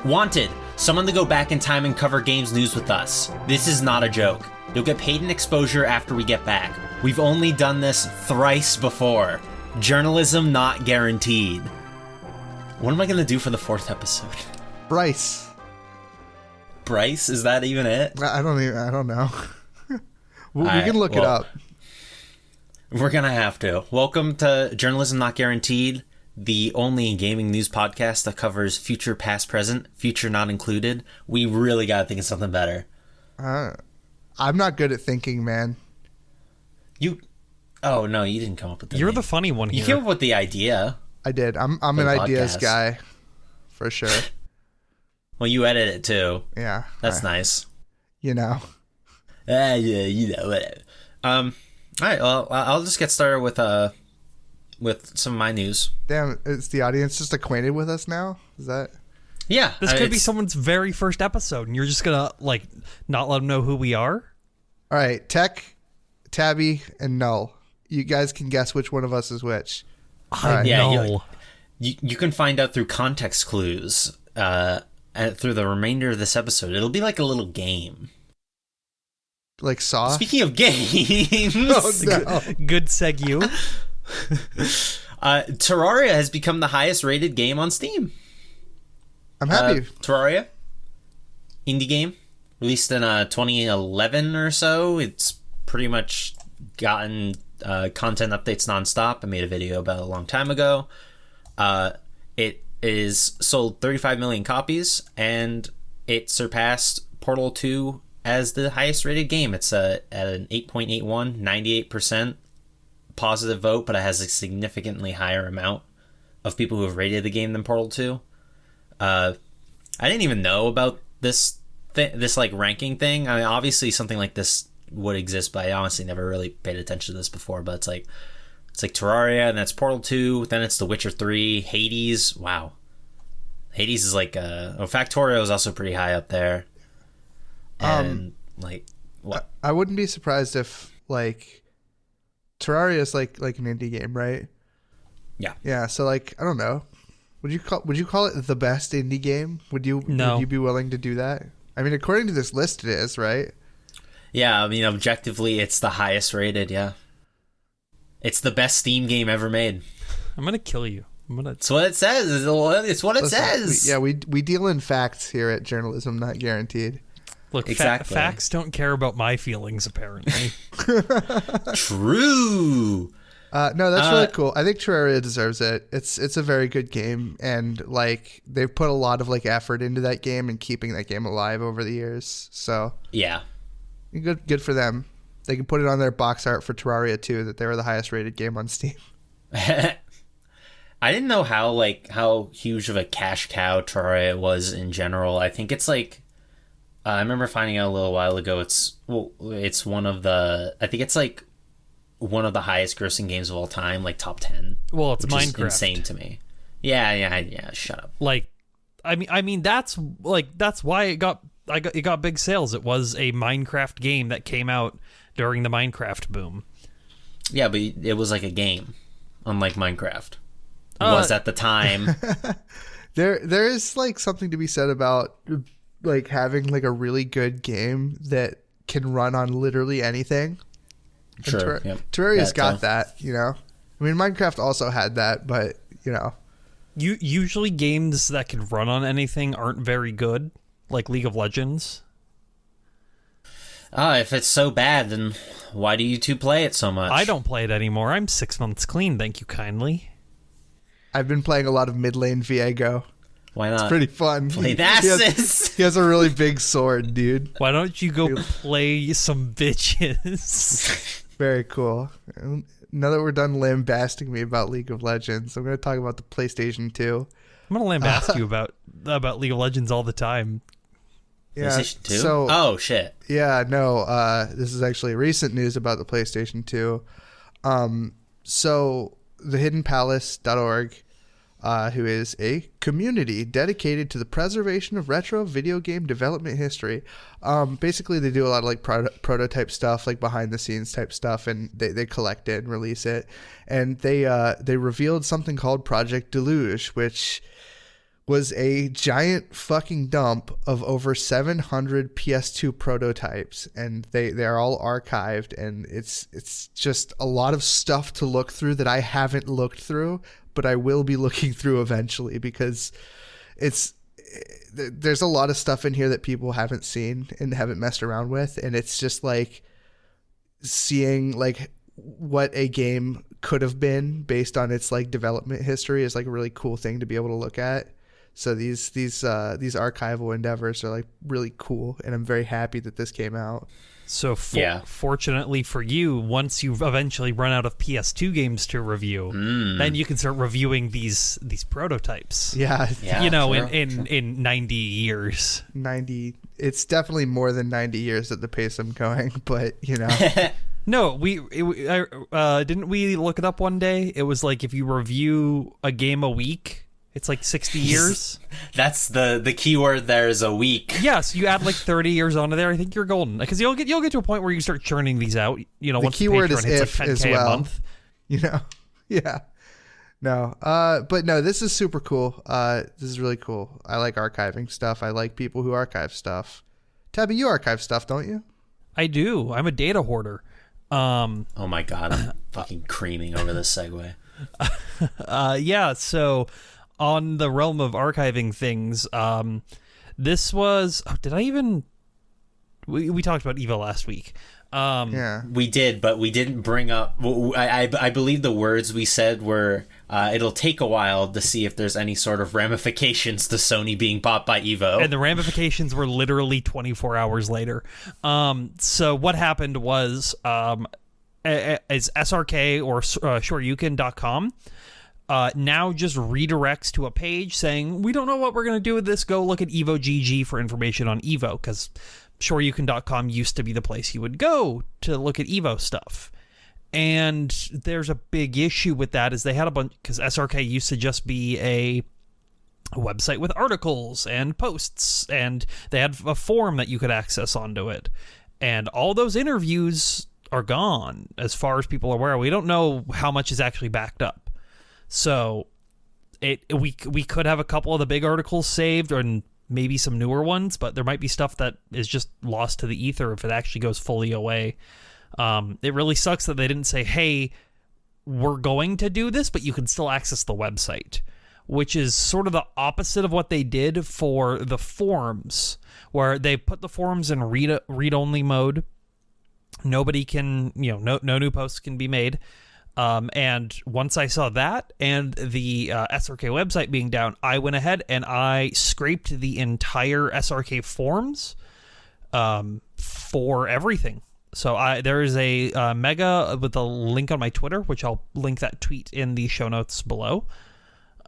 Wanted, someone to go back in time and cover games news with us. This is not a joke. You'll get paid in exposure after we get back. We've only done this thrice before. Journalism not guaranteed. What am I going to do for the 4th episode? Bryce. Bryce? Is that even it? I don't know. We can look it up. We're going to have to. Welcome to Journalism Not Guaranteed, the only gaming news podcast that covers future, past, present, future not included. We really got to think of something better. I'm not good at thinking, man. Oh, no, you didn't come up with that. You're the funny one here. You came up with the idea. I did. I'm an ideas guy, for sure. Well, you edit it too. Yeah. That's nice. You know. Yeah, you know, whatever. All right, well, I'll just get started with some of my news. Damn, is the audience just acquainted with us now? Is that? Yeah. This could be someone's very first episode, and you're just going to, not let them know who we are? All right, Tech, Tabby, and Null. You guys can guess which one of us is which. Null. You can find out through context clues and through the remainder of this episode. It'll be like a little game. Like Saw? Speaking of games. Oh, no. Good segue. Terraria has become the highest rated game on Steam. I'm happy. Terraria, indie game, released in 2011 or so. It's pretty much gotten content updates nonstop. I made a video about it a long time ago. It is sold 35 million copies, and it surpassed Portal 2 as the highest rated game. It's at an 8.81, 98% positive vote, but it has a significantly higher amount of people who have rated the game than Portal 2. I didn't even know about this ranking thing. I mean, obviously something like this would exist, but I honestly never really paid attention to this before. But it's like Terraria, and that's Portal 2, then it's The Witcher 3, Hades. Wow. Hades is Factorio is also pretty high up there. And what? I wouldn't be surprised if Terraria is like an indie game, right? Yeah. Yeah. So I don't know. Would you call it the best indie game? No. Would you be willing to do that? I mean, according to this list, it is, right? Yeah. I mean, objectively, it's the highest rated. Yeah. It's the best Steam game ever made. I'm gonna kill you. It's what it says. It's what it says. We deal in facts here at Journalism Not Guaranteed. Look, exactly. Facts don't care about my feelings, apparently. True. No, that's really cool. I think Terraria deserves it. It's a very good game, and they've put a lot of effort into that game and keeping that game alive over the years. So yeah, good for them. They can put it on their box art for Terraria 2 that they were the highest rated game on Steam. I didn't know how huge of a cash cow Terraria was in general. I think it's I remember finding out a little while ago. It's one of the one of the highest grossing games of all time, top 10. Well, it's which Minecraft. Is insane to me. Yeah. Shut up. I mean that's why it got big sales. It was a Minecraft game that came out during the Minecraft boom. Yeah, but it was like a game, unlike Minecraft. It was at the time. There is something to be said about having a really good game that can run on literally anything. Sure. Terraria's got that, I mean, Minecraft also had that, but usually games that can run on anything aren't very good, like League of Legends. If it's so bad, then why do you two play it so much? I don't play it anymore. I'm 6 months clean, thank you kindly. I've been playing a lot of mid lane Viego. Why not? It's pretty fun. Play Nasus. He has a really big sword, dude. Why don't you go play some bitches? Very cool. Now that we're done lambasting me about League of Legends, I'm going to talk about the PlayStation 2. I'm going to lambaste you about League of Legends all the time. Yeah, PlayStation 2? Oh, shit. Yeah, no. This is actually recent news about the PlayStation 2. So, thehiddenpalace.org, who is a community dedicated to the preservation of retro video game development history. Basically, they do a lot of prototype stuff, behind the scenes type stuff, and they collect it and release it. And they revealed something called Project Deluge, which was a giant fucking dump of over 700 PS2 prototypes, and they're all archived, and it's just a lot of stuff to look through that I haven't looked through, but I will be looking through eventually, because there's a lot of stuff in here that people haven't seen and haven't messed around with, and it's just like seeing like what a game could have been based on its like development history is like a really cool thing to be able to look at. So these archival endeavors are like really cool, and I'm very happy that this came out. So fortunately for you, once you've eventually run out of PS2 games to review, then you can start reviewing these prototypes. Yeah, you know, in 90 years. 90. It's definitely more than 90 years at the pace I'm going, but you know. No, didn't we look it up one day? It was like if you review a game a week, it's like 60 years. That's the keyword there is a week. Yeah, so you add like 30 years onto there. I think you're golden, because you'll get to a point where you start churning these out. You know, the once keyword the is Patreon hits if like 10K as well. a month. You know, yeah. No, but no, this is super cool. This is really cool. I like archiving stuff. I like people who archive stuff. Tabby, you archive stuff, don't you? I do. I'm a data hoarder. Oh my god, I'm fucking creaming over this segue. Yeah, so on the realm of archiving things, this was... Oh, did I even... We talked about Evo last week. Yeah. We did, but we didn't bring up... I believe the words we said were, it'll take a while to see if there's any sort of ramifications to Sony being bought by Evo. And the ramifications were literally 24 hours later. So what happened was, is SRK or Shoryuken.com now just redirects to a page saying, we don't know what we're going to do with this. Go look at Evo GG for information on Evo, because Shoryuken.com used to be the place you would go to look at Evo stuff. And there's a big issue with that, is they had a bunch, because SRK used to just be a website with articles and posts, and they had a forum that you could access onto it. And all those interviews are gone, as far as people are aware. We don't know how much is actually backed up. So we could have a couple of the big articles saved, and maybe some newer ones, but there might be stuff that is just lost to the ether if it actually goes fully away. It really sucks that they didn't say, hey, we're going to do this, but you can still access the website, which is sort of the opposite of what they did for the forums, where they put the forums in read-only mode. Nobody can, no new posts can be made. And once I saw that and the SRK website being down, I went ahead and I scraped the entire SRK forums for everything. So there is a mega with a link on my Twitter, which I'll link that tweet in the show notes below.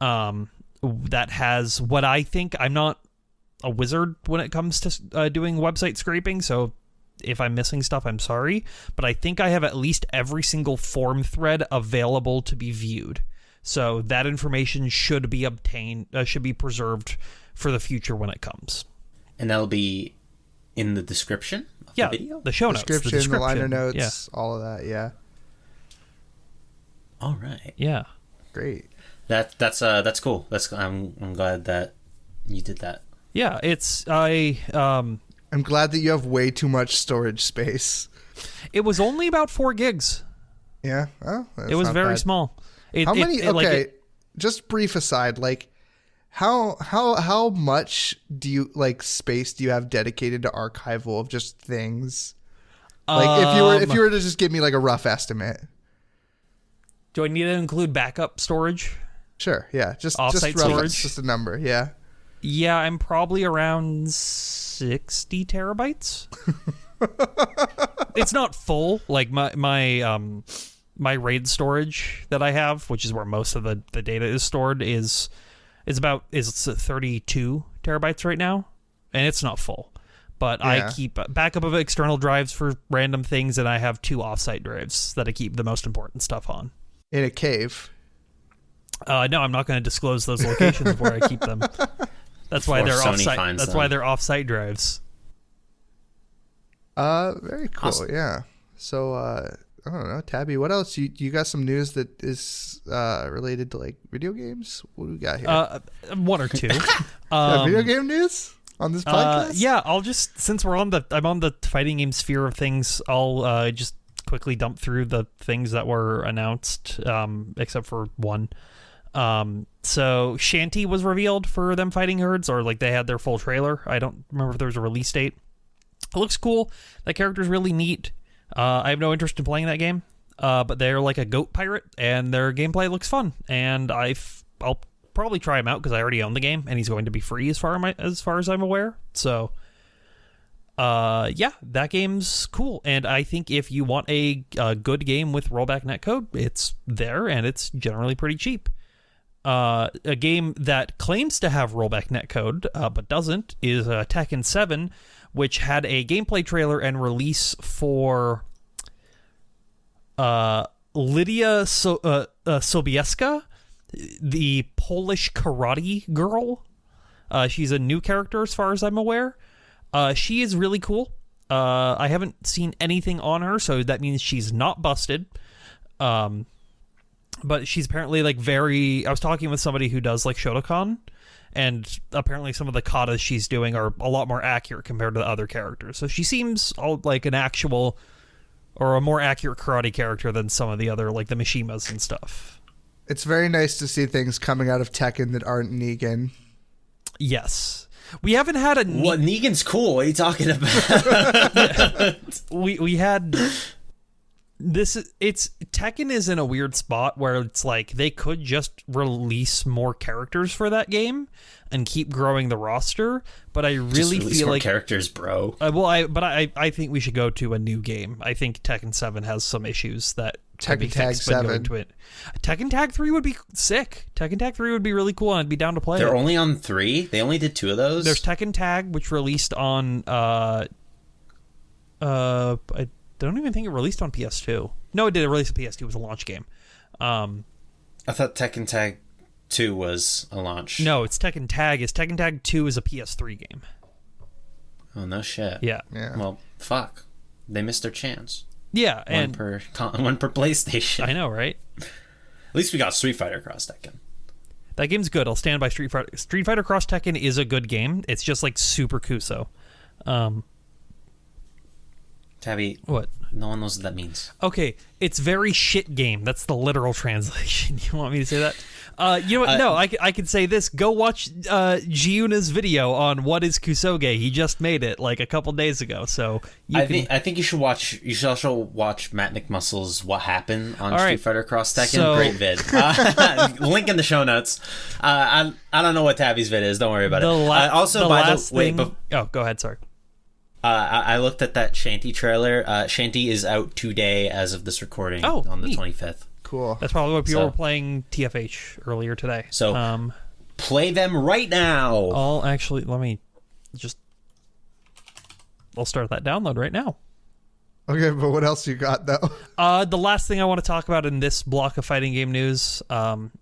That has what I think. I'm not a wizard when it comes to doing website scraping, so if I'm missing stuff, I'm sorry, but I think I have at least every single forum thread available to be viewed. So that information should be obtained, should be preserved for the future when it comes. And that'll be in the description of the video? The show notes. The description, the liner notes, all of that, yeah. All right. Yeah. Great. That's cool. I'm glad that you did that. Yeah, I'm glad that you have way too much storage space. It was only about 4 gigs. Yeah, oh, it was very small. How many? Just brief aside. Like, how much do you space do you have dedicated to archival of just things? Like, if you were to just give me like a rough estimate. Do I need to include backup storage? Sure. Yeah. Just offsite rough, storage. Just a number. Yeah. Yeah, I'm probably around 60 terabytes. It's not full. Like my RAID storage that I have, which is where most of the data is stored, is 32 terabytes right now, and it's not full. But yeah. I keep a backup of external drives for random things, and I have 2 offsite drives that I keep the most important stuff on. In a cave? No, I'm not going to disclose those locations where I keep them. That's why they're offsite. That's why they're offsite drives. Very cool. Awesome. Yeah. So I don't know, Tabby, what else? You got some news that is related to like video games? What do we got here? One or two. Video game news on this podcast? Yeah, I'll just, since I'm on the fighting game sphere of things, I'll just quickly dump through the things that were announced, except for one. So Shanty was revealed for them fighting herds, or like they had their full trailer. I don't remember if there was a release date. It looks cool. That character's really neat. I have no interest in playing that game, but they're like a goat pirate, and their gameplay looks fun. And I'll probably try him out because I already own the game, and he's going to be free as far as I'm aware. So, yeah, that game's cool. And I think if you want a good game with rollback netcode, it's there, and it's generally pretty cheap. A game that claims to have rollback netcode, but doesn't, is Tekken 7, which had a gameplay trailer and release for Lydia Sobieska, the Polish karate girl. She's a new character as far as I'm aware. She is really cool. I haven't seen anything on her, so that means she's not busted. But she's apparently like I was talking with somebody who does like Shotokan, and apparently some of the katas she's doing are a lot more accurate compared to the other characters. So she seems like an actual, or a more accurate karate character than some of the other, like the Mishimas and stuff. It's very nice to see things coming out of Tekken that aren't Negan. Yes. We haven't had a... What? Negan's cool. What are you talking about? We had... Tekken is in a weird spot where it's like they could just release more characters for that game and keep growing the roster, but I really feel more like characters, bro. I think we should go to a new game. I think Tekken 7 has some issues that Tekken Tag 7. Tekken Tag 3 would be sick. Tekken Tag 3 would be really cool, and I'd be down to play They're it. only on 3? They only did 2 of those? There's Tekken Tag, which released on I don't even think it released on PS2. No, it did. It released on PS2. It was a launch game. I thought Tekken Tag 2 was a launch. No, it's Tekken Tag. Tekken Tag 2 is a PS3 game. Oh, no shit. Yeah. Well, fuck. They missed their chance. Yeah, and one per PlayStation. I know, right? At least we got Street Fighter Cross Tekken. That game's good. I'll stand by Street Fighter. Street Fighter Cross Tekken is a good game. It's just like super Kuso. Tabby, what? No one knows what that means. Okay, it's very shit game. That's the literal translation. You want me to say that? You know what? No, I can say this. Go watch Giuna's video on what is Kusoge. He just made it like a couple days ago. So I think you should watch. You should also watch Matt McMuscle's What Happened on Street Fighter Cross Tekken. So, great vid. Link in the show notes. I don't know what Tabby's vid is. Don't worry about it. Go ahead. Sorry. I looked at that Shanty trailer. Shanty is out today as of this recording on the 25th. Cool. That's probably what people were playing TFH earlier today. So play them right now. I'll start that download right now. Okay, but what else you got though? The last thing I want to talk about in this block of fighting game news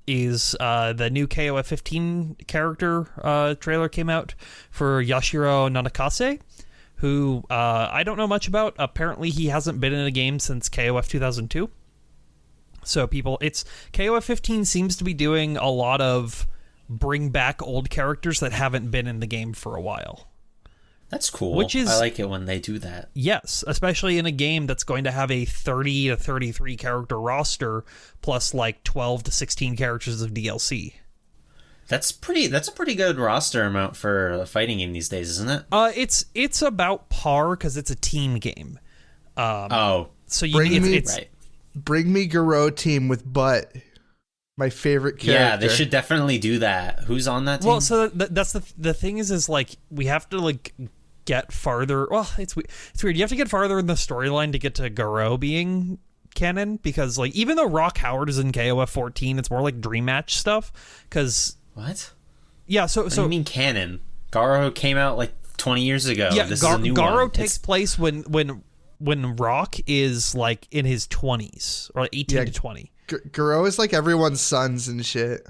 is the new KOF 15 character trailer came out for Yashiro Nanakase, who I don't know much about. Apparently, he hasn't been in a game since KOF 2002. So KOF 15 seems to be doing a lot of bring back old characters that haven't been in the game for a while. That's cool. I like it when they do that. Yes, especially in a game that's going to have a 30 to 33 character roster plus like 12 to 16 characters of DLC. That's a pretty good roster amount for a fighting game these days, isn't it? It's about par because it's a team game. So bring me Garou team with Butt, my favorite character. Yeah, they should definitely do that. Who's on that team? Well, so that's the thing is like we have to like get farther. Well, it's weird. You have to get farther in the storyline to get to Garou being canon, because like even though Rock Howard is in KOF 14, it's more like Dream Match stuff. Because what? Yeah, so what do you mean canon? Garou came out like 20 years ago. Yeah, this is a new Garou one. takes place when Rock is like in his 20s or like 18 to 20. Garou is like everyone's sons and shit.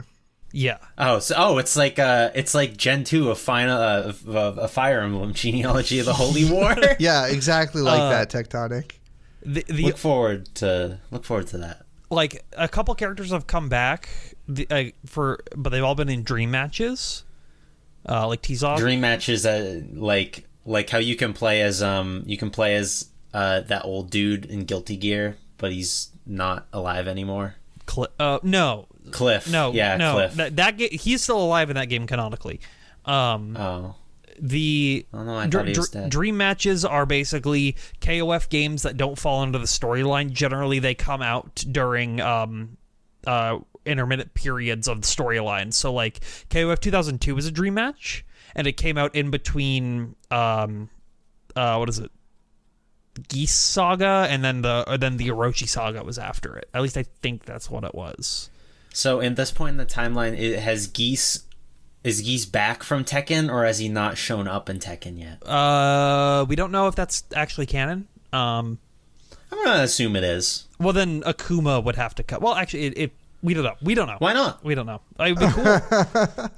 Yeah. It's like Gen 2 of Fire Emblem genealogy of the Holy War. Yeah, exactly like that, Tectonic. look forward to that. Like a couple characters have come back but they've all been in dream matches. Like T-Zog. Dream matches, like how you can play as that old dude in Guilty Gear, but he's not alive anymore. No, Cliff. No, Cliff. He's still alive in that game canonically. The I thought he was dead. dream matches are basically KOF games that don't fall into the storyline. Generally, they come out during intermittent periods of the storyline. So, like KOF 2002 was a dream match, and it came out in between what is it? Geese Saga, and then the Orochi Saga was after it. At least I think that's what it was. So, in this point in the timeline, is Geese back from Tekken, or has he not shown up in Tekken yet? We don't know if that's actually canon. I'm gonna assume it is. Well, then Akuma would have to cut. Well, actually, we don't know. We don't know. Why not? We don't know. It'd be cool.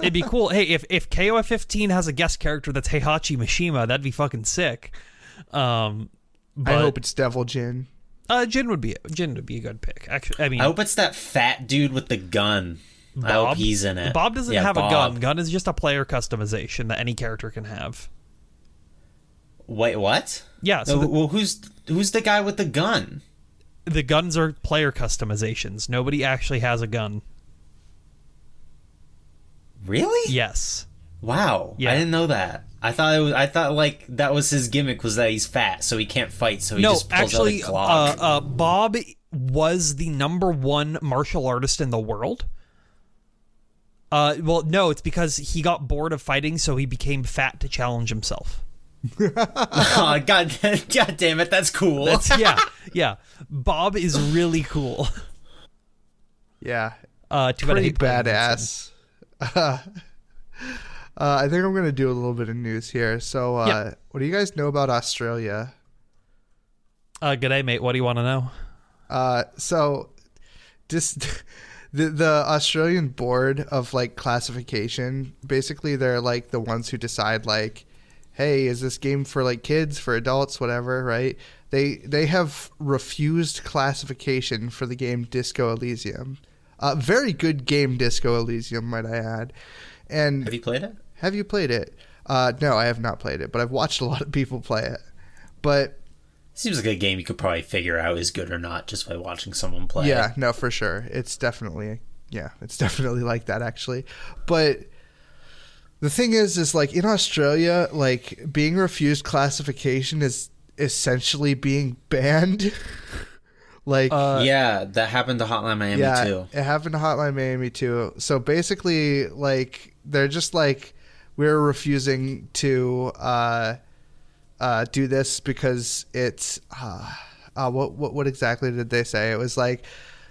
It'd be cool. Hey, if KOF 15 has a guest character that's Heihachi Mishima, that'd be fucking sick. But I hope it's Devil Jin. Jin would be a good pick. Actually, I mean, I hope it's that fat dude with the gun. Bob? I hope he's in it. Bob doesn't have a gun. Gun is just a player customization that any character can have. Wait, what? Yeah. So well, who's the guy with the gun? The guns are player customizations. Nobody actually has a gun. Really? Yes. Wow. Yeah. I didn't know that. I thought like that was his gimmick, was that he's fat, so he can't fight, so he just pulls out a Glock. Bob was the #1 martial artist in the world. Well, no, it's because he got bored of fighting, so he became fat to challenge himself. Oh, God damn it, that's cool. Yeah. Bob is really cool. Yeah. Pretty badass. I think I'm going to do a little bit of news here. So, What do you guys know about Australia? G'day, mate. What do you want to know? So, just the Australian Board of like classification, basically they're like the ones who decide like, hey, is this game for like kids, for adults, whatever, right? They have refused classification for the game Disco Elysium. Very good game, Disco Elysium, might I add. And have you played it? Have you played it? No, I have not played it, but I've watched a lot of people play it. But seems like a game you could probably figure out is good or not just by watching someone play. Yeah, no, for sure. It's definitely like that actually. But the thing is like in Australia, like being refused classification is essentially being banned. Like yeah, that happened to Hotline Miami too. It happened to Hotline Miami too. So basically, like they're just like, we're refusing to do this because it's what exactly did they say? It was like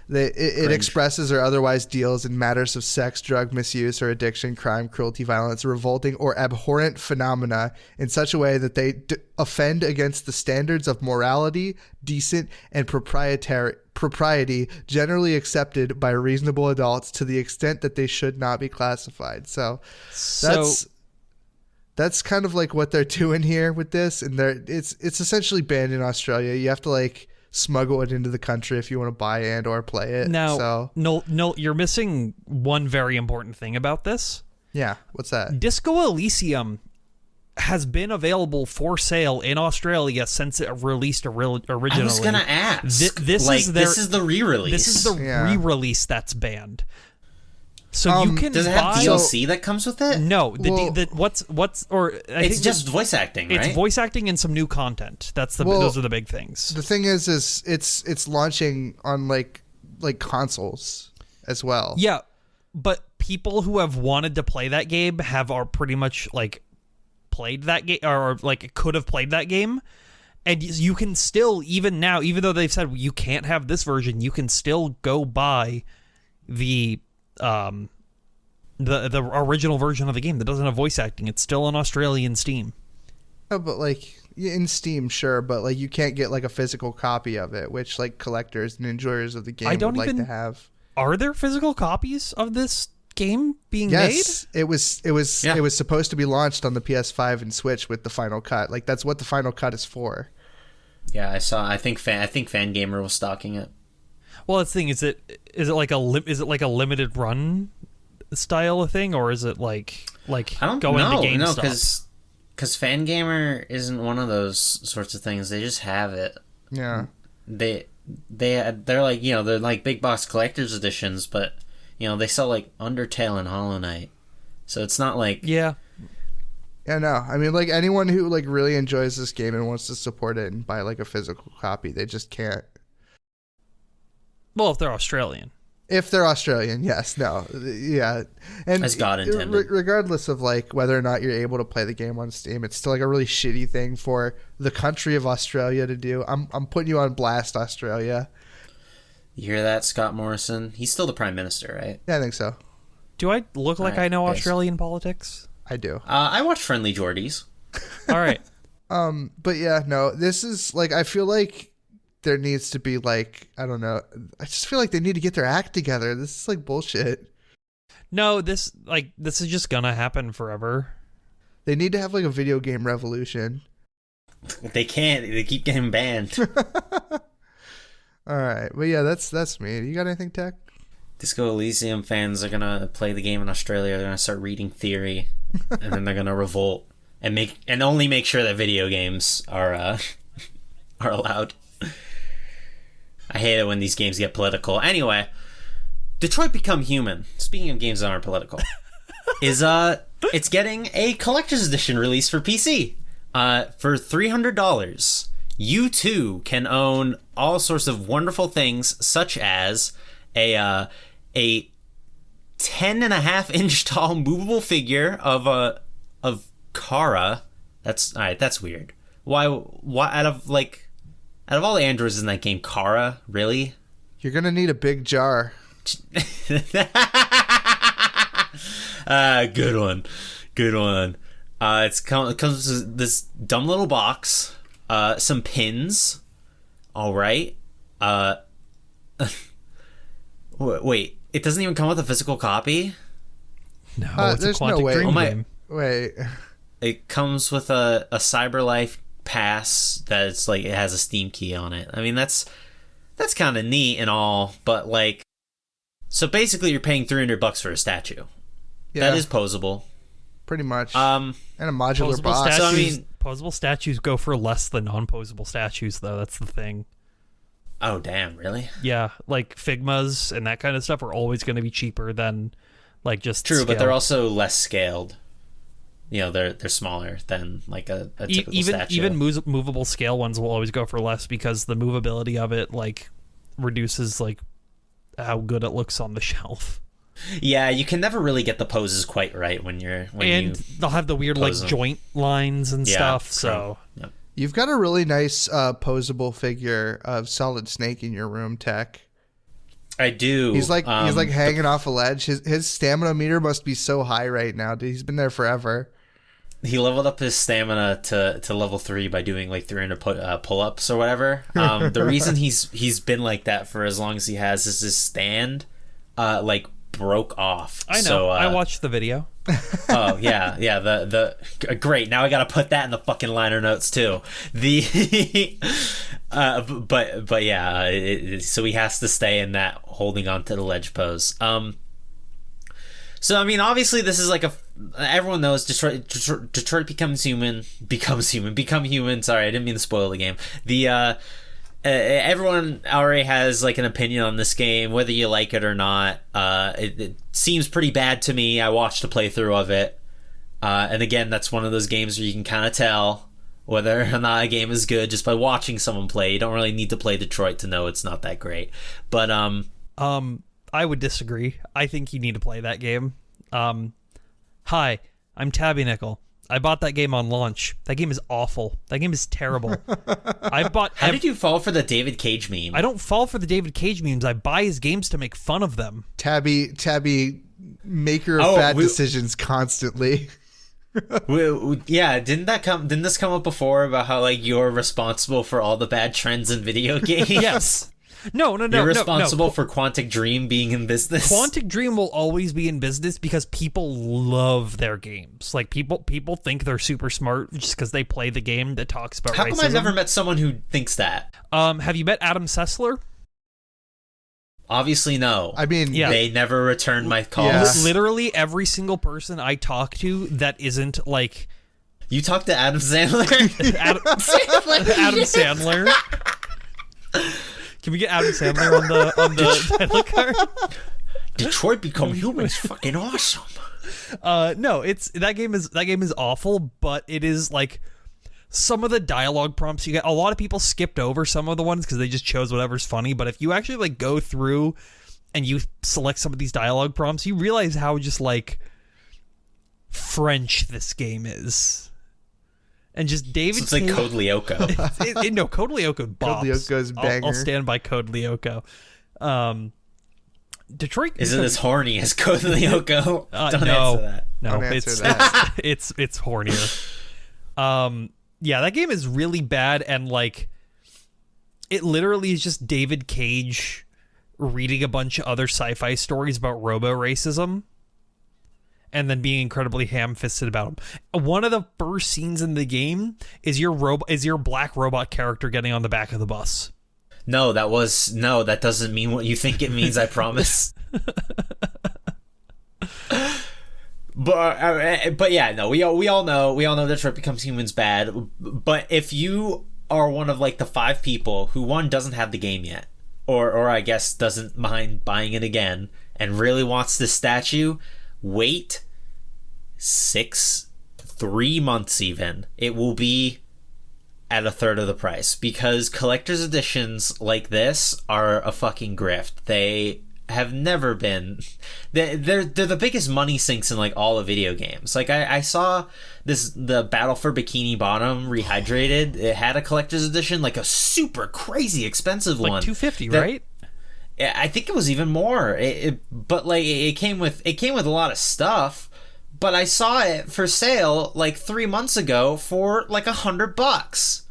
it expresses or otherwise deals in matters of sex, drug misuse, or addiction, crime, cruelty, violence, revolting or abhorrent phenomena in such a way that they offend against the standards of morality, decent, and propriety generally accepted by reasonable adults to the extent that they should not be classified. So that's kind of like what they're doing here with this, and it's essentially banned in Australia. You have to like smuggle it into the country if you want to buy and or play it. Now, no, you're missing one very important thing about this. Yeah, what's that? Disco Elysium has been available for sale in Australia since it released originally. I was gonna ask. This is the re-release. This is the re-release that's banned. So you can does it have DLC that comes with it? No, it's just voice acting, right? It's voice acting and some new content. Those are the big things. The thing is it's launching on like consoles as well. Yeah, but people who have wanted to play that game are pretty much like played that game or like could have played that game. And you can still, even now, even though they've said you can't have this version, you can still go buy the original version of the game that doesn't have voice acting. It's still on Australian Steam. Oh, but like in Steam, sure, but like you can't get like a physical copy of it, which like collectors and enjoyers of the game would like to have. Are there physical copies of this game being made? Yes, it was supposed to be launched on the PS5 and Switch with the Final Cut. Like that's what the Final Cut is for. Yeah, I saw. I think Fangamer was stocking it. Well, that's the thing. Is it like a limited run style of thing, or is it like I don't going know. to GameStop? No, because Fangamer isn't one of those sorts of things. They just have it. Yeah. They're like, you know, they're like big box collector's editions, but you know, they sell like Undertale and Hollow Knight, so it's not like Yeah, no. I mean, like, anyone who like really enjoys this game and wants to support it and buy like a physical copy, they just can't. well, if they're Australian. If they're Australian, yes, no, yeah, and As God intended. Regardless of like whether or not you're able to play the game on Steam, it's still like a really shitty thing for the country of Australia to do. I'm putting you on blast, Australia. You hear that, Scott Morrison? He's still the Prime Minister, right? Yeah, I think so. Do I look like Alright, I know guys. Australian politics? I do. I watch Friendly Jordies. All right. But yeah, no, this is like, I feel like there needs to be like, I don't know. I just feel like they need to get their act together. This is like bullshit. No, this is just gonna happen forever. They need to have like a video game revolution. They can't. They keep getting banned. All right. But yeah, that's me. You got anything, Tech? Disco Elysium fans are gonna play the game in Australia. They're gonna start reading theory, and then they're gonna revolt and only make sure that video games are allowed. I hate it when these games get political. Anyway, Detroit Become Human, speaking of games that aren't political, is it's getting a collector's edition release for PC. For $300, you too can own all sorts of wonderful things, such as a 10.5-inch tall movable figure of Kara. That's all right. That's weird. Why out of all the androids in that game, Kara, really? You're gonna need a big jar. Good one. It comes with this dumb little box, some pins. All right. Wait, it doesn't even come with a physical copy? No, it's a there's Quantic no way. Dream Oh my- game. Wait. It comes with a CyberLife pass that's like, it has a Steam key on it. I mean, that's kind of neat and all, but like, so basically you're paying $300 for a statue. Yeah, That is posable. pretty much. Um, And a modular Posable box. So, I statues, mean- posable statues go for less than non-posable statues, though. That's the thing. oh damn, really? Yeah, like Figmas and that kind of stuff are always going to be cheaper than like just True, but scale. they're also less scaled. You know, they're smaller than like a typical statue. Even movable scale ones will always go for less because the movability of it like reduces like how good it looks on the shelf. Yeah, you can never really get the poses quite right when They'll have the weird like pose 'em. joint lines and Yeah, stuff. true. So Yep. You've got a really nice posable figure of Solid Snake in your room, Tech. I do. He's like hanging off a ledge. His stamina meter must be so high right now, dude. He's been there forever. He leveled up his stamina to level 3 by doing like 300 pull-ups or whatever. The reason he's been like that for as long as he has is his stand like broke off. I know. So, I watched the video. Oh yeah. The great. Now I gotta put that in the fucking liner notes too. The but yeah. So he has to stay in that holding on to the ledge pose. So I mean, obviously, this is like everyone knows Detroit become human. Sorry, I didn't mean to spoil the game. Everyone already has like an opinion on this game, whether you like it or not. It seems pretty bad to me. I watched a playthrough of it, and again, that's one of those games where you can kind of tell whether or not a game is good just by watching someone play. You don't really need to play Detroit to know it's not that great. But I would disagree. I think you need to play that game. Hi, I'm Tabby Nickel. I bought that game on launch. That game is awful. That game is terrible. How did you fall for the David Cage meme? I don't fall for the David Cage memes. I buy his games to make fun of them. Tabby, maker of bad decisions constantly. Yeah, didn't this come up before about how like you're responsible for all the bad trends in video games? Yes. No. You're responsible for Quantic Dream being in business. Quantic Dream will always be in business because people love their games. Like people think they're super smart just because they play the game that talks about How racism. come I've never met someone who thinks that? Have you met Adam Sessler? Obviously, no. I mean, Yeah. They never returned my calls. Yeah. Literally every single person I talk to that isn't like You talked to Adam Sandler? Adam Sandler. Can we get Adam Sandler on the title card? Detroit Become Human is fucking awesome. No, that game is awful, but it is like some of the dialogue prompts you get. A lot of people skipped over some of the ones because they just chose whatever's funny. But if you actually like go through and you select some of these dialogue prompts, you realize how just like French this game is. And just David. So it's like Code Lyoko. No, Code Lyoko bops. Code Lyoko's banger. I'll stand by Code Lyoko. Detroit Isn't as horny as Code Lyoko? Don't no, answer that. No, Don't it's answer that. it's hornier. Yeah, that game is really bad, and like, it literally is just David Cage reading a bunch of other sci-fi stories about robo-racism, and then being incredibly ham-fisted about them. One of the first scenes in the game is your black robot character getting on the back of the bus. No, that doesn't mean what you think it means, I promise. But yeah, no, we all know Detroit Becomes Human's bad. But if you are one of like the 5 people who, one, doesn't have the game yet, or I guess doesn't mind buying it again, and really wants this statue, wait 3 months even. It will be at a third of the price, because collector's editions like this are a fucking grift. They have never been. They're the biggest money sinks in like all of video games. Like I saw the Battle for Bikini Bottom Rehydrated. It had a collector's edition, like a super crazy expensive like one, $250, right? I think it was even more. But like it came with a lot of stuff. But I saw it for sale like 3 months ago for like $100.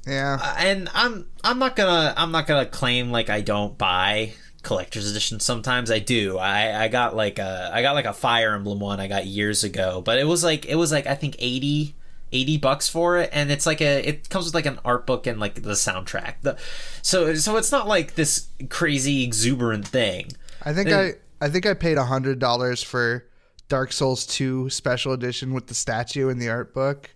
Yeah. And I'm not gonna claim like I don't buy collector's editions. Sometimes I do. I got like a Fire Emblem one I got years ago, but it was like I think $80 for it, and it's like it comes with like an art book and like the soundtrack. So it's not like this crazy exuberant thing. I think I paid $100 for Dark Souls 2 Special Edition with the statue and the art book.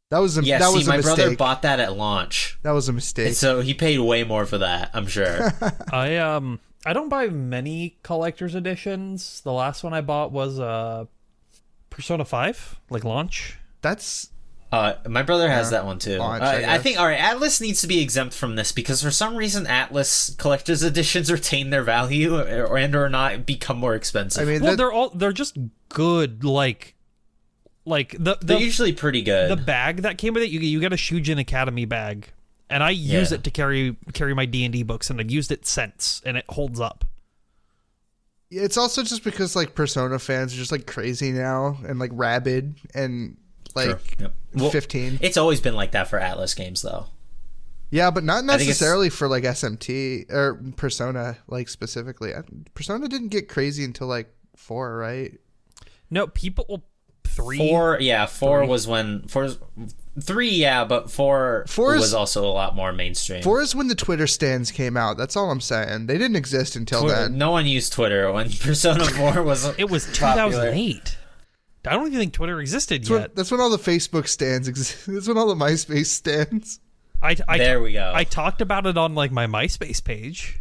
That was a mistake. My brother bought that at launch. That was a mistake. And so he paid way more for that, I'm sure. I don't buy many collector's editions. The last one I bought was Persona 5, like launch. That's my brother has that one too. Launch, I think, all right, Atlas needs to be exempt from this, because for some reason Atlas collector's editions retain their value or not become more expensive. I mean, they're just good. Like they're usually pretty good. The bag that came with it, you get a Shujin Academy bag, and I use it to carry my D&D books, and I've used it since, and it holds up. it's also just because like Persona fans are just like crazy now and like rabid and like Well, 15. It's always been like that for Atlas games, though. Yeah, but not necessarily for like SMT or Persona, like specifically. Persona didn't get crazy until like 4, right? No, people 3. 4, yeah, 4 was when 3, yeah, but 4 was also a lot more mainstream. 4 is when the Twitter stands came out. That's all I'm saying. They didn't exist until then. No one used Twitter when Persona 4 was. It was 2008. I don't even think Twitter existed yet. That's when all the Facebook stands exist. That's when all the MySpace stands. There we go. I talked about it on like my MySpace page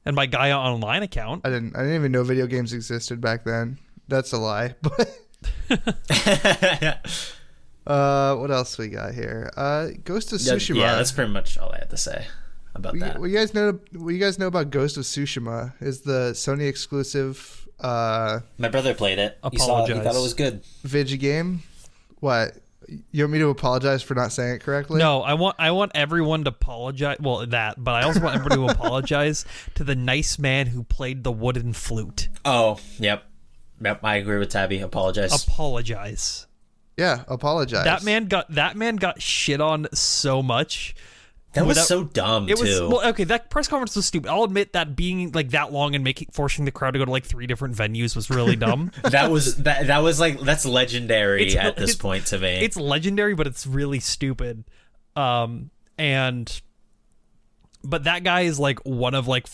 and my Gaia Online account. I didn't even know video games existed back then. That's a lie. But what else we got here? Ghost of Tsushima. Yeah, that's pretty much all I had to say about that. What you guys know about Ghost of Tsushima is the Sony exclusive My brother played it. He thought it was good. Vigi game. What? You want me to apologize for not saying it correctly? No, I want everyone to apologize. Well, that, but I also want everybody to apologize to the nice man who played the wooden flute. Oh, yep. I agree with Tabby. Apologize. Yeah, apologize. That man got shit on so much That was so dumb, it was, too. Well, okay, that press conference was stupid. I'll admit that being like that long and forcing the crowd to go to like 3 different venues was really dumm. that was like, that's legendary at this point to me. It's legendary, but it's really stupid. But that guy is like one of like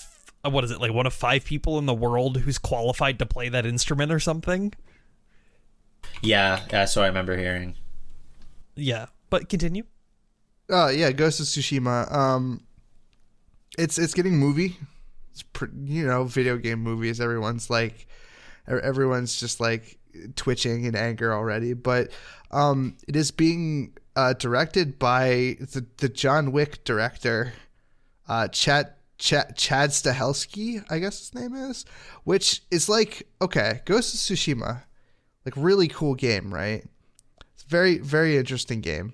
what is it, like one of 5 people in the world who's qualified to play that instrument or something. Yeah, that's what I remember hearing. Yeah, but continue. Yeah, Ghost of Tsushima. It's getting movie. It's video game movies. Everyone's just like twitching in anger already. But it is being directed by the John Wick director, Chad Stahelski, I guess his name is. Which is like, okay, Ghost of Tsushima, like really cool game, right? It's very, very interesting game.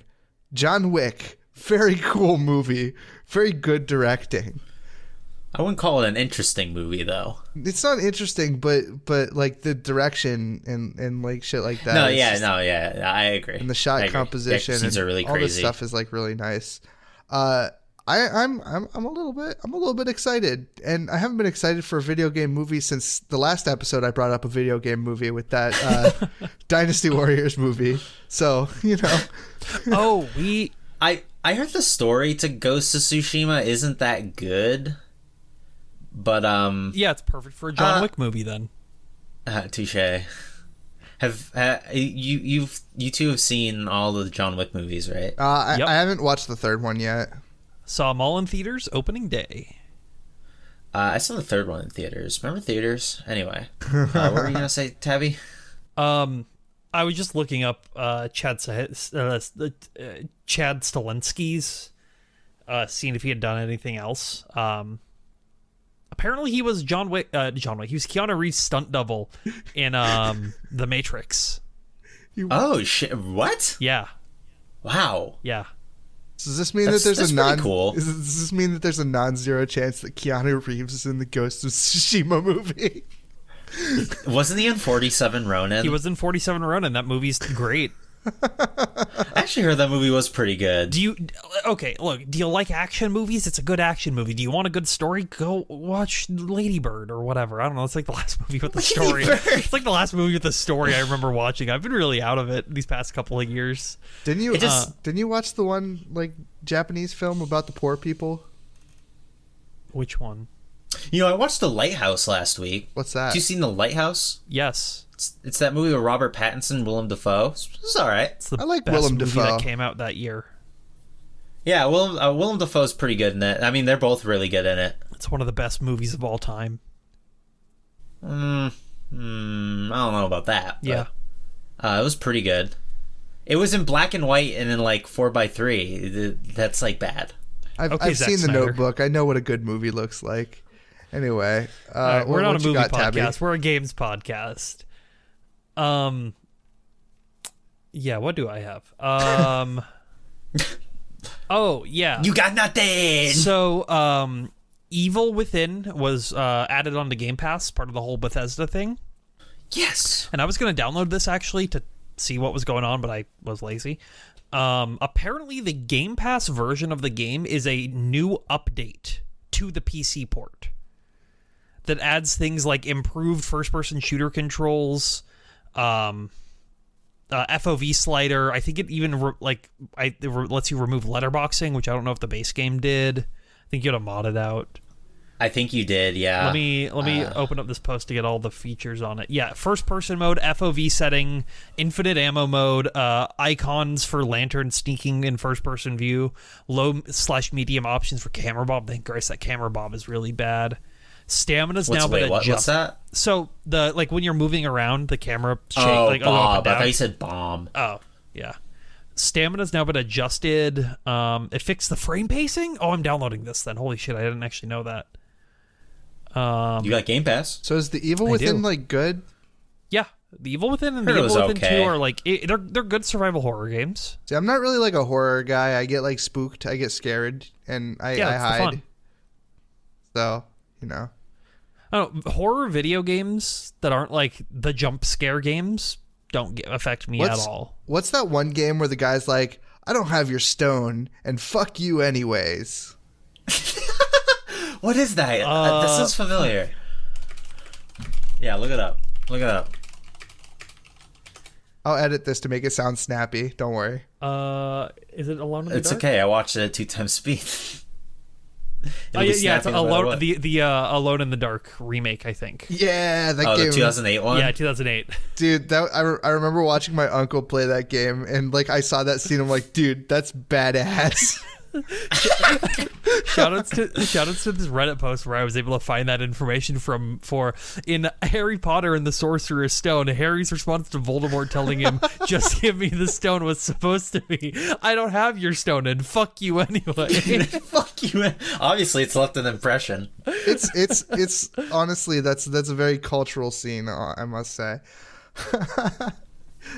John Wick. Very cool movie. Very good directing. I wouldn't call it an interesting movie, though. It's not interesting, but like the direction and like shit like that. I agree. And the shot composition and are really all crazy. this stuff is like really nice. I'm a little bit excited, and I haven't been excited for a video game movie since the last episode I brought up a video game movie with that Dynasty Warriors movie. So I heard the story to Ghost of Tsushima isn't that good, but yeah, it's perfect for a John Wick movie then. Touche. Have you two have seen all the John Wick movies, right? Yep. I haven't watched the third one yet. Saw them all in theaters opening day. I saw the third one in theaters. Remember theaters? Anyway, what were you gonna say, Tabby? I was just looking up Chad Stahelski's, seeing if he had done anything else. Apparently, he was John Wick. He was Keanu Reeves' stunt double in The Matrix. Oh shit! What? Yeah. Wow. Yeah. Does this mean that there's cool. Does this mean that there's a non-zero chance that Keanu Reeves is in the Ghost of Tsushima movie? Wasn't he in 47 Ronin? He was in 47 Ronin. That movie's great. I actually heard that movie was pretty good. Do you like action movies? It's a good action movie. Do you want a good story? Go watch Lady Bird or whatever. I don't know. It's like the last movie with the story. It's like the last movie with the story I remember watching. I've been really out of it these past couple of years. Didn't you watch the one like Japanese film about the poor people? Which one? I watched The Lighthouse last week. What's that? Have you seen The Lighthouse? Yes. It's that movie with Robert Pattinson and Willem Dafoe. It's all right. It's the I like best Willem movie Dafoe. that came out that year. Yeah, Willem Dafoe's pretty good in it. I mean, they're both really good in it. It's one of the best movies of all time. I don't know about that. But, Yeah. it was pretty good. It was in black and white and in like 4:3. That's like bad. I've Zack seen The Snyder. Notebook. I know what a good movie looks like. Anyway, All right, we're not a movie podcast. Tabby? We're a games podcast. Yeah, what do I have? Oh, yeah. You got nothing! So, Evil Within was added onto Game Pass, part of the whole Bethesda thing. Yes! And I was going to download this, actually, to see what was going on, but I was lazy. Apparently, the Game Pass version of the game is a new update to the PC port that adds things like improved first-person shooter controls, FOV slider. I think it even lets you remove letterboxing, which I don't know if the base game did. I think you had to mod it out. I think you did, yeah. Let me open up this post to get all the features on it. Yeah, first person mode, FOV setting, infinite ammo mode, icons for lantern sneaking in first person view, low/medium options for camera bob. Thank Christ that camera bob is really bad. Stamina's now been adjusted. What's that? So the when you're moving around, the camera shake Bob. up and down. I thought you said bomb. Oh, yeah. Stamina's now been adjusted. It fixed the frame pacing. Oh, I'm downloading this then. Holy shit, I didn't actually know that. You got Game Pass? So is the Evil Within like good? Yeah, the Evil Within and the Evil Within 2 are like they're good survival horror games. See, I'm not really like a horror guy. I get like spooked. I get scared, and I hide. So I don't know, horror video games that aren't like the jump scare games don't affect me at all. What's that one game where the guy's like, I don't have your stone, and fuck you anyways. What is that? This is familiar. Yeah, look it up. Look it up. I'll edit this to make it sound snappy. Don't worry. Is it Alone in the Dark? It's okay. I watched it at 2 times speed. Yeah, it's Alone, the Alone in the Dark remake, I think. Yeah, that game. The 2008 one? Yeah, 2008. Dude, I remember watching my uncle play that game, and like I saw that scene. I'm like, dude, that's badass. Shoutouts to this Reddit post where I was able to find that information for in Harry Potter and the Sorcerer's Stone. Harry's response to Voldemort telling him, "Just give me the stone," was supposed to be, "I don't have your stone, and fuck you anyway." Fuck you. Obviously, it's left an impression. It's honestly that's a very cultural scene, I must say.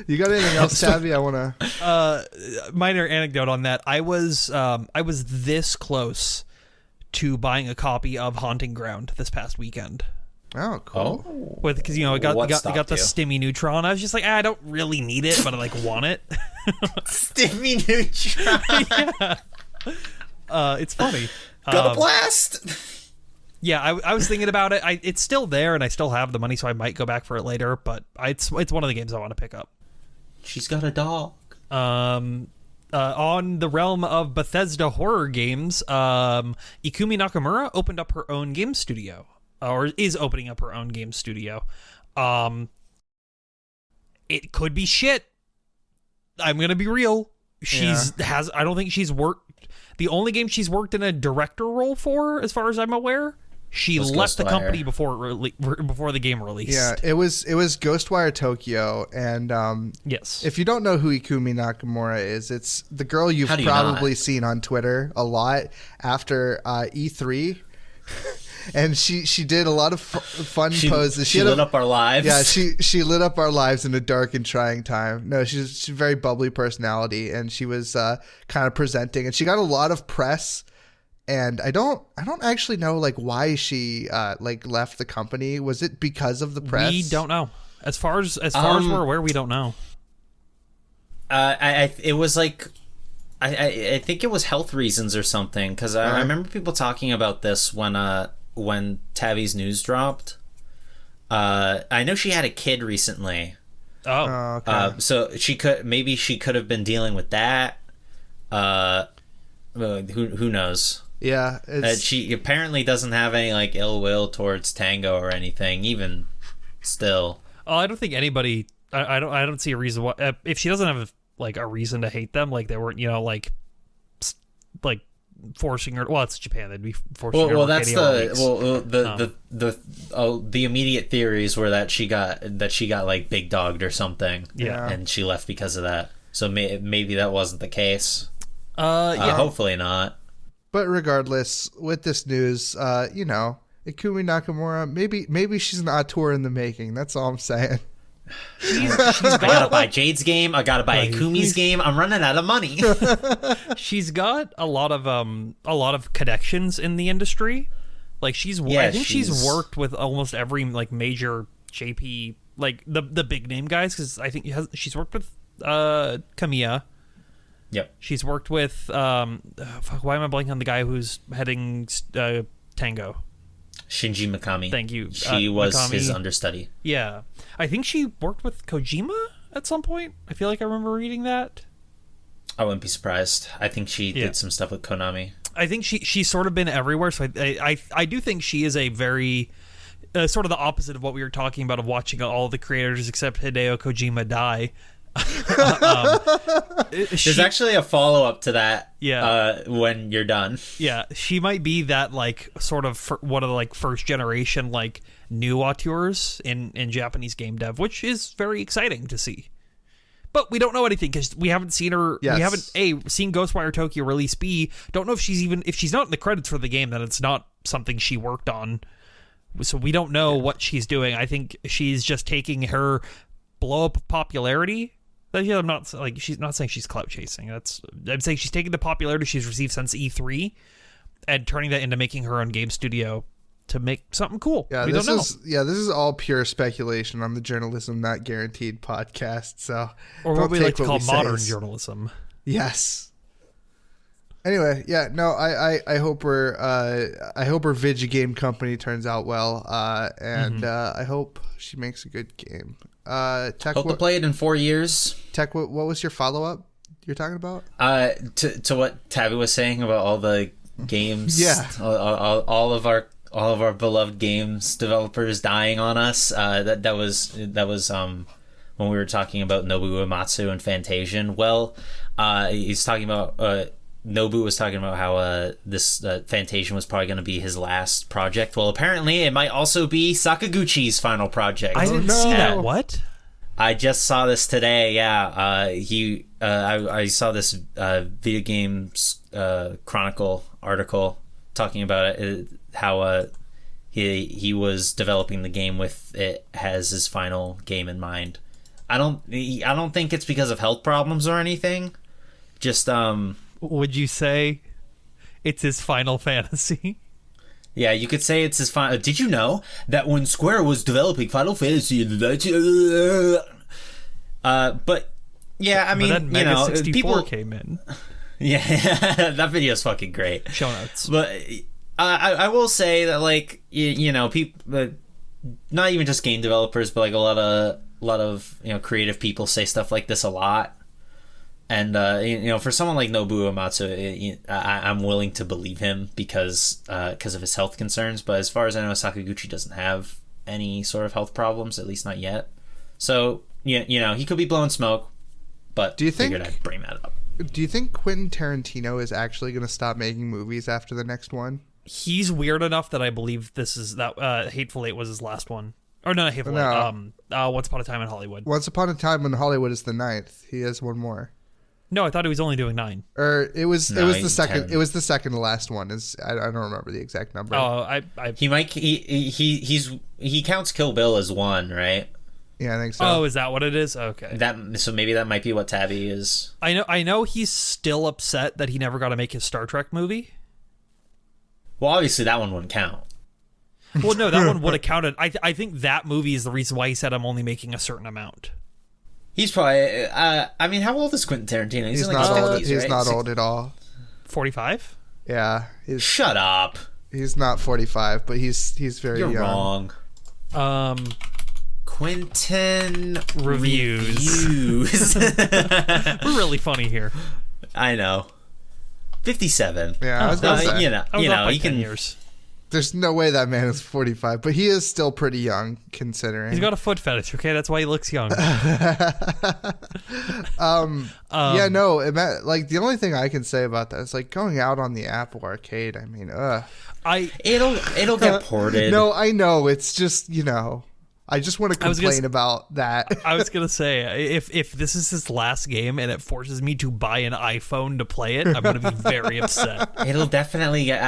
You got anything else, Tabby? I want to. Minor anecdote on that. I was this close to buying a copy of Haunting Ground this past weekend. Oh, cool. Because I got the Stimmy Neutron. I was just like, I don't really need it, but I like want it. Stimmy Neutron. Yeah. It's funny. Got a blast. Yeah, I was thinking about it. It's still there, and I still have the money, so I might go back for it later. But it's one of the games I want to pick up. She's got a dog. On the realm of Bethesda horror games, Ikumi Nakamura opened up her own game studio, or is opening up her own game studio. It could be shit. I'm gonna be real. I don't think she's worked. The only game she's worked in a director role for, as far as I'm aware, she left the company before the game released. Yeah, it was Ghostwire Tokyo, and yes. If you don't know who Ikumi Nakamura is, it's the girl you've probably seen on Twitter a lot after E3. And she did a lot of fun poses. She lit up our lives. Yeah, she lit up our lives in a dark and trying time. No, she's a very bubbly personality, and she was kind of presenting, and she got a lot of press. And I don't actually know like why she left the company. Was it because of the press? We don't know. As far as we're aware, we don't know. It was like. I think it was health reasons or something, because I remember people talking about this when Tabby's news dropped. I know she had a kid recently. Oh, okay. So she could have been dealing with that. Who knows? Yeah, she apparently doesn't have any like ill will towards Tango or anything. Even still, I don't think anybody. I don't see a reason why if she doesn't have like a reason to hate them, like they weren't like forcing her. Well, it's Japan; they'd be forcing her. Well, that's the immediate theories were that she got like big dogged or something. Yeah, and she left because of that. So maybe that wasn't the case. Yeah, hopefully not. But regardless, with this news, Ikumi Nakamura, maybe she's an auteur in the making. That's all I'm saying. I gotta buy Jade's game. I gotta buy Ikumi's game. I'm running out of money. She's got a lot of connections in the industry. Like I think she's worked with almost every like major JP, like the big name guys. Because I think she's worked with Kamiya. Yep. She's worked with why am I blanking on the guy who's heading Tango? Shinji Mikami. Thank you. She was Mikami. his understudy. Yeah. I think she worked with Kojima at some point. I feel like I remember reading that. I wouldn't be surprised. I think she did some stuff with Konami. I think she's sort of been everywhere, so I do think she is a very sort of the opposite of what we were talking about of watching all the creators except Hideo Kojima die. There's actually a follow-up to that. Yeah. When you're done. Yeah, she might be that like sort of one of the like first generation like new auteurs in Japanese game dev, which is very exciting to see. But we don't know anything because we haven't seen her. Yes. We haven't seen Ghostwire Tokyo release. B, don't know if she's not in the credits for the game, then it's not something she worked on. So we don't know what she's doing. I think she's just taking her blow up popularity. I'm not like she's not saying she's clout chasing. I'm saying she's taking the popularity she's received since E3 and turning that into making her own game studio to make something cool. Yeah, this is all pure speculation on the Journalism Not Guaranteed podcast. So, or what we like to call modern journalism. Yes. Anyway, yeah, no, I hope her video game company turns out well, and I hope she makes a good game. Tech, Hope to play it in 4 years. Tech, what was your follow up you're talking about? To what Tabby was saying about all the games. Yeah. All of our beloved games developers dying on us. That was when we were talking about Nobuo Uematsu and Fantasian. Well, he's talking about Nobu was talking about how this Fantasian was probably going to be his last project. Well, apparently it might also be Sakaguchi's final project. I didn't see that. What? I just saw this today. Yeah, I saw this video games Chronicle article talking about it. How he was developing the game with it as his final game in mind. I don't think it's because of health problems or anything. Just Would you say it's his Final Fantasy? Yeah, you could say it's his final. Did you know that when Square was developing Final Fantasy, but yeah, I mean, but then Mega 64 people came in. Yeah, that video is fucking great. Show notes. But I will say that, like, people, not even just game developers, but like a lot of creative people say stuff like this a lot. And for someone like Nobuo Uematsu, I'm willing to believe him because of his health concerns. But as far as I know, Sakaguchi doesn't have any sort of health problems, at least not yet. So he could be blowing smoke. But figured I'd bring that up. Do you think Quentin Tarantino is actually going to stop making movies after the next one? He's weird enough that I believe this is that Hateful Eight was his last one. Or no, Hateful Eight. Once Upon a Time in Hollywood. Once Upon a Time in Hollywood is the 9th. He has one more. No, I thought he was only doing 9. Or it was the second. 10. It was the second to last one. I don't remember the exact number. Oh, he counts Kill Bill as 1, right? Yeah, I think so. Oh, is that what it is? Okay. So maybe that might be what Tabby is. I know he's still upset that he never got to make his Star Trek movie. Well, obviously that one wouldn't count. Well, no, that one would have counted. I think that movie is the reason why he said I'm only making a certain amount. He's probably. I mean, how old is Quentin Tarantino? He's like not old. 50s, He's right? not old at all. 45? Yeah. Shut up. He's not 45, but he's very young. You're wrong. Quentin Reviews. We're really funny here. I know. 57. Yeah, I was gonna say. He can. Years. There's no way that man is 45, but he is still pretty young considering. He's got a foot fetish, okay? That's why he looks young. Yeah, no, like the only thing I can say about that is like going out on the Apple Arcade. I mean, It'll get ported. No, I know. It's just, I just want to complain about that. I was gonna say, if this is his last game and it forces me to buy an iPhone to play it, I'm gonna be very upset. It'll definitely get.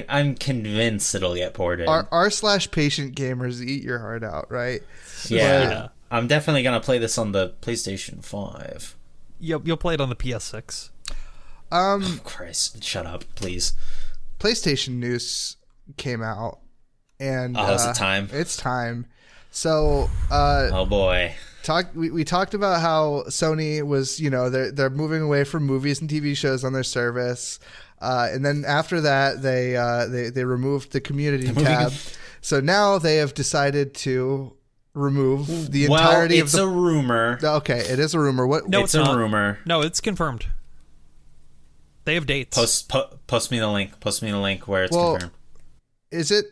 I'm convinced it'll get ported. R/patient gamers, eat your heart out, right? Yeah. I'm definitely gonna play this on the PlayStation 5. You'll play it on the PS6. Oh, Christ, shut up, please. PlayStation news came out, and is it time? It's time. So, oh boy, we talked about how Sony was, they're moving away from movies and TV shows on their service, and then after that they removed the community tab. So now they have decided to remove the entirety of the. It's a rumor. Okay, it is a rumor. What? No, it's a rumor. No, it's confirmed. They have dates. Post me the link. Post me the link where it's confirmed. Is it?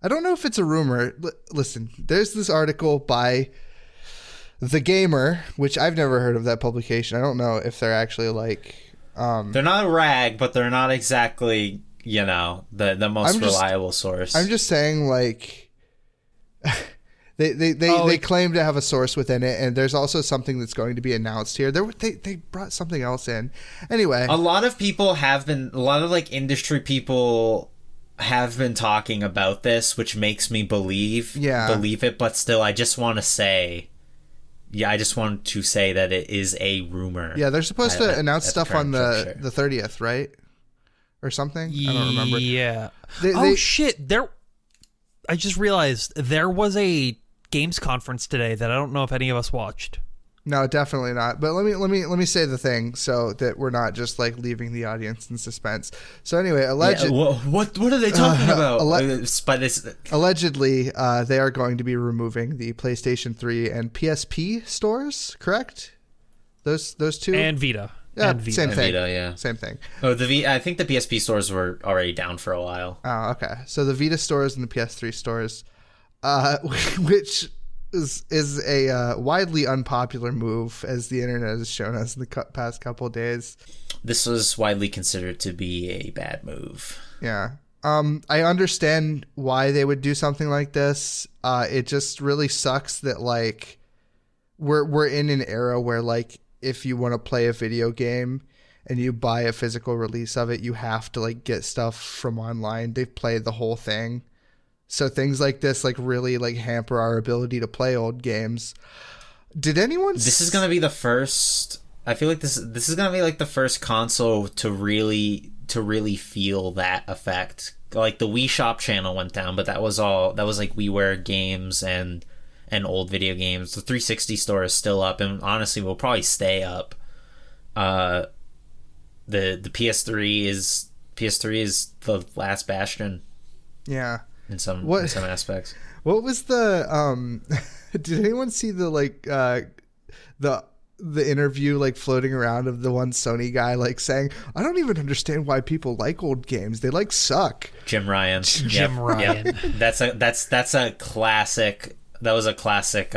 I don't know if it's a rumor. Listen, there's this article by The Gamer, which I've never heard of that publication. I don't know if they're actually like... they're not a rag, but they're not exactly, the most reliable source. I'm just saying, like... They claim to have a source within it, and there's also something that's going to be announced here. They brought something else in. Anyway. A lot of industry people have been talking about this, which makes me believe it, but still I just want to say that it is a rumor. Yeah, they're supposed to announce stuff on the 30th, right? Or something? I don't remember. Yeah. Shit. I just realized there was a games conference today that I don't know if any of us watched. No, definitely not. But let me say the thing so that we're not just like leaving the audience in suspense. So anyway, What are they talking about? By this, allegedly, they are going to be removing the PlayStation 3 and PSP stores. Correct? Those two and Vita. Yeah, and Vita. same thing. Vita, yeah. Same thing. Oh, I think the PSP stores were already down for a while. Oh, okay. So the Vita stores and the PS3 stores, which is a widely unpopular move, as the internet has shown us in the past couple of days. This was widely considered to be a bad move. Yeah. I understand why they would do something like this. It just really sucks that like we're in an era where like if you want to play a video game and you buy a physical release of it, you have to like get stuff from online. They've played the whole thing. So things like this like really like hamper our ability to play old games. Did anyone This is going to be the first, I feel like this is going to be like the first console to really feel that effect. Like the Wii Shop channel went down, but that was like WiiWare games and old video games. The 360 store is still up and honestly will probably stay up. The PS3 is the last bastion. Yeah. In some aspects. What was the did anyone see the like the interview like floating around of the one Sony guy like saying, I don't even understand why people like old games. They like suck. Jim Ryan. Jim Ryan. Yep. That's a classic. That was a classic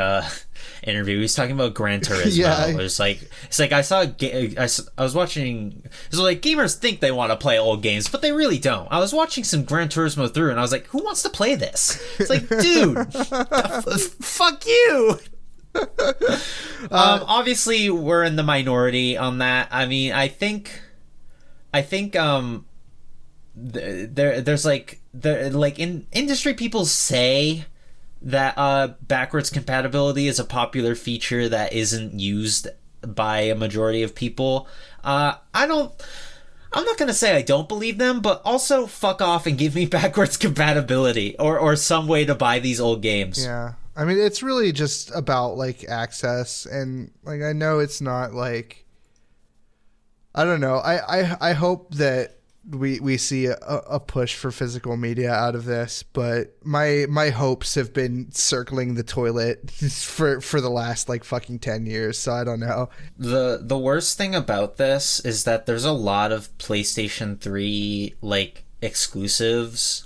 interview. He was talking about Gran Turismo. Yeah. It's like I was watching. It's like gamers think they want to play old games, but they really don't. I was watching some Gran Turismo through, and I was like, "Who wants to play this?" It's like, dude, fuck you. Obviously, we're in the minority on that. I mean, I think there's like in industry people say that backwards compatibility is a popular feature that isn't used by a majority of people. I'm not gonna say I don't believe them, but also fuck off and give me backwards compatibility or some way to buy these old games. Yeah. I mean, it's really just about like access, and like I know it's not like, I don't know. I hope that we see a push for physical media out of this, but my hopes have been circling the toilet for the last like fucking 10 years, so I don't know. The worst thing about this is that there's a lot of PlayStation 3 like exclusives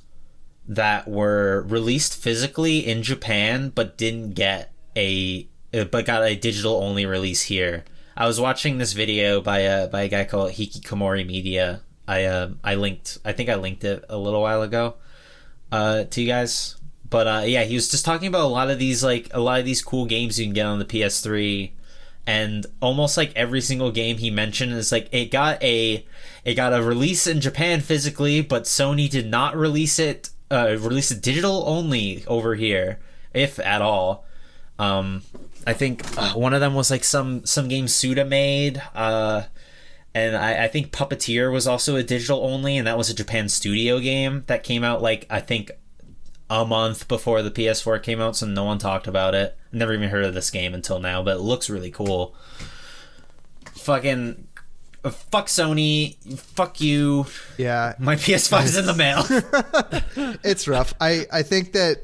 that were released physically in Japan but got a digital only release here. I was watching this video by a guy called Hikikomori Media. I think I linked it a little while ago to you guys. But yeah, he was just talking about a lot of these cool games you can get on the PS3, and almost like every single game he mentioned is like it got a release in Japan physically, but Sony did not release it digital only over here, if at all. I think one of them was like some game Suda made, and I think Puppeteer was also a digital only, and that was a Japan Studio game that came out like I think a month before the PS4 came out, so no one talked about it. Never even heard of this game until now, but it looks really cool. Fuck Sony, fuck you. Yeah, my PS5's in the mail. It's rough. I think that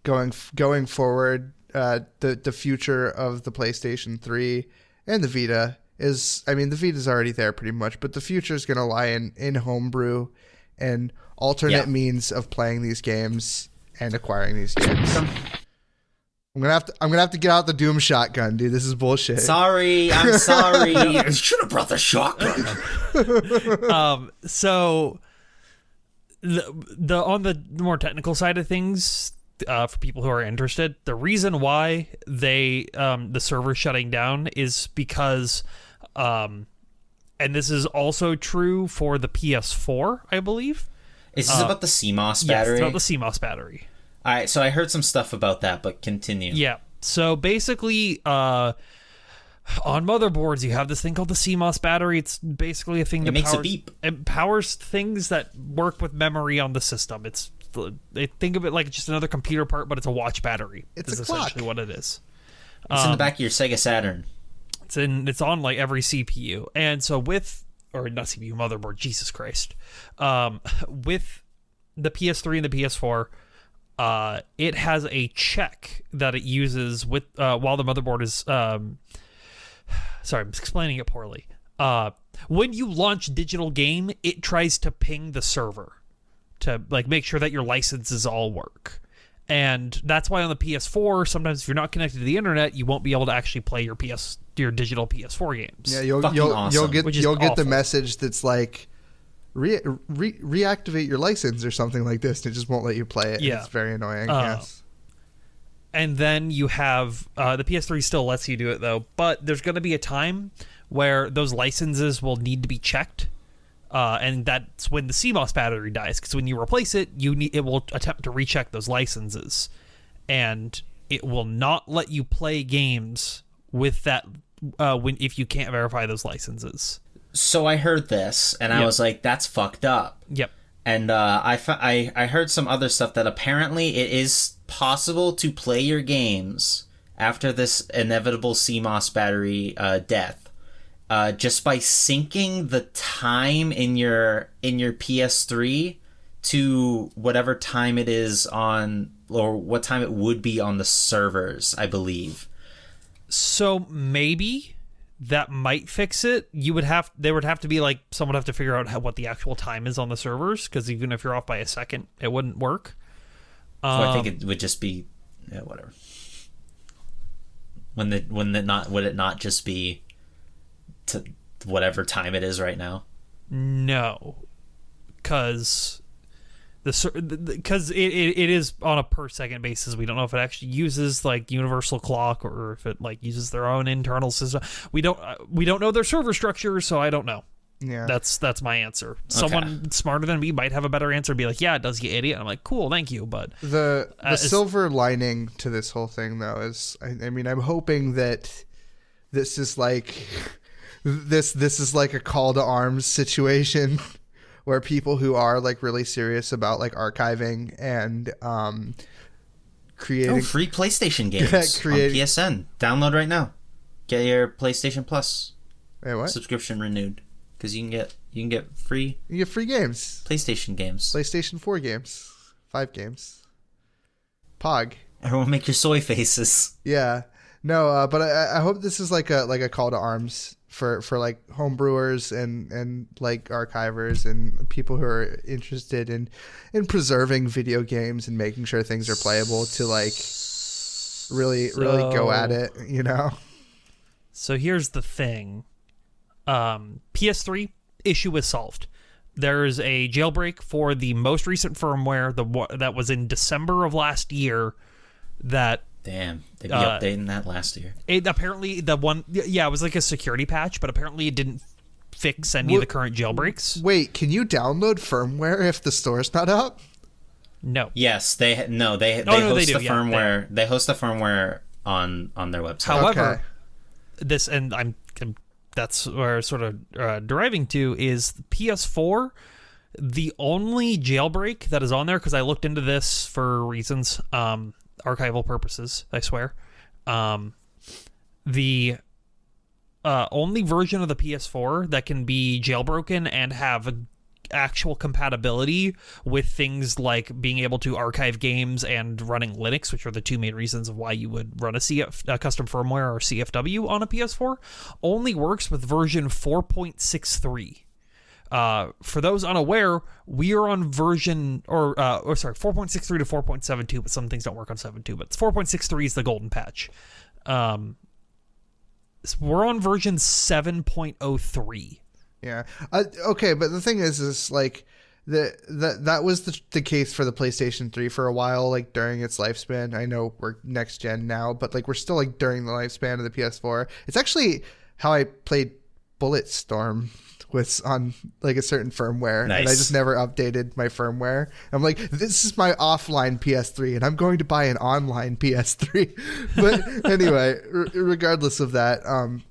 going forward, the future of the PlayStation 3 and the Vita is, I mean, the Vita's already there pretty much, but the future is going to lie in homebrew and alternate means of playing these games and acquiring these games. I'm gonna have to get out the Doom shotgun, dude. This is bullshit. I'm sorry. I should have brought the shotgun. So the on the more technical side of things, for people who are interested, the reason why the server's shutting down is because, and this is also true for the PS4, I believe. Is this about the CMOS battery? Yes, it's about the CMOS battery. All right, so I heard some stuff about that, but continue. Yeah, so basically, on motherboards, you have this thing called the CMOS battery. It's basically a thing that makes a beep. It powers things that work with memory on the system. Think of it like just another computer part, but it's a watch battery. It's is a clock. Essentially what it is. It's in the back of your Sega Saturn. It's on like every CPU. And so or not CPU, motherboard, Jesus Christ. With the PS3 and the PS4, it has a check that it uses with while the motherboard is sorry, I'm explaining it poorly. When you launch digital game, it tries to ping the server to like make sure that your licenses all work. And that's why on the PS4, sometimes if you're not connected to the internet, you won't be able to actually play your digital PS4 games. Yeah, you'll get the message that's like reactivate your license or something like this, and it just won't let you play it. Yeah. It's very annoying. Yes. And then you have the PS3 still lets you do it though, but there's going to be a time where those licenses will need to be checked. And that's when the CMOS battery dies, because when you replace it, it will attempt to recheck those licenses, and it will not let you play games with that if you can't verify those licenses. So I heard this, and I was like, "That's fucked up." Yep. And I heard some other stuff that apparently it is possible to play your games after this inevitable CMOS battery death. Just by syncing the time in your PS3 to whatever time it is on, or what time it would be on the servers, I believe. So maybe that might fix it. There would have to be like someone would have to figure out what the actual time is on the servers, because even if you're off by a second, it wouldn't work. So I think it would just be whatever. Would it not just be to whatever time it is right now? No, because it is on a per second basis. We don't know if it actually uses like universal clock or if it like uses their own internal system. We don't know their server structure, so I don't know. Yeah, that's my answer. Someone smarter than me might have a better answer. Be like, yeah, it does, you idiot. And I'm like, cool, thank you. But the silver lining to this whole thing though is, I mean, I'm hoping that this is like. This is like a call to arms situation where people who are like really serious about like archiving and creating free PlayStation games on PSN. Download right now. Get your PlayStation Plus subscription renewed, because you can get free. You get free games. PlayStation games. PlayStation 4 games. 5 games. Pog. Everyone make your soy faces. Yeah. No, but I hope this is like a call to arms for like homebrewers and like archivers and people who are interested in preserving video games and making sure things are playable to like really go at it, you know? So here's the thing. PS3 issue is solved. There's a jailbreak for the most recent firmware that was in December of last year that... Damn, they'd be updating that last year. It apparently it was like a security patch, but apparently it didn't fix any of the current jailbreaks. Wait, can you download firmware if the store's not up? No. Yes, they host the firmware. They host the firmware on their website. However, that's where I'm sort of deriving to is the PS4. The only jailbreak that is on there, because I looked into this for reasons. Archival purposes, I swear. The only version of the PS4 that can be jailbroken and have actual compatibility with things like being able to archive games and running Linux, which are the two main reasons of why you would run a custom firmware or CFW on a PS4, only works with version 4.63. For those unaware, we are on version 4.63 to 4.72, but some things don't work on 7.2, but 4.63 is the golden patch. We're on version 7.03. Yeah. Okay, but the thing is like that was the case for the PlayStation 3 for a while, like during its lifespan. I know we're next gen now, but like we're still like during the lifespan of the PS4. It's actually how I played Bulletstorm was on like a certain firmware, Nice. and I just never updated my firmware. I'm like, this is my offline PS3, and I'm going to buy an online PS3. But anyway, regardless of that,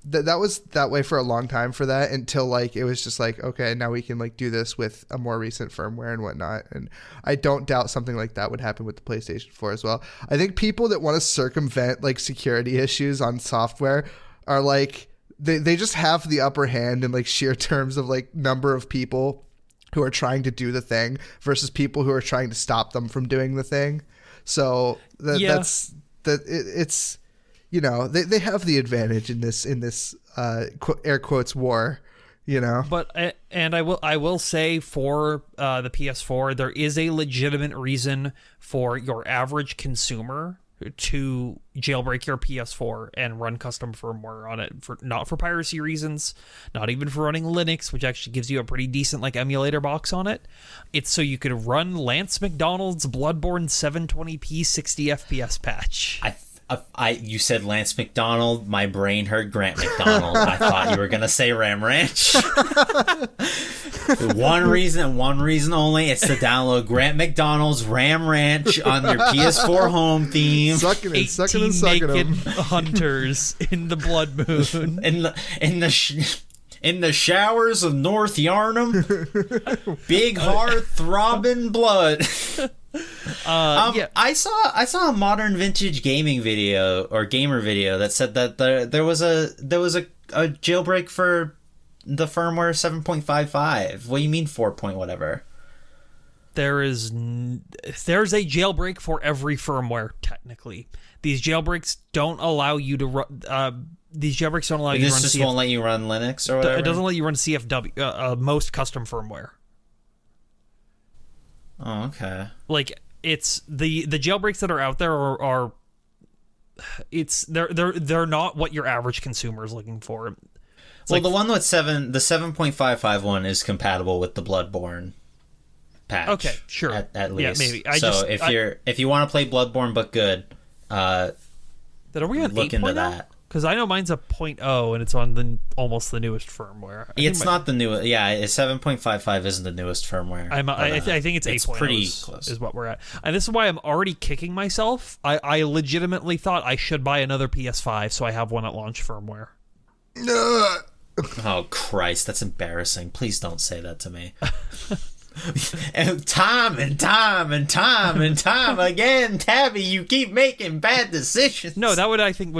that was that way for a long time for that, until like it was just like, okay, now we can like do this with a more recent firmware and whatnot. And I don't doubt something like that would happen with the PlayStation 4 as well. I think people that want to circumvent like security issues on software are like, they just have the upper hand in like sheer terms of like number of people who are trying to do the thing versus people who are trying to stop them from doing the thing. So it's, you know, they have the advantage in this air quotes war, you know. But and I will say for the PS4, there is a legitimate reason for your average consumer to jailbreak your PS4 and run custom firmware on it, for not for piracy reasons, not even for running Linux, which actually gives you a pretty decent like emulator box on it. It's so you could run Lance McDonald's Bloodborne 720p 60 FPS patch. You said Lance McDonald. My brain heard Grant McDonald. I thought you were gonna say Ram Ranch. One reason only. It's to download Grant McDonald's Ram Ranch on your PS4 home theme. Sucking and 18 sucking naked them. hunters in the blood moon. In the showers of North Yarnum, big heart throbbing blood. Yeah. I saw a modern vintage gaming video or gamer video that said that there was a jailbreak for the firmware 7.55. What do you mean 4 point whatever? There's a jailbreak for every firmware. Technically, these jailbreaks don't allow you to run. These jailbreaks don't allow you to run. This just won't let you run Linux or whatever. It doesn't let you run CFW. Most custom firmware. Oh, okay. Like it's the jailbreaks that are out there are they're not what your average consumer is looking for. Well, the one with the 7.55 one is compatible with the Bloodborne patch. Okay, sure. At least. Yeah, maybe. If you want to play Bloodborne but good, then are we on look 8.0? into that. Because I know mine's a 0.0 and it's on almost the newest firmware. It's not the newest. Yeah, 7.55 isn't the newest firmware. I think it's 8.0 it's pretty close. Is what we're at. And this is why I'm already kicking myself. I legitimately thought I should buy another PS5 so I have one at launch firmware. Oh, Christ, that's embarrassing. Please don't say that to me. And time again, Tabby, you keep making bad decisions. No, that would I think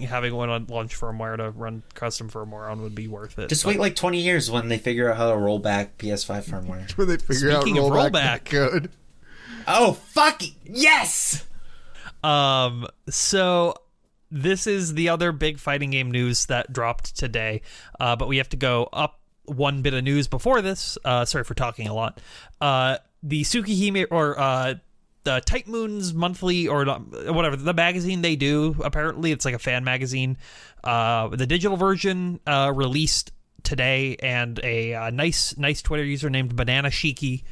having one on launch firmware to run custom firmware on would be worth it. Just wait like 20 years when they figure out how to roll back PS5 firmware. When they figure Speaking out of rollback code. Oh, fucking yes! So this is the other big fighting game news that dropped today, but we have to go up one bit of news before this. Sorry for talking a lot. The Tsukihime or the Type Moon's monthly or whatever the magazine they do. Apparently, it's like a fan magazine. The digital version released today, and a nice Twitter user named Banana Shiki.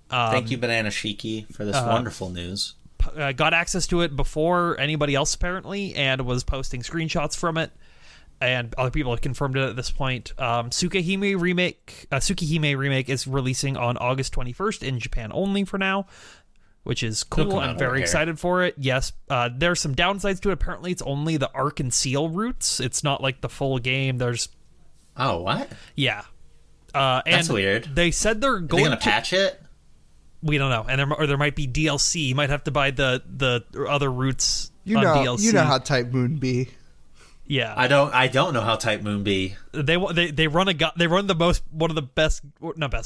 Thank you, Banana Shiki, for this wonderful news. Got access to it before anybody else apparently, and was posting screenshots from it. And other people have confirmed it at this point. Tsukihime remake is releasing on August 21st in Japan only for now, which is cool. I'm very excited for it. Yes, there's some downsides to it. Apparently, it's only the Arc and Seal routes. It's not like the full game. There's what? Yeah, that's weird. They said they're going to patch it. We don't know, and there might be DLC. You might have to buy the other routes on DLC. You know how Type Moon be. Yeah, I don't know how Type Moon be. They run one of the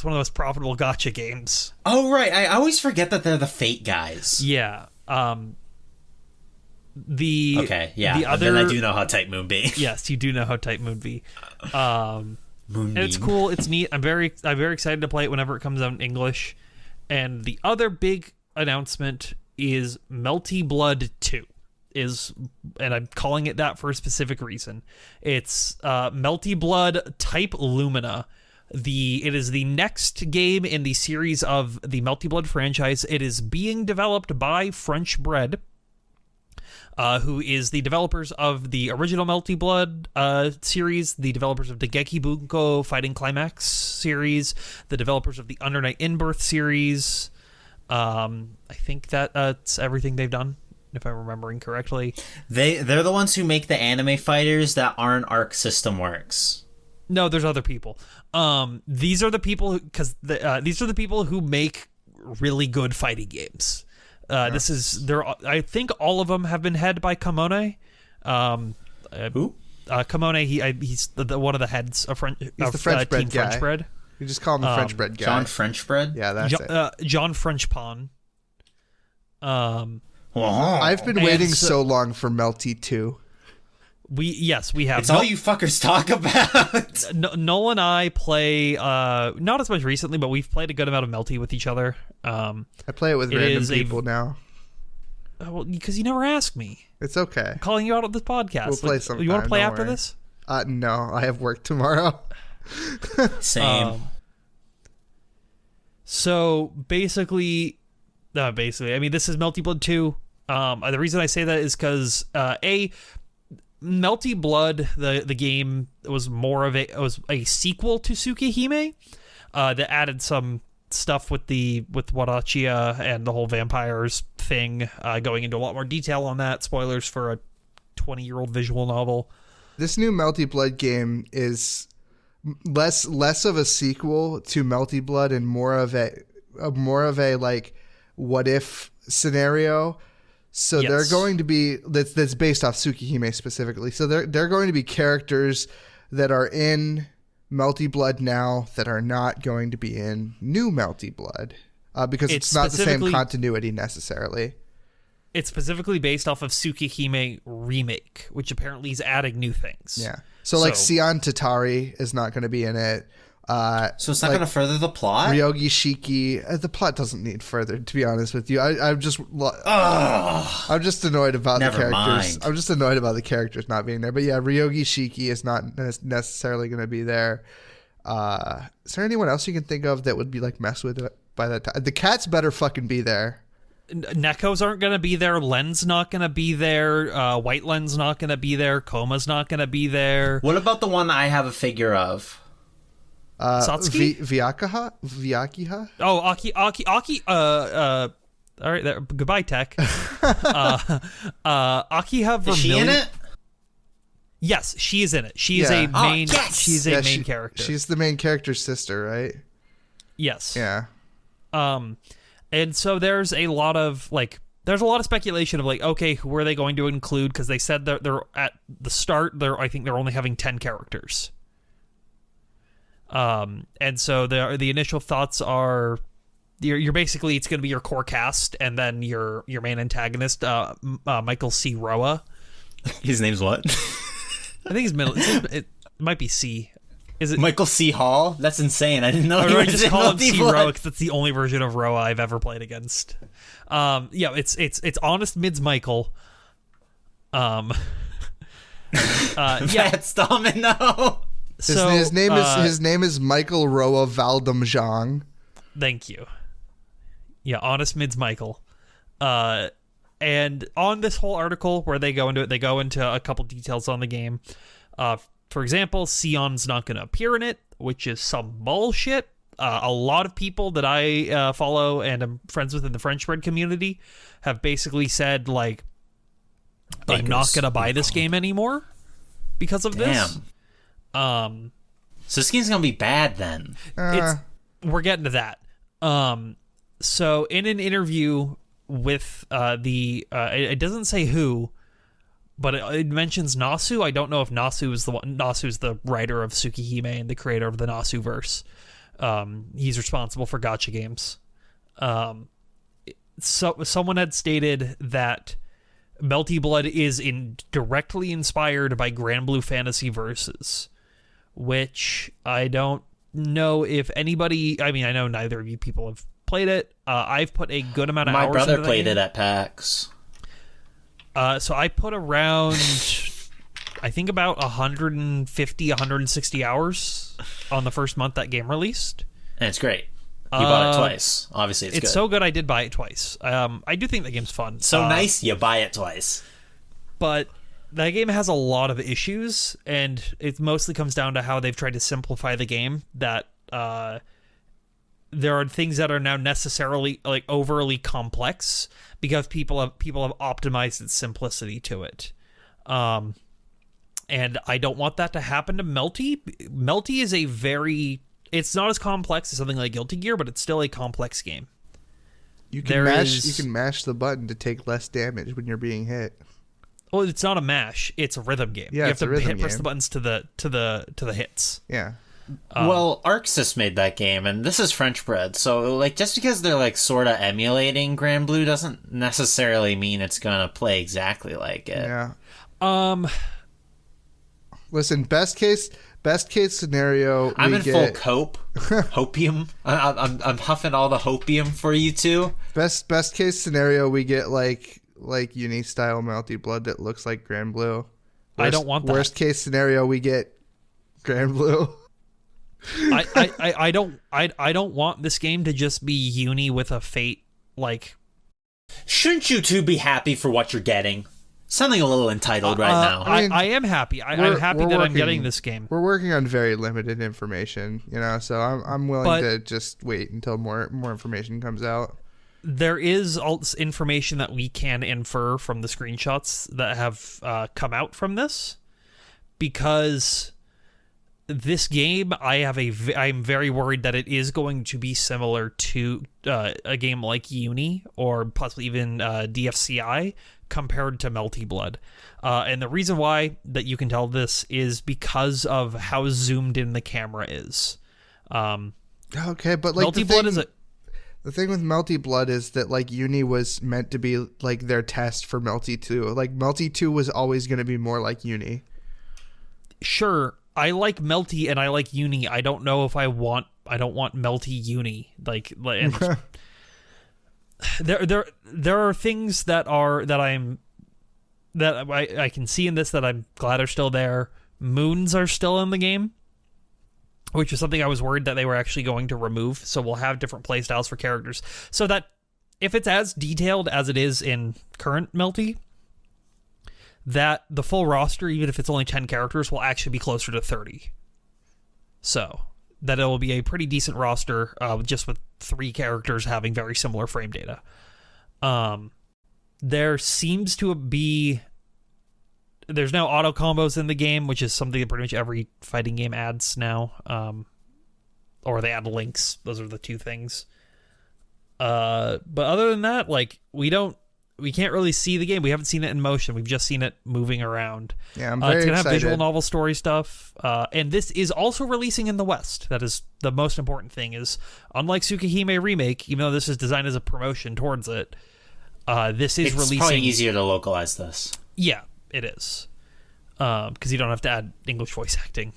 most profitable gacha games. Oh right, I always forget that they're the Fate guys. Yeah. Then I do know how Type Moon be. Yes, you do know how Type Moon be. And it's Moonbeam. cool. It's neat. I'm very excited to play it whenever it comes out in English. And the other big announcement is Melty Blood 2. And I'm calling it that for a specific reason. It's Melty Blood Type Lumina. It is the next game in the series of the Melty Blood franchise. It is being developed by French Bread. who is the developers of the original Melty Blood series, the developers of the Dengeki Bunko Fighting Climax series, the developers of the Under Night In-Birth series. I think that's everything they've done, if I'm remembering correctly. They're the ones who make the anime fighters that aren't Arc System Works. No, there's other people. These are the people these are the people who make really good fighting games. I think all of them have been head by Kamone. Who? Kamone, he's one of the heads of He's the French bread guy. French bread. You just call him the French bread guy. John French bread? Yeah, that's it. John Frenchpon. I've been waiting so long for Melty 2. We have. It's all you fuckers talk about. Noel and I play, not as much recently, but we've played a good amount of Melty with each other. I play it with random people now. Well, because you never ask me. It's okay. I'm calling you out on this podcast. We'll play sometime. You want to play after worry. this? No, I have work tomorrow. Same. So basically, I mean, this is Melty Blood 2. The reason I say that is because Melty Blood, the game, was a sequel to Tsukihime that added some stuff with Wadachiya and the whole vampires thing, going into a lot more detail on that. Spoilers for a 20-year-old visual novel. This new Melty Blood game is less of a sequel to Melty Blood and more of a like what if scenario. So yes. they're going to be that's based off Tsukihime specifically. So they're going to be characters that are in Melty Blood now that are not going to be in new Melty Blood because it's not the same continuity necessarily. It's specifically based off of Tsukihime Remake, which apparently is adding new things. Yeah. So like Sion Tatari is not going to be in it. So it's not going to further the plot? Ryogi Shiki. The plot doesn't need further, to be honest with you. I'm just annoyed about the characters. Mind. I'm just annoyed about the characters not being there. But yeah, Ryogi Shiki is not necessarily going to be there. Is there anyone else you can think of that would be like messed with by that time? The cats better fucking be there. Nekos aren't going to be there. Len's not going to be there. White Len's not going to be there. Koma's not going to be there. What about the one I have a figure of? Satsuki? Vyakiha? Oh, Aki. All right, there. Goodbye, Tech. Akiha Vermilion. Is she in it? Yes, she is in it. She is a main. Yes! She's a main character. She's the main character's sister, right? Yes. Yeah. And so there's a lot of speculation of like, okay, who are they going to include? Because they said that they're at the start. I think they're only having 10 characters. And so the initial thoughts are, you're basically, it's going to be your core cast and then your main antagonist, Michael C. Roa. His name's what? I think his middle. It might be C. Is it Michael C. Hall? That's insane. I didn't know. Or I just call him C. Roa because that's the only version of Roa I've ever played against. Yeah, it's Honest Mids Michael. Yeah, That's Domino. His name is Michael Roa Valdemjong. Thank you. Yeah, Honest Mids Michael. And on this whole article where they go into it, they go into a couple details on the game. For example, Sion's not going to appear in it, which is some bullshit. A lot of people that I follow and am friends with in the French bread community have basically said, like, I'm not going to buy this game anymore because of this. So this game's going to be bad then. We're getting to that. So in an interview with it doesn't say who, but it mentions Nasu. I don't know if Nasu is the one. Nasu's the writer of Tsukihime and the creator of the Nasu verse. He's responsible for gacha games. So someone had stated that Melty Blood is directly inspired by Grand Blue Fantasy Verses, which I don't know if anybody. I mean, I know neither of you people have played it. I've put a good amount of hours. My brother into played it at PAX. So I put around, I think about 150, 160 hours on the first month that game released. And it's great. You bought it twice. Obviously, it's good. So good I did buy it twice. I do think the game's fun. So nice, you buy it twice. but that game has a lot of issues, and it mostly comes down to how they've tried to simplify the game. That there are things that are now necessarily like overly complex because people have optimized its simplicity to it. And I don't want that to happen to Melty. Melty is it's not as complex as something like Guilty Gear, but it's still a complex game. You can mash the button to take less damage when you're being hit. Well, it's not a mash; it's a rhythm game. Yeah, you have to press game. the buttons to the hits. Yeah. Well, Arxis made that game, and this is French bread. So, like, just because they're like sort of emulating Grand Blue doesn't necessarily mean it's gonna play exactly like it. Yeah. Listen, best case scenario. I'm in full cope, hopium. I'm huffing all the hopium for you two. Best case scenario, we get like uni style Melty Blood that looks like Grand Blue. I don't want that. Worst case scenario, we get Grand Blue. I don't want this game to just be uni with a Fate like. Shouldn't you two be happy for what you're getting? Sounding a little entitled right now. I am happy. I'm happy that I'm getting this game. We're working on very limited information, so I'm willing to just wait until more information comes out. There is information that we can infer from the screenshots that have come out from this, because this game, I'm very worried that it is going to be similar to a game like Uni or possibly even DFCI compared to Melty Blood. And the reason why that you can tell this is because of how zoomed in the camera is. Okay, but like Melty Blood the thing with Melty Blood is that like Uni was meant to be like their test for Melty 2. Like Melty 2 was always going to be more like Uni. Sure, I like Melty and I like Uni. I don't know if I don't want Melty Uni. And there are things that I can see in this that I'm glad are still there. Moons are still in the game, which is something I was worried that they were actually going to remove. So we'll have different playstyles for characters, so that if it's as detailed as it is in current Melty, that the full roster, even if it's only 10 characters, will actually be closer to 30. So that it will be a pretty decent roster, just with 3 characters having very similar frame data. There seems to be... There's now auto combos in the game, which is something that pretty much every fighting game adds now. Or they add links. Those are the 2 things. But other than that, like, we can't really see the game. We haven't seen it in motion. We've just seen it moving around. Yeah, I'm very it's gonna excited. have visual novel story stuff. And this is also releasing in the West. That is the most important thing. Is unlike Tsukihime Remake, even though this is designed as a promotion towards it, this is releasing. It's probably easier to localize this. Yeah, it is, because you don't have to add English voice acting.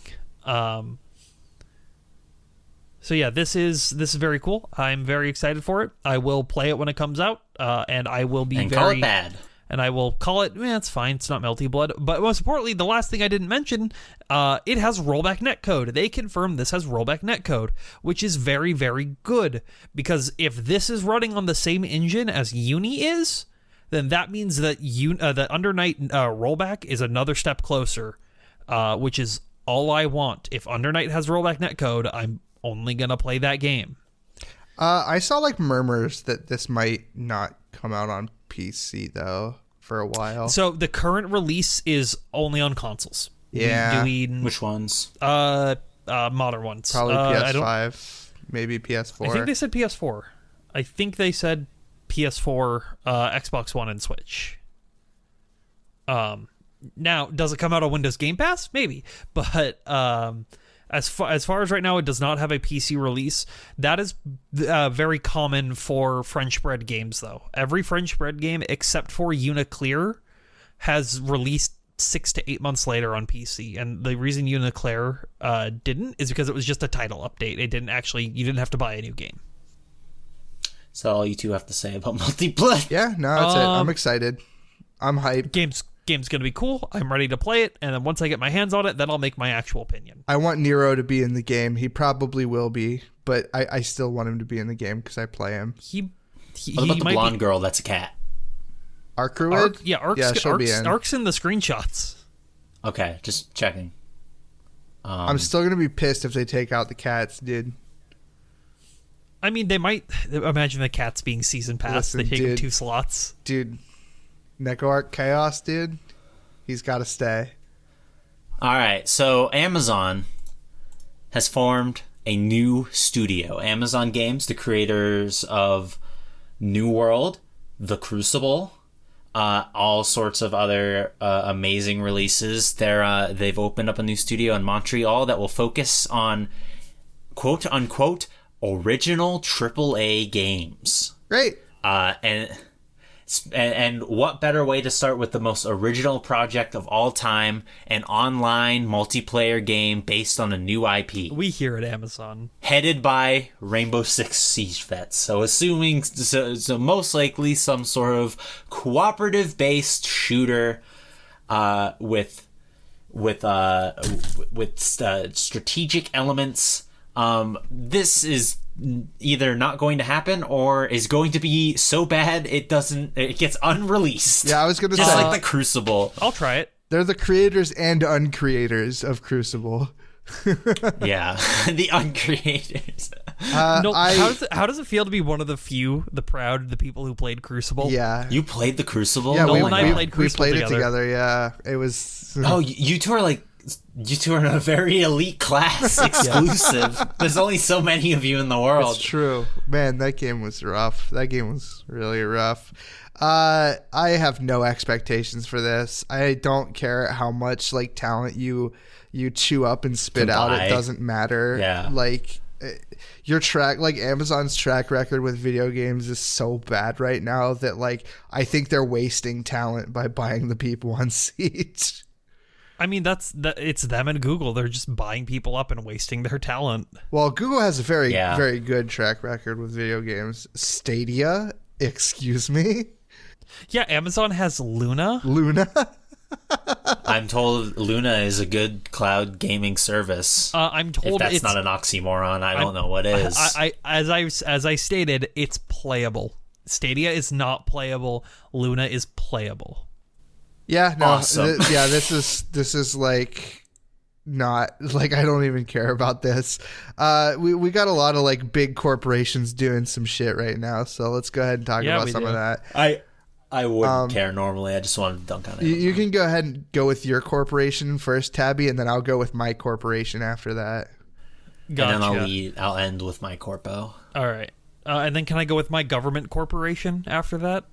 So yeah, this is very cool. I'm very excited for it. I will play it when it comes out, and I will be call it bad. And I will call it. It's fine. It's not Melty Blood. But most importantly, the last thing I didn't mention, it has rollback netcode. They confirmed this has rollback netcode, which is very, very good, because if this is running on the same engine as Uni is, then that means that that Undernight rollback is another step closer, which is all I want. If Undernight has rollback netcode, I'm only gonna play that game. I saw like murmurs that this might not come out on PC though for a while. So the current release is only on consoles. Yeah. Which ones? Modern ones. Probably PS5, maybe PS4. I think they said PS4. I think they said PS4, Xbox One, and Switch. Now, does it come out on Windows Game Pass? Maybe, but as far as right now, it does not have a PC release. That is very common for French bread games, though. Every French bread game, except for Uniclear, has released 6 to 8 months later on PC. And the reason Uniclear didn't is because it was just a title update. It didn't actually, you didn't have to buy a new game. So all you two have to say about Melty Blood. Yeah, no, that's it. I'm excited. I'm hyped. Game's gonna be cool. I'm ready to play it, and then once I get my hands on it, then I'll make my actual opinion. I want Nero to be in the game. He probably will be, but I still want him to be in the game because I play him. What about the blonde girl that's a cat? Arkruid? Ark's, she'll be in. Ark's in the screenshots. Okay, just checking. I'm still going to be pissed if they take out the cats, dude. I mean, they might. Imagine the cats being season pass. Listen, They take dude. 2 slots. Dude, NecoArc Chaos, dude, he's got to stay. All right, so Amazon has formed a new studio. Amazon Games, the creators of New World, The Crucible, all sorts of other amazing releases. They've opened up a new studio in Montreal that will focus on quote unquote original AAA games. Great. And what better way to start with the most original project of all time, an online multiplayer game based on a new IP. We here at Amazon. Headed by Rainbow Six Siege Vets. So most likely some sort of cooperative-based shooter with strategic elements. This is either not going to happen or is going to be so bad it gets unreleased. Yeah, I was gonna just say, like the Crucible. I'll try it. they're the creators and uncreators of Crucible. Yeah, the uncreators. How does it feel to be one of the people who played Crucible? Yeah, You played the Crucible? yeah, Noel and I played we Crucible played it together. together. Yeah, it was. Oh, you two are in a very elite class, exclusive. There's only so many of you in the world. It's true, man. That game was rough. That game was really rough. I have no expectations for this. I don't care how much talent you chew up and spit out. It doesn't matter. Yeah. Your Amazon's track record with video games is so bad right now that I think they're wasting talent by buying the people on seats. I mean, it's them and Google. They're just buying people up and wasting their talent. Well, Google has a very, very good track record with video games. Stadia, excuse me? Yeah, Amazon has Luna. I'm told Luna is a good cloud gaming service. I'm told if that's not an oxymoron, I don't know what is. As I stated, it's playable. Stadia is not playable. Luna is playable. Yeah, no, Awesome. this is not I don't even care about this. We got a lot of big corporations doing some shit right now, so let's go ahead and talk about some of that. I wouldn't care normally. I just wanted to dunk on it. You can go ahead and go with your corporation first, Tabby, and then I'll go with my corporation after that. Gotcha. And then I'll end with my corpo. All right. And then can I go with my government corporation after that?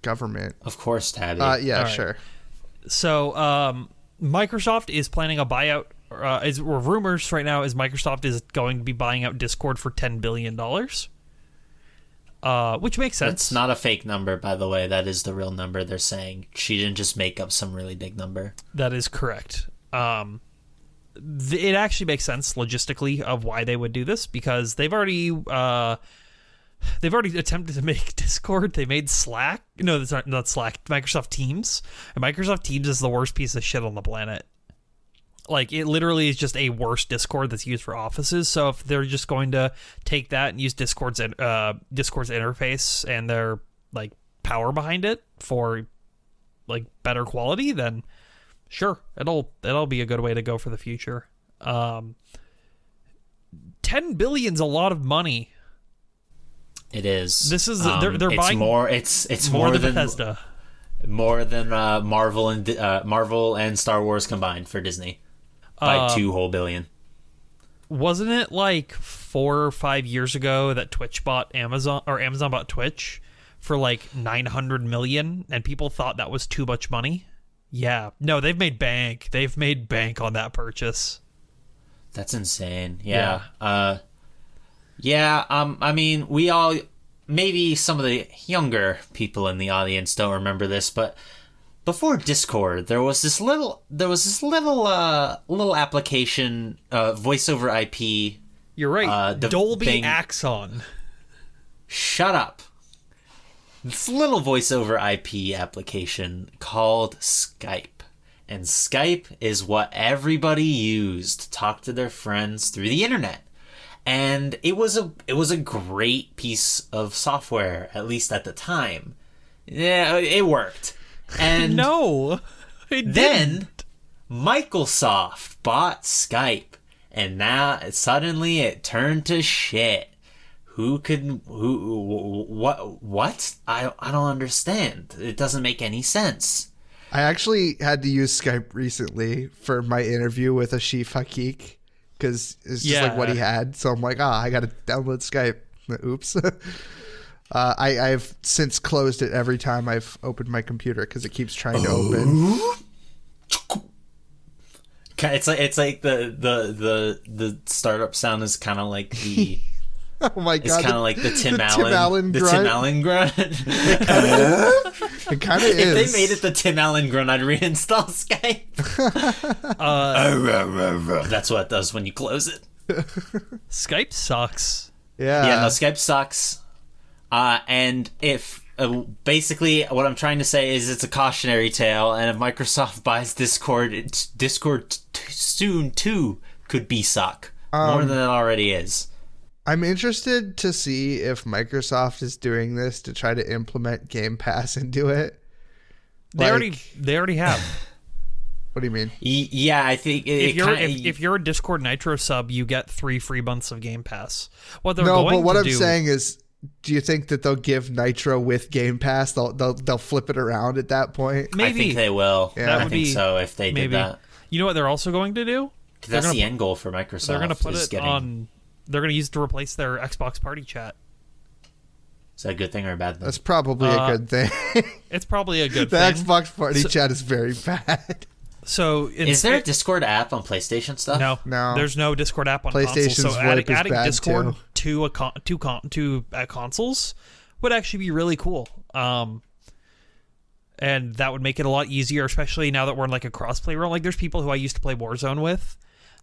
Government. Of course, Tabby. Yeah, right. sure. So Microsoft is planning a buyout. Or rumors right now is Microsoft is going to be buying out Discord for $10 billion. Which makes sense. That's not a fake number, by the way. That is the real number they're saying. She didn't just make up some really big number. That is correct. It actually makes sense logistically of why they would do this, because they've already attempted to make Discord. They made Slack. No, that's not Slack. Microsoft Teams. And Microsoft Teams is the worst piece of shit on the planet. It literally is just a worse Discord that's used for offices. So if they're just going to take that and use Discord's interface and their power behind it for better quality, then sure, it'll be a good way to go for the future. 10 billion's a lot of money. It is. This is they're buying more. It's more more than than Bethesda. More than Marvel and Star Wars combined for Disney by $2 whole billion. Wasn't it 4 or 5 years ago that Twitch bought Amazon, or Amazon bought Twitch for $900 million, and people thought that was too much money? Yeah. No, they've made bank. They've made bank on that purchase. That's insane. Yeah. I mean, we all, maybe some of the younger people in the audience don't remember this, but before Discord, there was this little application, voice over IP. You're right. Dolby Axon. Shut up. This little voice over IP application called Skype. And Skype is what everybody used to talk to their friends through the internet. And it was a great piece of software, at least at the time. Yeah, it worked. And No. It then Microsoft bought Skype, and now suddenly it turned to shit. What? I don't understand. It doesn't make any sense. I actually had to use Skype recently for my interview with Ashif Hakik because it's just like what he had. So I'm like, I got to download Skype. Oops. I've since closed it every time I've opened my computer because it keeps trying to open. It's like the startup sound is kind of like the. Oh my god! It's kind of like the Tim Allen grunt. Tim Allen grunt. It kind of is. If they made it the Tim Allen grunt, I'd reinstall Skype. That's what it does when you close it. Skype sucks. Yeah. No, Skype sucks. And if basically what I'm trying to say is it's a cautionary tale, and if Microsoft buys Discord, soon too could be suck more than it already is. I'm interested to see if Microsoft is doing this to try to implement Game Pass into it. They already have. What do you mean? Yeah, I think if you're a Discord Nitro sub, you get 3 free months of Game Pass. What they're No, going but what to I'm do, saying is, do you think that they'll give Nitro with Game Pass? They'll flip it around at that point. maybe I think they will. Yeah. I think so if they did that. You know what they're also going to do? That's the end goal for Microsoft. They're going to put it on. They're going to use it to replace their Xbox Party Chat. Is that a good thing or a bad thing? That's probably a good thing. It's probably a good The thing. Xbox Party Chat is very bad. So is there a Discord app on PlayStation stuff? No. There's no Discord app on PlayStation's consoles. So VoIP is adding bad Discord too. to consoles would actually be really cool. And that would make it a lot easier, especially now that we're in like a crossplay role. Like there's people who I used to play Warzone with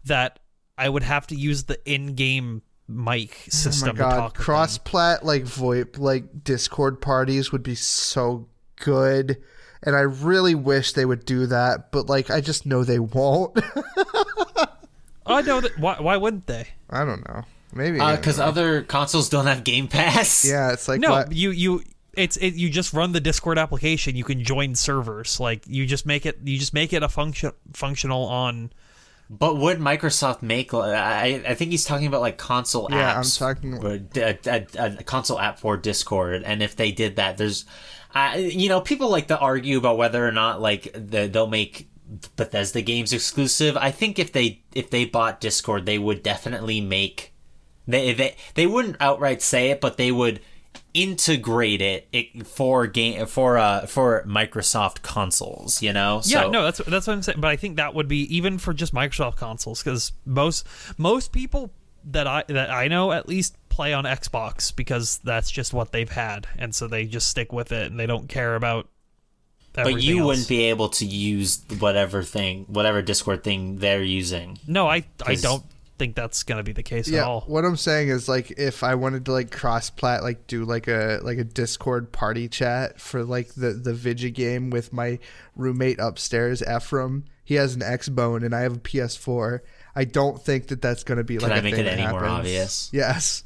that I would have to use the in-game mic system Oh my god, to talk cross-plat like VoIP, like Discord parties would be so good. And I really wish they would do that, but like I just know they won't. I know that. Why wouldn't they? I don't know. Maybe because other consoles don't have Game Pass. Yeah, it's like No, what? you just run the Discord application. You can join servers. Like you just make it a functional on. But would Microsoft make? I think he's talking about like console apps. Yeah, I'm talking a console app for Discord, and if they did that, there's, people like to argue about whether or not like they'll make Bethesda games exclusive. I think if they bought Discord, they would definitely make. They wouldn't outright say it, but they would integrate it for Microsoft consoles, So, yeah, no, that's what I'm saying. But I think that would be even for just Microsoft consoles, because most people that I know at least play on Xbox because that's just what they've had, and so they just stick with it and they don't care about. But you else. wouldn't be able to use whatever Discord thing they're using. No, I don't think that's going to be the case at all. What I'm saying is like if I wanted to like cross-plat, like do like a Discord party chat for like the Vidya game with my roommate upstairs, Ephraim. He has an Xbone and I have a PS4. I don't think that that's going to be like Can I a make thing it that any more happens. obvious? Yes.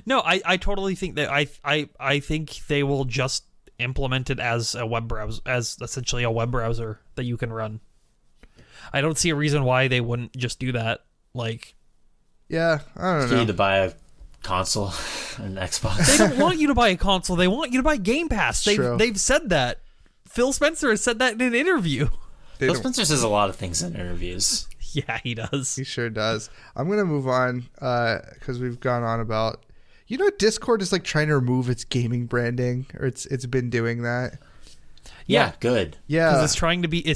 No, I totally think that I think they will just implement it as a web browser, as essentially a web browser that you can run. I don't see a reason why they wouldn't just do that. Like, yeah, I don't You know. need to buy a console, an Xbox. they don't want you to buy a console. They want you to buy Game Pass. True. They've said that. Phil Spencer has said that in an interview. Phil Spencer says a lot of things in interviews. Yeah, he does. He sure does. I'm gonna move on because we've gone on about. Discord is like trying to remove its gaming branding, or it's been doing that. Yeah, good. Yeah, Because it's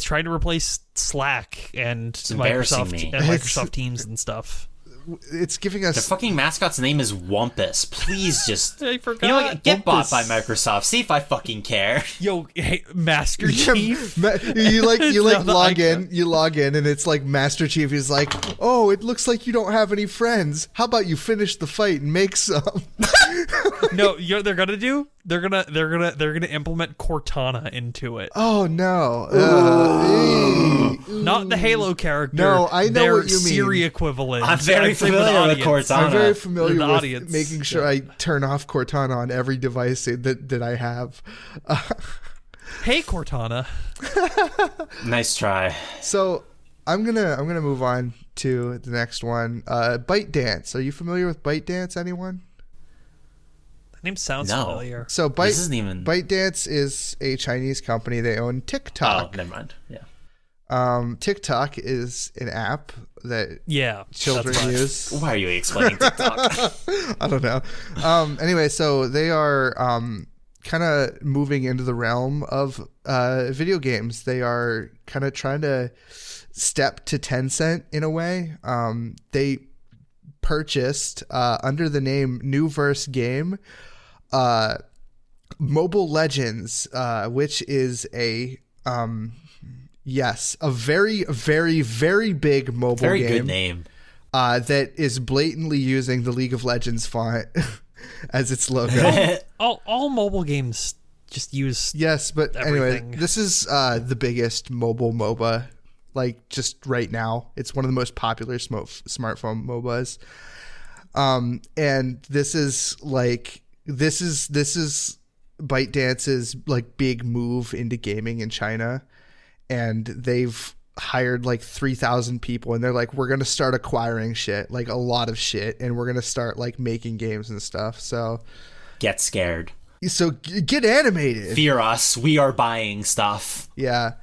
trying to replace Slack and Microsoft Teams and stuff. It's giving The us. fucking mascot's name is Wumpus. Please just I forgot. You know what? Get bought Wumpus. by Microsoft. See if I fucking care. Yo, hey, Master Yeah, Chief. you No, log in. You log in, and it's like Master Chief. He's like, "Oh, it looks like you don't have any friends. How about you finish the fight and make some?" No, you know what they're gonna do? They're gonna implement Cortana into it. Oh no! Not the Halo character. No, I know their what you mean. Siri equivalent. I'm very familiar with Cortana. I'm very familiar The with audience. making sure I turn off Cortana on every device that I have. Hey, Cortana. Nice try. So I'm gonna move on to the next one. ByteDance. Are you familiar with ByteDance? Anyone? That name sounds No. familiar. So This isn't even. ByteDance is a Chinese company. They own TikTok. Oh, never mind. Yeah. TikTok is an app that Yeah, children that's right. use. Why are you explaining TikTok? I don't know. Anyway, so they are kind of moving into the realm of video games. They are kind of trying to step to Tencent in a way. They purchased under the name Newverse Game Mobile Legends, which is a very, very, very big mobile Very game. good name. That is blatantly using the League of Legends font as its logo. All mobile games just use. Yes, but Everything. anyway, this is the biggest mobile MOBA, like just right now. It's one of the most popular smartphone MOBAs. And this is ByteDance's like big move into gaming in China, and they've hired like 3,000 people, and they're like, we're gonna start acquiring shit, like a lot of shit, and we're gonna start like making games and stuff. So Get scared. get animated. Fear us. We are buying stuff. Yeah.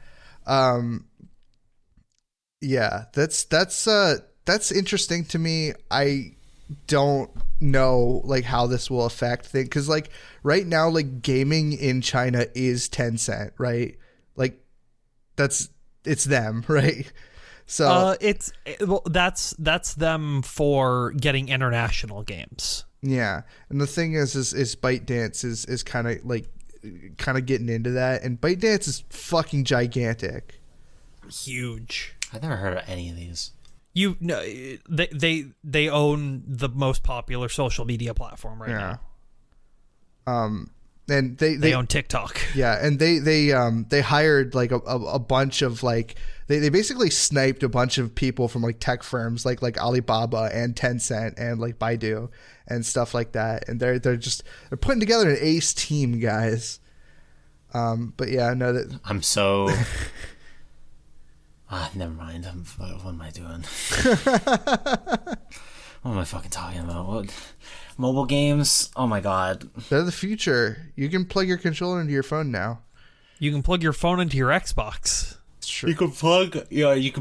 Yeah, that's interesting to me. I don't know like how this will affect things, because like right now, like gaming in China is Tencent, right? Like it's them, right? So that's them for getting international games. yeah, and the thing is ByteDance is kind of getting into that, and ByteDance is fucking gigantic. Huge. I've never heard of any of these. You know, they own the most popular social media platform right now. And They own TikTok. Yeah, and they hired like a bunch of like they basically sniped a bunch of people from like tech firms like Alibaba and Tencent and like Baidu and stuff like that, and they're putting together an ace team, guys. But yeah, no, that I'm so. Never mind. What am I doing? What am I fucking talking about? What? Mobile games? Oh my god. they're the future. You can plug your controller into your phone now. You can plug your phone into your Xbox. It's true. You can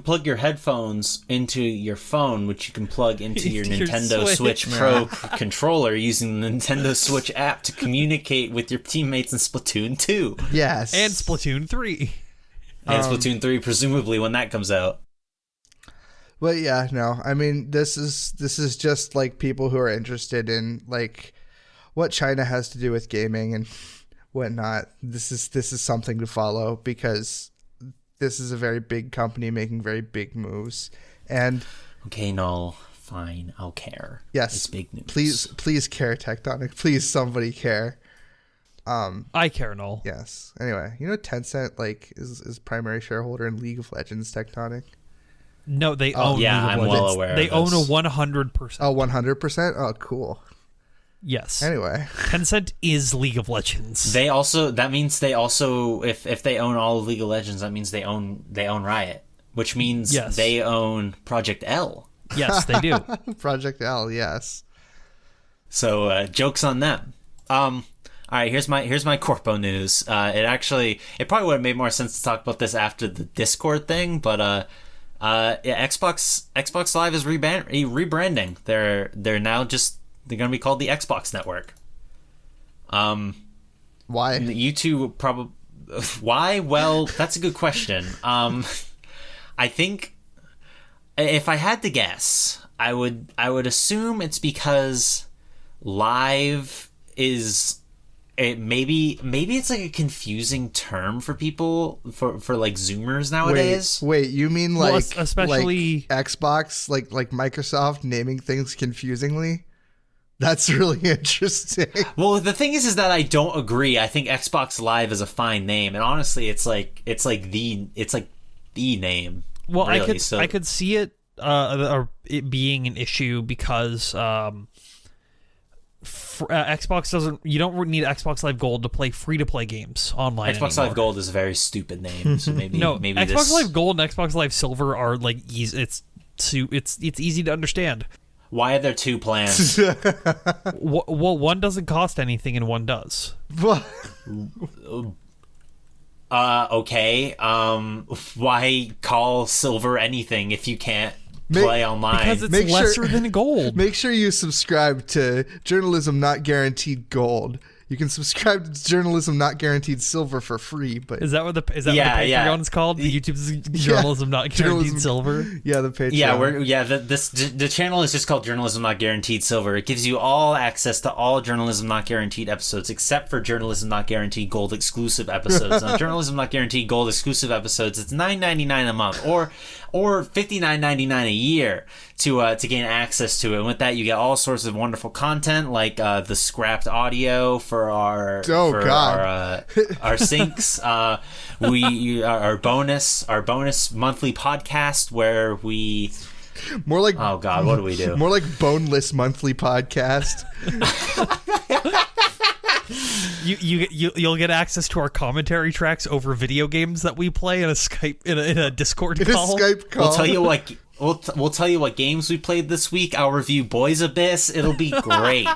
plug your headphones into your phone, which you can plug into your Your Nintendo Switch. Switch Pro controller using the Nintendo Switch app to communicate with your teammates in Splatoon 2 Yes. And Splatoon 3. and Splatoon 3, presumably when that comes out. But yeah, no. I mean, this is just like people who are interested in like what China has to do with gaming and whatnot. This is something to follow, because this is a very big company making very big moves. And Okay, no, fine, I'll care. yes, It's big news. please care, Tectonic. Please, somebody care. I care, Noel. Yes. Anyway, you know Tencent like is primary shareholder in League of Legends, Tectonic. No, they own. yeah, League of I'm well Legends. aware of They own a this. 100%. Oh, 100%? Oh, cool. Yes. Anyway. Tencent is League of Legends. That means they also if they own all of League of Legends, that means they own Riot, which means Yes. they own Project L. Yes, they do. Project L, yes. So jokes on them. All right, here's my Corpo news. It probably would have made more sense to talk about this after the Discord thing, but yeah, Xbox Live is rebranding. They're now they're gonna be called the Xbox Network. Why? You two probably why? Well, that's a good question. I think if I had to guess, I would assume it's because Live is. Maybe it's like a confusing term for people for like Zoomers nowadays. Wait, you mean Well, like especially- like Xbox, like Microsoft naming things confusingly? That's really interesting. Well, the thing is that I don't agree. I think Xbox Live is a fine name, and honestly, it's like the name. Well, really. I could see it it being an issue because Xbox doesn't. You don't need Xbox Live Gold to play free-to-play games online. Xbox anymore. Live Gold is a very stupid name, so maybe maybe Xbox Live Gold and Xbox Live Silver are like easy. It's easy to understand. Why are there two plans? Well, one doesn't cost anything and one does. Okay. Why call Silver anything if you can't play online? Because it's lesser than gold. Make sure you subscribe to Journalism Not Guaranteed Gold. You can subscribe to Journalism Not Guaranteed Silver for free, but is that what the Patreon's called? The YouTube's Journalism Not Guaranteed Silver. Yeah, the Patreon. The channel is just called Journalism Not Guaranteed Silver. It gives you all access to all Journalism Not Guaranteed episodes, except for Journalism Not Guaranteed Gold exclusive episodes. On Journalism Not Guaranteed Gold exclusive episodes, it's $9.99 a month, or $59.99 a year to gain access to it. And with that, you get all sorts of wonderful content, like the scrapped audio for our syncs. Our bonus monthly podcast where we more like oh god, what do we do? More like boneless monthly podcast. You'll get access to our commentary tracks over video games that we play in a Skype in a Discord call. We'll tell you what. We'll tell you what games we played this week. I'll review Boys Abyss. It'll be great.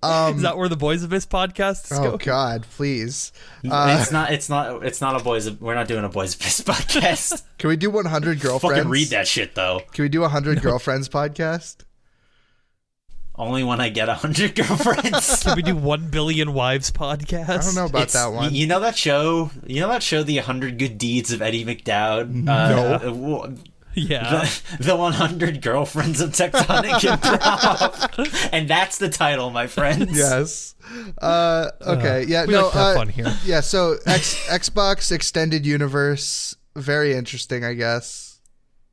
Is that where the Boys Abyss podcast is going? Oh God, please! It's not a Boys. We're not doing a Boys Abyss podcast. Can we do 100 girlfriends? Fucking read that shit though. Can we do 100 girlfriends podcast? Only when I get 100 girlfriends. Can we do 1 billion wives podcast? I don't know about that one. You know that show? The 100 Good Deeds of Eddie McDowd? No. Yeah. The 100 Girlfriends of Tectonic Improv. And that's the title, my friends. Yes. Okay. Yeah. We like to have fun here. Yeah. So Xbox Extended Universe, very interesting, I guess.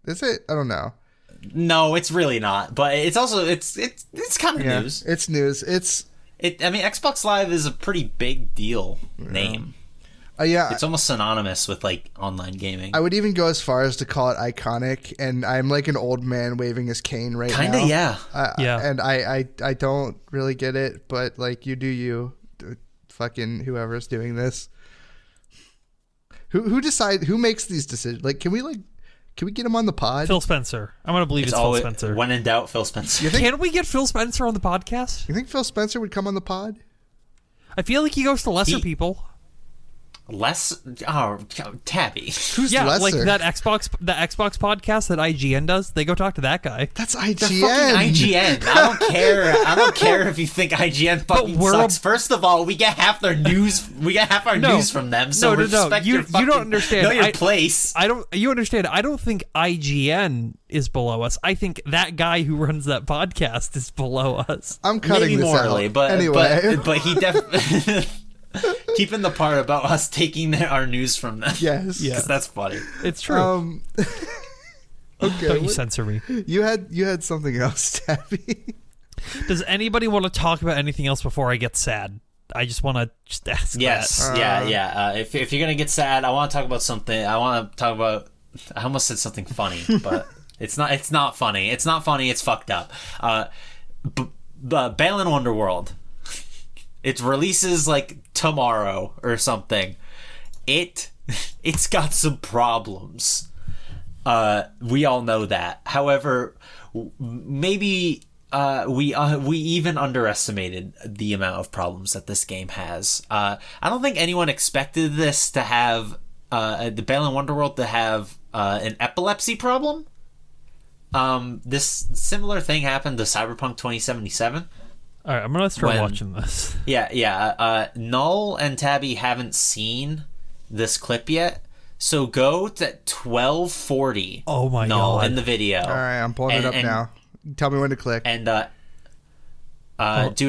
Is it? I don't know. No, it's really not. But it's also it's kind of news. It's news. I mean, Xbox Live is a pretty big deal name. Yeah, it's almost synonymous with like online gaming. I would even go as far as to call it iconic, and I'm like an old man waving his cane right now. Kinda, yeah. And I don't really get it, but like you do you, fucking whoever's doing this. Who makes these decisions? Like, can we get him on the pod? Phil Spencer. I'm gonna believe it's Phil Spencer. When in doubt, Phil Spencer. Can we get Phil Spencer on the podcast? You think Phil Spencer would come on the pod? I feel like he goes to lesser people. Tabby. Who's lesser? Like that Xbox podcast that IGN does. They go talk to that guy. That's IGN. The fucking IGN. I don't care if you think IGN fucking sucks. First of all, we get half their news. We get half our news from them. So respect your fucking, you don't understand. Know your place. You understand? I don't think IGN is below us. I think that guy who runs that podcast is below us. I'm cutting maybe this morally, out. but anyway, but he definitely. Keeping the part about us taking our news from them. Yes. Because that's funny. It's true. Okay. Don't you censor me. You had something else, Tabby. Does anybody want to talk about anything else before I get sad? I just want to ask yes. that. Yeah. If you're going to get sad, I want to talk about something. I almost said something funny, but it's not funny. It's not funny. It's fucked up. Balan Wonderworld. It releases like tomorrow or something. It's got some problems. We all know that. However, maybe we even underestimated the amount of problems that this game has. I don't think anyone expected this to have the Balan Wonderworld to have an epilepsy problem. This similar thing happened to Cyberpunk 2077. All right, I'm gonna start watching this. Yeah. Null and Tabby haven't seen this clip yet, so go to 12:40. Oh my Null god! in the video. All right, I'm pulling it up now. Tell me when to click. And do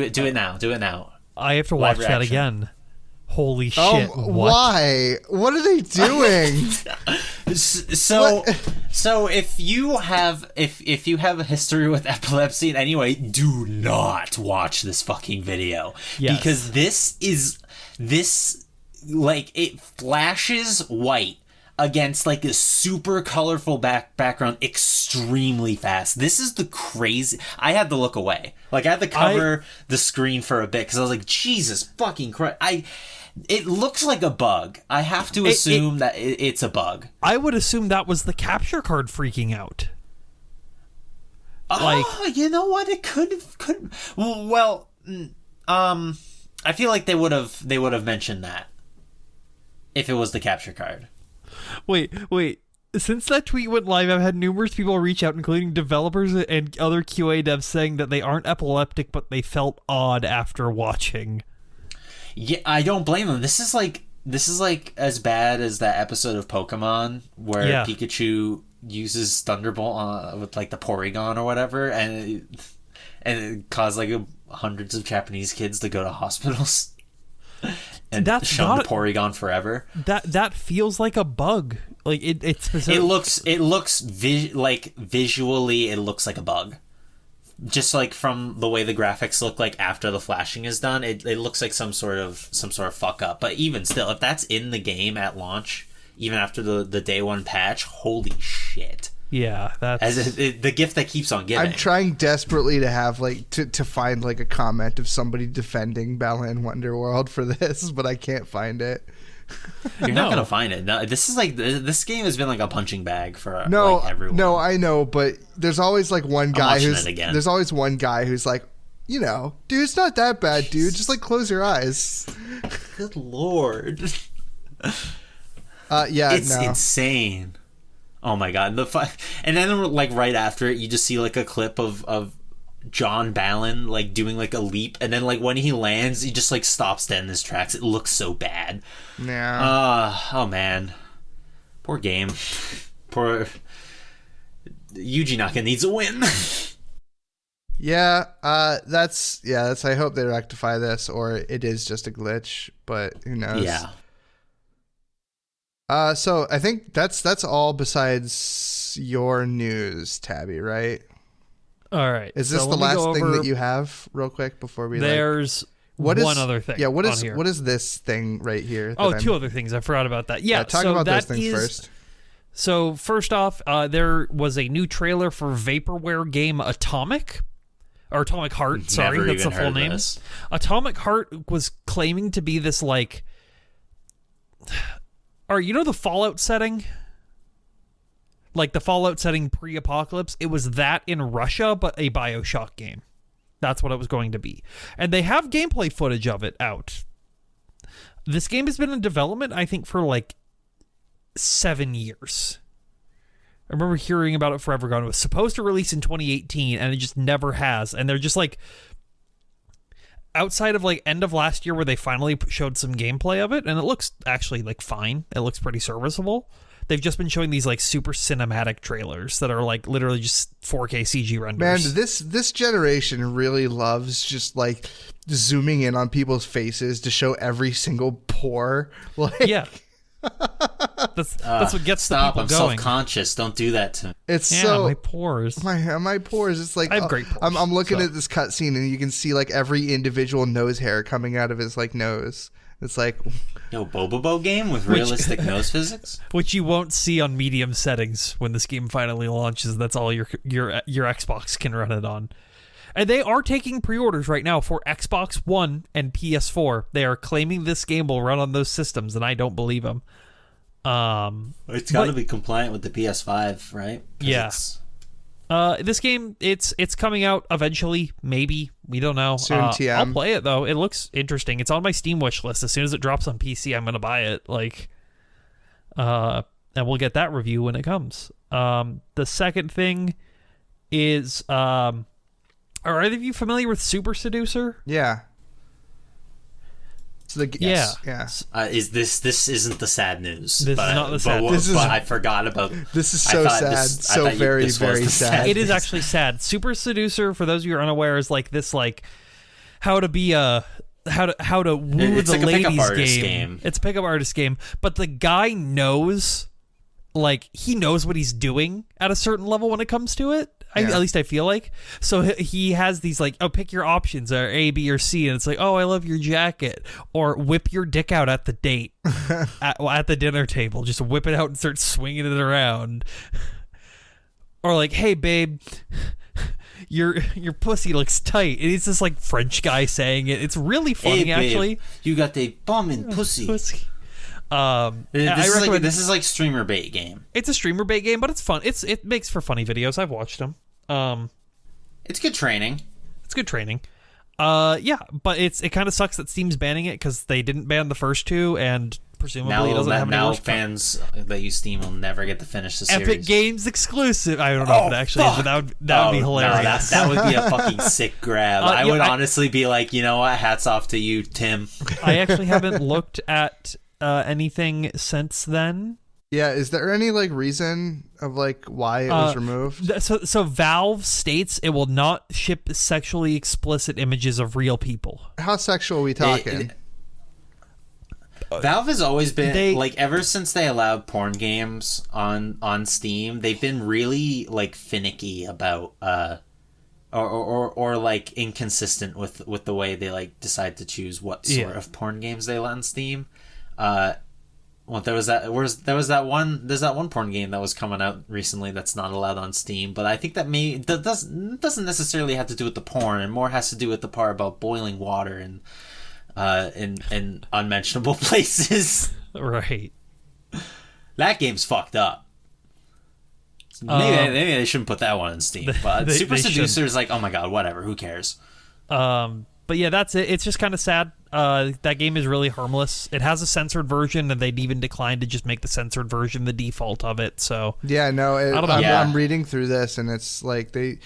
it now. Do it now. I have to Live watch that reaction. again. Holy shit! What? Why? What are they doing? So if you have a history with epilepsy in any way, do not watch this fucking video. Yes. Because this like it flashes white against like a super colorful background extremely fast. This is the crazy. I had to look away. Like I had to cover the screen for a bit because I was like, Jesus fucking Christ. It looks like a bug. I have to assume that it's a bug. I would assume that was the capture card freaking out. You know what? It could. Well, I feel like they would have mentioned that if it was the capture card. Wait. Since that tweet went live, I've had numerous people reach out, including developers and other QA devs, saying that they aren't epileptic, but they felt odd after watching. Yeah, I don't blame them. This is like as bad as that episode of Pokemon where Pikachu uses Thunderbolt with like the Porygon or whatever, and it caused like hundreds of Japanese kids to go to hospitals and shun the Porygon forever. That feels like a bug. Like it's visually it looks like a bug. Just like from the way the graphics look like after the flashing is done, it looks like some sort of fuck up. But even still, if that's in the game at launch, even after the day one patch, holy shit. Yeah, that's the gift that keeps on giving. I'm trying desperately to have like to find like a comment of somebody defending Balan Wonderworld for this, but I can't find it. You're not gonna find it. No, this is like this game has been like a punching bag for like everyone. No, I know, but there's always like one guy there's always one guy who's like, you know, dude, it's not that bad, dude. Just like close your eyes. Good lord. It's insane. Oh my god, and then like right after it, you just see like a clip of John Balin like doing like a leap, and then like when he lands, he just like stops dead in his tracks. It looks so bad. Yeah. Oh man, poor game. Poor Yuji Naka needs a win. Yeah. That's. I hope they rectify this, or it is just a glitch. But who knows? Yeah. So I think that's all besides your news, Tabby, right? All right. Is this the last thing that you have, real quick, before we? There's one other thing. Yeah. What is this thing right here? Two other things. I forgot about that. Yeah. Talk about those things first. So first off, there was a new trailer for vaporware game Atomic Heart. Sorry, that's the full name. Atomic Heart was claiming to be this like. You know the Fallout setting? Like the Fallout setting pre-apocalypse? It was that in Russia, but a BioShock game. That's what it was going to be. And they have gameplay footage of it out. This game has been in development, I think, for like 7 years. I remember hearing about it forever ago. It was supposed to release in 2018, and it just never has. And they're just like... outside of like end of last year where they finally showed some gameplay of it, and it looks actually like fine. It looks pretty serviceable. They've just been showing these like super cinematic trailers that are like literally just 4K CG renders. Man, this generation really loves just like zooming in on people's faces to show every single pore. Like, yeah. That's what gets stop, the people I'm going. self-conscious. Don't do that to me. It's so my pores. My pores. It's like I have great pores. I'm looking at this cutscene and you can see like every individual nose hair coming out of his like nose. It's like Bobobo game with realistic nose physics, which you won't see on medium settings when this game finally launches. That's all your Xbox can run it on. And they are taking pre-orders right now for Xbox One and PS4. They are claiming this game will run on those systems, and I don't believe them. It's got to be compliant with the PS5, right? Yeah. This game, it's coming out eventually, maybe. We don't know. Soon, TM. I'll play it, though. It looks interesting. It's on my Steam wish list. As soon as it drops on PC, I'm going to buy it. And we'll get that review when it comes. The second thing is... are either of you familiar with Super Seducer? Yeah. Yeah. This isn't the sad news. This is not the sad news. But I forgot about... This is so sad. So very, very sad. It is actually sad. Super Seducer, for those of you who are unaware, is like this, like, how to be a how to woo It's the like a pickup ladies artist game. game. It's a pickup artist game, but the guy knows, like, he knows what he's doing at a certain level when it comes to it. At least I feel like. So he has these, like, oh, pick your options, or A, B, or C, and it's like, oh, I love your jacket, or whip your dick out at the date, at the dinner table. Just whip it out and start swinging it around. Or like, hey, babe, your pussy looks tight. And it's this, like, French guy saying it. It's really funny, hey, babe, actually. You got the bum and pussy. This is like streamer bait game. It's a streamer bait game, but it's fun. It makes for funny videos. I've watched them. It's good training. It's good training. Yeah, but it kind of sucks that Steam's banning it because they didn't ban the first two, and presumably it doesn't have any now worse fans that use Steam will never get to finish the series. Epic Games exclusive. I don't know if it actually is, but that would be hilarious. No, that would be a fucking sick grab. I would honestly be like, you know what? Hats off to you, Tim. I actually haven't looked at anything since then. Yeah, is there any like reason of like why it was removed? So Valve states it will not ship sexually explicit images of real people. How sexual are we talking? Valve has always been like, ever since they allowed porn games on Steam, they've been really like finicky about or like inconsistent with the way they like decide to choose what sort of porn games they let on Steam. Well, there's that one porn game that was coming out recently that's not allowed on Steam, but I think that doesn't necessarily have to do with the porn, and more has to do with the part about boiling water and in unmentionable places. Right. That game's fucked up. Maybe they shouldn't put that one on Steam. But Super Seducer is like, oh my god, whatever, who cares? But yeah, that's it. It's just kind of sad. That game is really harmless. It has a censored version, and they'd even declined to just make the censored version the default of it. So yeah, no, I don't know. I'm reading through this, and it's like the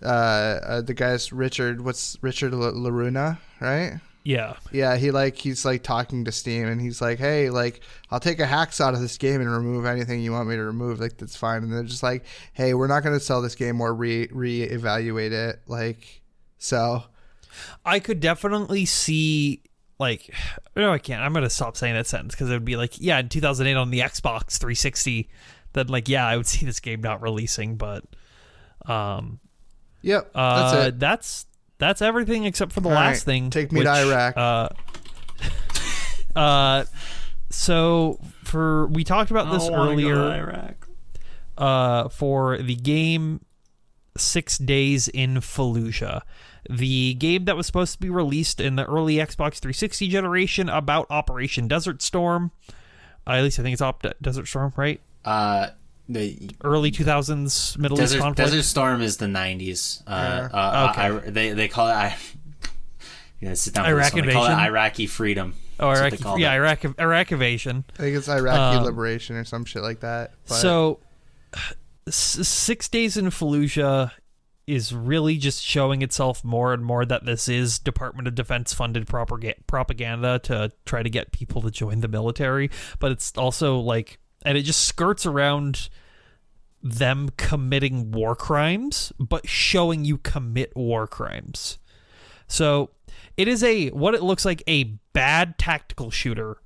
guy's Richard Laruna, right? Yeah. Yeah, he's talking to Steam, and he's like, hey, like, I'll take a hacksaw out of this game and remove anything you want me to remove. Like, that's fine. And they're just like, hey, we're not going to sell this game or reevaluate it. Like, so. I could definitely see, like, no, I can't. I'm going to stop saying that sentence because it would be like, yeah, in 2008 on the Xbox 360, then, like, yeah, I would see this game not releasing, but. Yep, that's it. That's everything except for the last thing. Take me to Iraq. So we talked about this earlier. For the game 6 Days in Fallujah, the game that was supposed to be released in the early Xbox 360 generation about Operation Desert Storm. At least I think it's Desert Storm, right? The early 2000s Middle East conflict. Desert Storm is the 90s. Okay. They call it. Sit down. Iraq They call it Iraqi freedom. Oh, Iraq invasion. I think it's Iraqi liberation or some shit like that. But. So, 6 Days in Fallujah is really just showing itself more and more that this is Department of Defense funded propaganda to try to get people to join the military, but it's also like. And it just skirts around them committing war crimes, but showing you commit war crimes. So it is what it looks like a bad tactical shooter.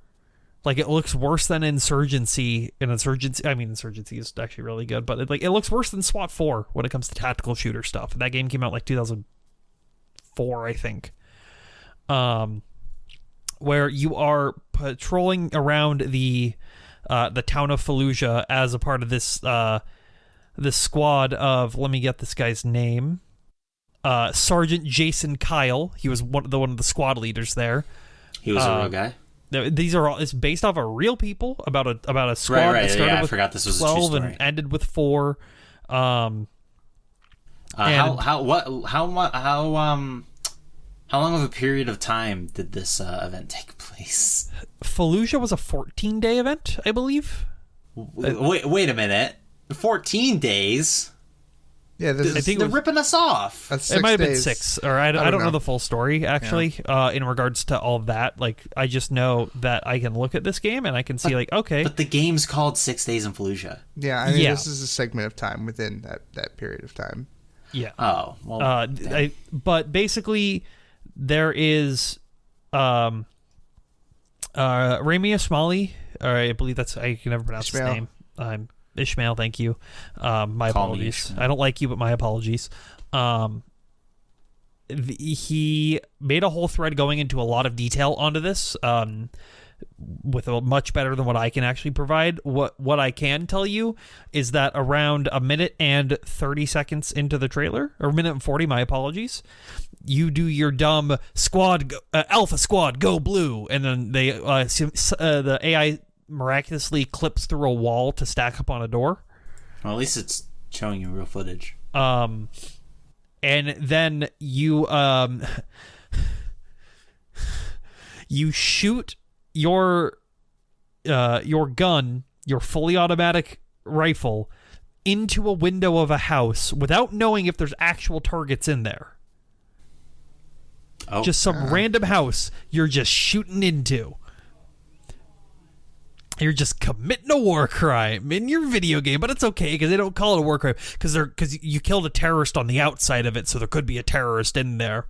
Like, it looks worse than Insurgency. And Insurgency is actually really good, but it looks worse than SWAT 4 when it comes to tactical shooter stuff. And that game came out like 2004, I think. Where you are patrolling around the town of Fallujah as a part of this squad of, let me get this guy's name, Sergeant Jason Kyle. He was one of the squad leaders there. He was a real guy. It's based off of real people about a squad that started with I forgot this was 12 a true story. and ended with 4. How long of a period of time did this event take place? Fallujah was a 14-day event, I believe. Wait a minute. 14 days? Yeah, I think they're ripping us off. It might have been 6, or I don't know the full story, actually, in regards to all of that. Like, I just know that I can look at this game and I can see, okay. But the game's called 6 Days in Fallujah. Yeah, I mean, this is a segment of time within that period of time. Yeah. Oh, well. But basically, there is Rami Ismaili, or I believe that's, I can never pronounce Ishmael. his name. Ishmael, thank you. My Call me apologies. Ishmael. I don't like you, but my apologies. He made a whole thread going into a lot of detail onto this, with a much better than what I can actually provide. What I can tell you is that around a minute and 30 seconds into the trailer, or a minute and 40, my apologies, you do your dumb squad, alpha squad, go blue, and then they the AI miraculously clips through a wall to stack up on a door. Well, at least it's showing you real footage. And then you you shoot your gun, your fully automatic rifle, into a window of a house without knowing if there's actual targets in there. Oh, Just some random house you're just shooting into. You're just committing a war crime in your video game, but it's okay because they don't call it a war crime because you killed a terrorist on the outside of it, so there could be a terrorist in there.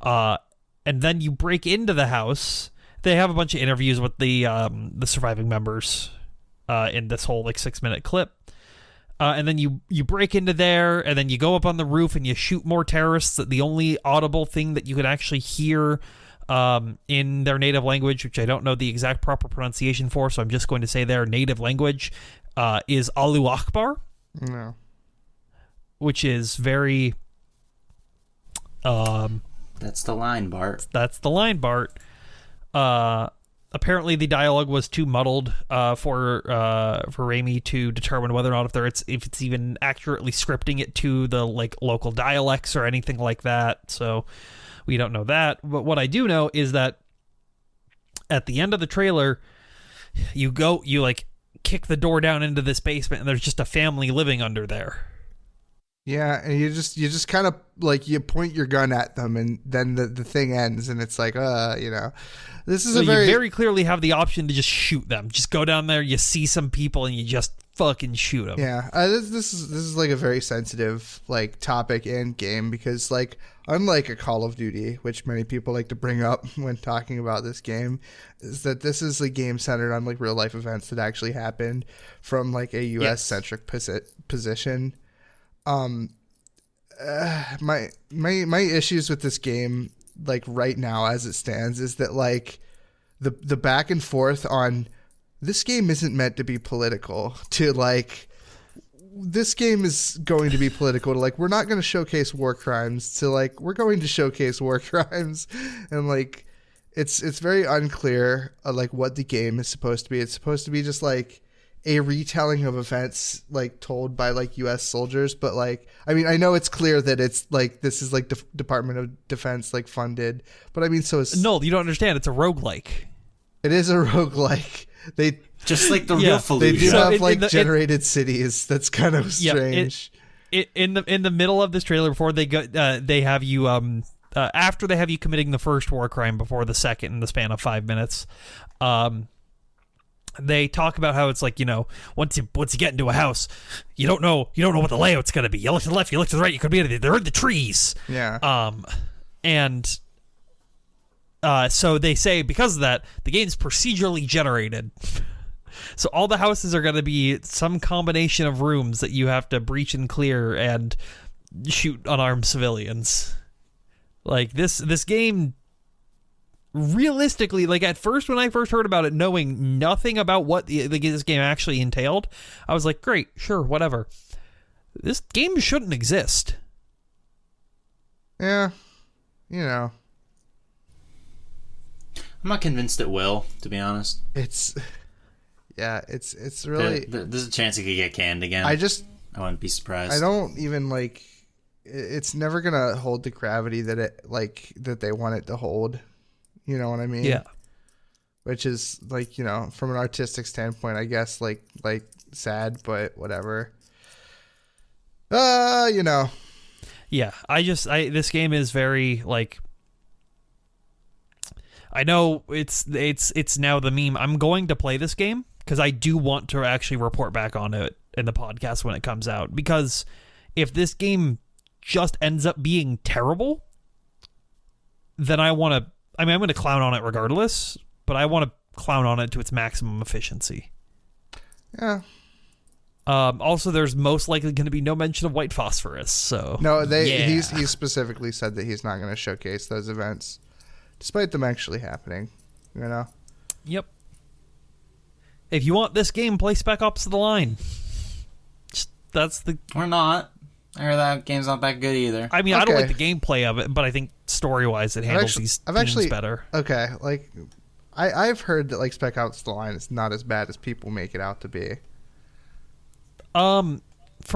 And then you break into the house. They have a bunch of interviews with the surviving members in this whole 6-minute clip. And then you break into there, and then you go up on the roof and you shoot more terrorists. The only audible thing that you can actually hear in their native language, which I don't know the exact proper pronunciation for, so I'm just going to say their native language, is Allahu Akbar. No. Which is very... that's the line, Bart. That's the line, Bart. Apparently, the dialogue was too muddled for Raimi to determine whether or not if it's even accurately scripting it to the local dialects or anything like that. So we don't know that. But what I do know is that at the end of the trailer, you kick the door down into this basement, and there's just a family living under there. Yeah, and you just kind of you point your gun at them, and then the thing ends, and it's this is So a very you very clearly have the option to just shoot them. Just go down there, you see some people, and you just fucking shoot them. yeah. This is a very sensitive topic and game because unlike a Call of Duty, which many people like to bring up when talking about this game, is that this is a game centered on real life events that actually happened from a U.S. centric position. My issues with this game right now as it stands is that the back and forth on this game isn't meant to be political to this game is going to be political to we're not going to showcase war crimes to we're going to showcase war crimes, and it's very unclear what the game is supposed to be. It's supposed to be just a retelling of events told by U.S. soldiers, but I know it's clear that it's this is Department of Defense funded, but so is No, you don't understand. It's a roguelike. it is a roguelike. They Just like the Yeah. real they do Fallujah. have generated cities. That's kind of strange. In the middle of this trailer, before they go, they have you after they have you committing the first war crime before the second in the span of 5 minutes. They talk about how it's once you get into a house, you don't know what the layout's gonna be. You look to the left, you look to the right, you could be they're in the trees. Yeah. So they say because of that, the game's procedurally generated. So all the houses are gonna be some combination of rooms that you have to breach and clear and shoot unarmed civilians. This game. Realistically, at first when I first heard about it, knowing nothing about what this game actually entailed, I was like, great, sure, whatever. This game shouldn't exist. Yeah. I'm not convinced it will, to be honest. It's really. There's a chance it could get canned again. I wouldn't be surprised. I don't even it's never gonna hold the gravity that it that they want it to hold. You know what I mean? Yeah. Which is from an artistic standpoint, I guess sad, but whatever. Yeah. This game is very I know it's now the meme. I'm going to play this game because I do want to actually report back on it in the podcast when it comes out, because if this game just ends up being terrible, then I want I mean, I'm going to clown on it regardless, but I want to clown on it to its maximum efficiency. Yeah. Also, there's most likely going to be no mention of white phosphorus. So No, yeah. he's specifically said that he's not going to showcase those events, despite them actually happening. You know. Yep. If you want this game, play Spec Ops: The Line. That's the. Or not. I heard that game's not that good either. I mean, I don't Okay. like the gameplay of it, but I think story-wise, it handles these themes better. Okay, like I've heard that like Spec Ops: The Line is not as bad as people make it out to be. From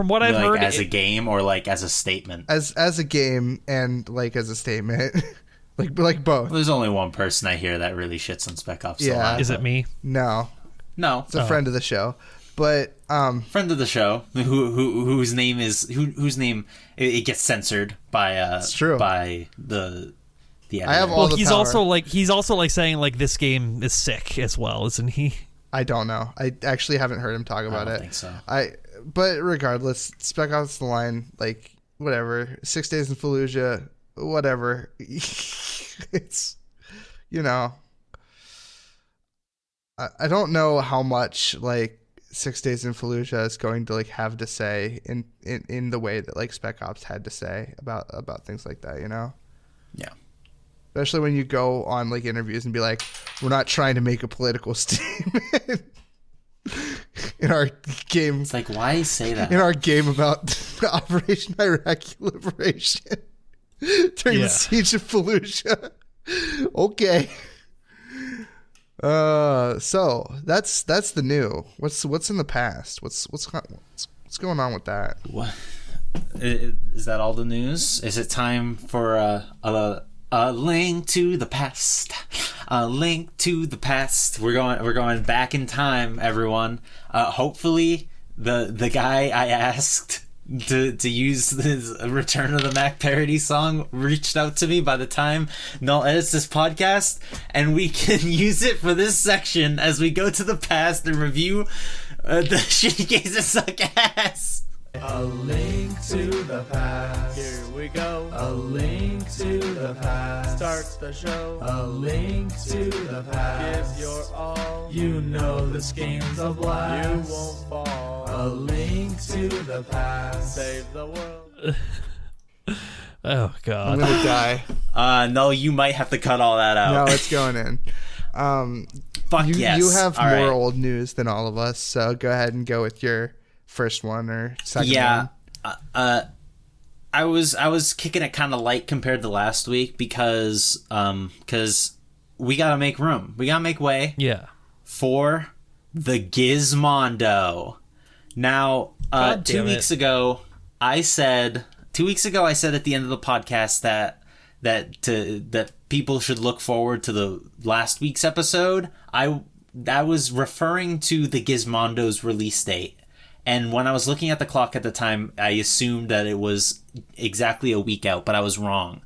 what I've like heard, as a game or like as a statement. As a game and like as a statement, like both. There's only one person I hear that really shits on Spec Ops. Yeah. The Line, is it me? No, No, it's a friend of the show, but friend of the show whose name it gets censored by It's true. by the editor. I have all the He's power. also like saying like this game is sick as well, isn't he? I don't know. I actually haven't heard him talk about I it. don't think so. But regardless, Spec Ops: The Line, like whatever, 6 Days in Fallujah, whatever. It's, you know, I don't know how much like 6 Days in Fallujah is going to like have to say in the way that like Spec Ops had to say about things like that, you know? Yeah. Especially when you go on like interviews and be like, we're not trying to make a political statement in our game. It's like, why say that? In our game about Operation Iraqi Liberation during the siege of Fallujah. Okay. So that's the new. What's in the past? What's going on with that? What? Is that all the news? Is it time for a link to the past? A link to the past. We're going back in time, everyone. Hopefully, the guy I asked to use this Return of the Mac parody song reached out to me by the time Null edits this podcast, and we can use it for this section as we go to the past and review the shitty games that suck ass. A link to the past. Here we go. A link to the past. Starts the show. A link to the past. Give your all. You know this game's a blast. You won't fall. A link to the past. Save the world. Oh I'm god. gonna die. No, you might have to cut all that out. No, it's going in. Fuck yes. You have All more right. old news than all of us, so go ahead and go with your first one or second Yeah, one. I was kicking it kind of light compared to last week because we gotta make room, we gotta make way Yeah. for the Gizmondo. Now, God damn 2 weeks ago, I said at the end of the podcast that people should look forward to the last week's episode. I was referring to the Gizmondo's release date. And when I was looking at the clock at the time, I assumed that it was exactly a week out, but I was wrong.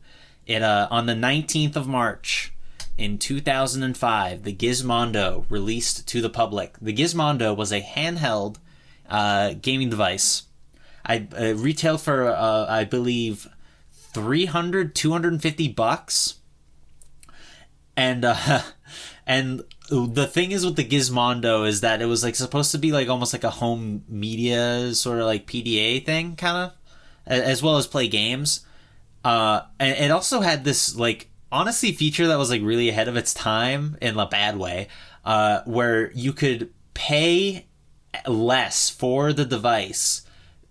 On the 19th of March in 2005, the Gizmondo released to the public. The Gizmondo was a handheld gaming device. I retailed for, I believe, $250. And the thing is with the Gizmondo is that it was like supposed to be like almost like a home media sort of like PDA thing, kind of, as well as play games. And it also had this like honestly feature that was like really ahead of its time in a bad way, where you could pay less for the device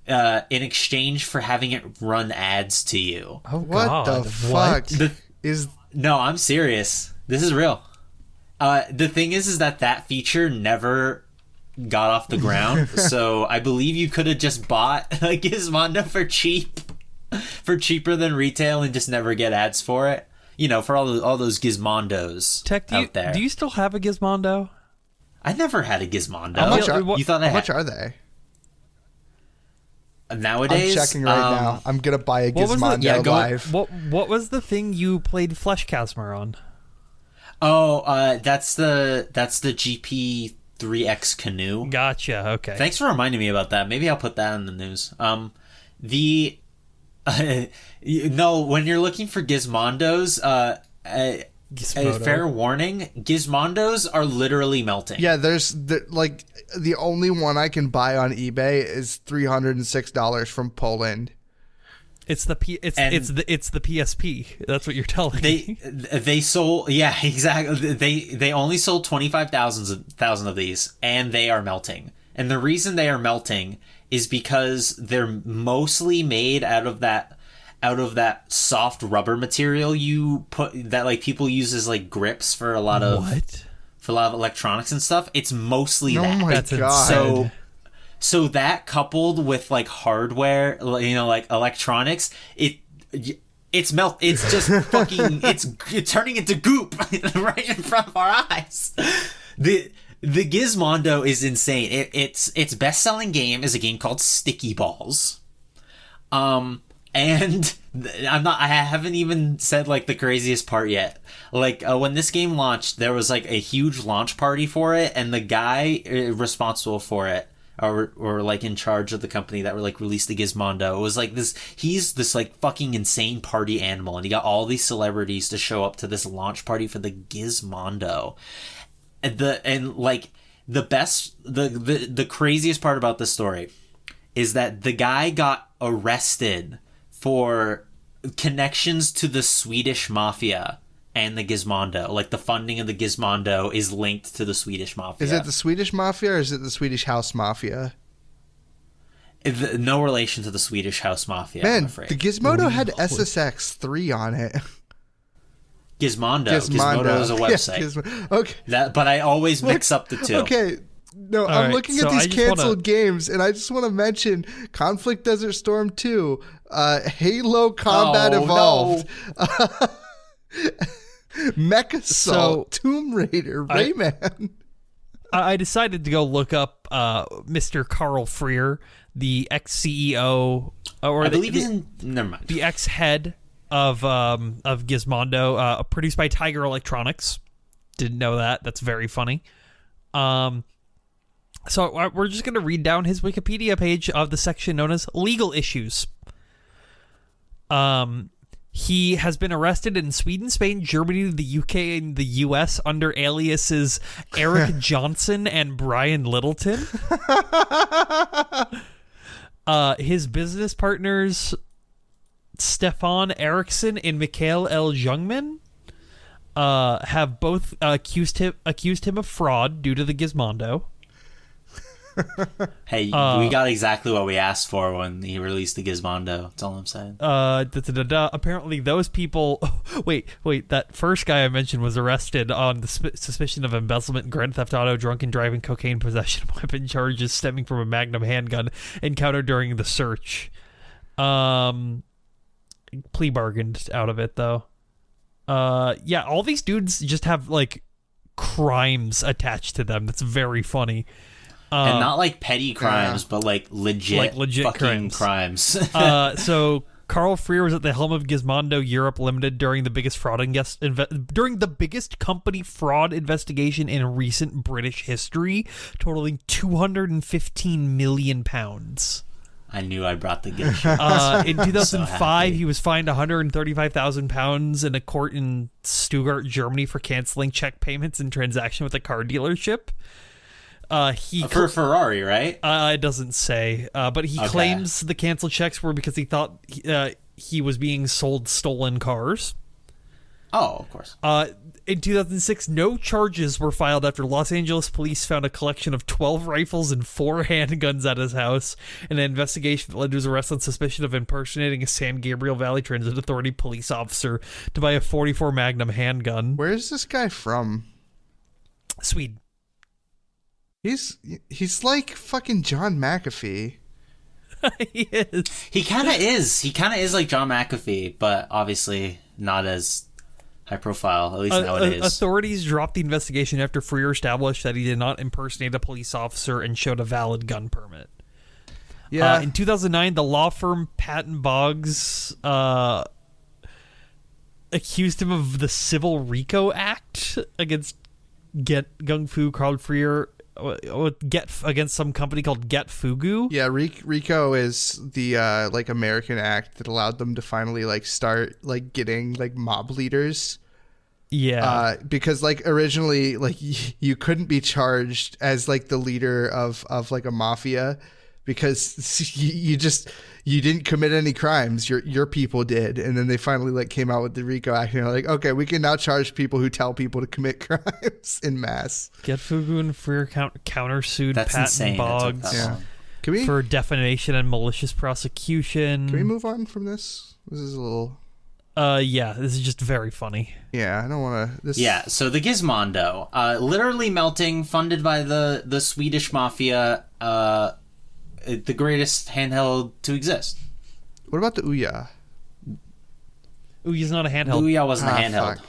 in exchange for having it run ads to you. Oh What god. the fuck The- is? No, I'm serious. This is real. The thing is that feature never got off the ground. So I believe you could have just bought a Gizmondo for cheaper than retail and just never get ads for it. You know, for all those Gizmondos Tech, out there. do you still have a Gizmondo? I never had a Gizmondo. How much Yeah, are, you thought I how much had are they? nowadays? I'm checking right now. I'm gonna buy a What was the- Gizmondo Yeah, go- live. What was the thing you played Fleshcasmer on? Oh, that's the GP3X Canoe. Gotcha. Okay. Thanks for reminding me about that. Maybe I'll put that in the news. No, when you're looking for Gizmondos, a fair warning, Gizmondos are literally melting. Yeah, like the only one I can buy on eBay is $306 from Poland. It's the PSP. That's what you're telling me. They sold, yeah, exactly. They only sold 25,000 of these, and they are melting. And the reason they are melting is because they're mostly made out of that soft rubber material you put that like people use as like grips for a lot of electronics and stuff. It's mostly that. Oh my God. So that coupled with like hardware, you know, like electronics, it's just fucking it's turning into goop right in front of our eyes. The Gizmondo is insane. Its best-selling game is a game called Sticky Balls. And I haven't even said like the craziest part yet. Like when this game launched, there was like a huge launch party for it, and the guy responsible for it, or like in charge of the company that like released the Gizmondo, was like he's this like fucking insane party animal, and he got all these celebrities to show up to this launch party for the Gizmondo. The craziest part about this story is that the guy got arrested for connections to the Swedish mafia and the Gizmondo. Like the funding of the Gizmondo is linked to the Swedish mafia. Is it the Swedish mafia or is it the Swedish house mafia? No relation to the Swedish house mafia, Man, I'm afraid. the Gizmodo had SSX3 on it. Gizmondo is a website. Yeah, okay. But I always mix up the two. Okay. No, I'm looking at these canceled games, and I just want to mention Conflict Desert Storm 2, Halo Combat Evolved, Mech Assault, Tomb Raider, Rayman. I decided to go look up Mr. Carl Freer, the ex-CEO, or I believe he's in. Never mind. The ex-head of Gizmondo, produced by Tiger Electronics. Didn't know that. That's very funny. So we're just going to read down his Wikipedia page of the section known as legal issues. He has been arrested in Sweden, Spain, Germany, the UK, and the US under aliases Eric Johnson and Brian Littleton. His business partners, Stefan Eriksson and Mikael L. Jungman, have both accused him of fraud due to the Gizmondo. Hey, we got exactly what we asked for when he released the Gizmondo. That's all I'm saying. Apparently those people... Wait, that first guy I mentioned was arrested on the suspicion of embezzlement, Grand Theft Auto, drunken driving, cocaine possession, weapon charges stemming from a Magnum handgun encountered during the search. Plea bargained out of it, though. Yeah, all these dudes just have, like, crimes attached to them. That's very funny. And not like petty crimes, but like legit fucking crimes. So Carl Freer was at the helm of Gizmondo Europe Limited during the biggest company fraud investigation in recent British history, totaling £215 million. I knew I brought the good shit. In 2005, he was fined £135,000 in a court in Stuttgart, Germany, for canceling check payments in transaction with a car dealership. For Ferrari, right? It doesn't say, but he claims the canceled checks were because he thought he was being sold stolen cars. Oh, of course. In 2006, no charges were filed after Los Angeles police found a collection of 12 rifles and 4 handguns at his house in an investigation that led to his arrest on suspicion of impersonating a San Gabriel Valley Transit Authority police officer to buy a .44 Magnum handgun. Where is this guy from? Sweden. He's like fucking John McAfee. He is. He kind of is. He kind of is like John McAfee, but obviously not as high profile, at least nowadays. Authorities dropped the investigation after Freer established that he did not impersonate a police officer and showed a valid gun permit. Yeah. In 2009, the law firm Patton Boggs accused him of the Civil RICO Act against Gung Fu Carl Freer. Against some company called Get Fugu. Yeah, RICO is the like American act that allowed them to finally like start like getting like mob leaders Yeah. Because like originally, like you couldn't be charged as like the leader of like a mafia because you didn't commit any crimes. Your people did, and then they finally like came out with the RICO Act. And they're like, okay, we can now charge people who tell people to commit crimes in mass. Get Fugu and Freer countersued That's Patton insane. Boggs Yeah. Can we for defamation and malicious prosecution. can we move on from this? This is a little. Yeah, this is just very funny. Yeah, I don't want to. Yeah, so the Gizmondo, literally melting, funded by the Swedish mafia, the greatest handheld to exist. What about the Ouya? Ouya's not a handheld. Ouya wasn't a handheld. Fuck.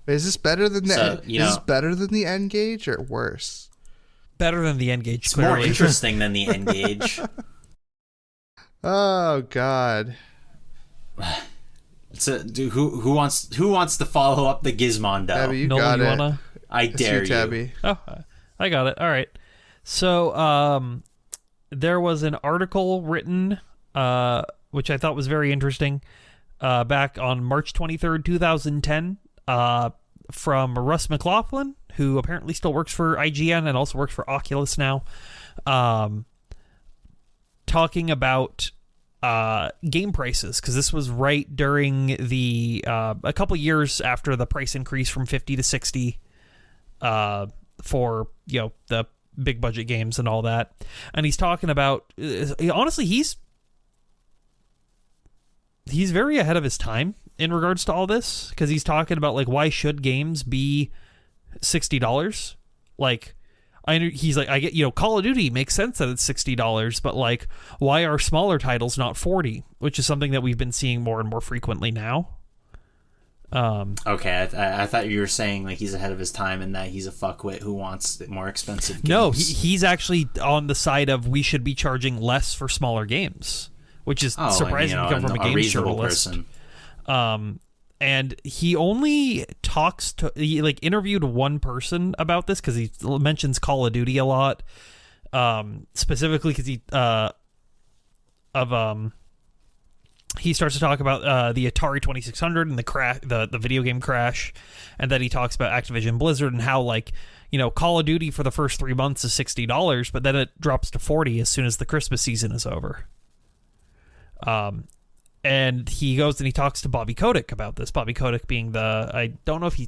Is this better than the? So, is this better than the N-Gage or worse? Better than the N-Gage. It's more clearly. interesting than the N-Gage. Oh God. Dude, who wants to follow up the Gizmondo? Tabby, you Noel, got you it. wanna? I It's dare you, Tabby. Oh, I got it. All right. So, there was an article written, which I thought was very interesting, back on March 23rd, 2010, from Russ McLaughlin, who apparently still works for IGN and also works for Oculus now, talking about game prices, because this was right during the a couple years after the price increase from 50 to 60 for the big budget games and all that. And he's talking about honestly he's very ahead of his time in regards to all this, because he's talking about like, why should games be $60? Like, he's like, I get, Call of Duty makes sense that it's $60, but like, why are smaller titles not 40? Which is something that we've been seeing more and more frequently now. Okay, I thought you were saying like he's ahead of his time and that he's a fuckwit who wants more expensive games. No, he's actually on the side of we should be charging less for smaller games, which is surprising to come from a games journalist. Person. And he only he interviewed one person about this because he mentions Call of Duty a lot, specifically because he starts to talk about the Atari 2600 and the video game crash, and then he talks about Activision Blizzard and how Call of Duty for the first 3 months is $60, but then it drops to $40 as soon as the Christmas season is over. And he goes and he talks to Bobby Kotick about this. Bobby Kotick being I don't know if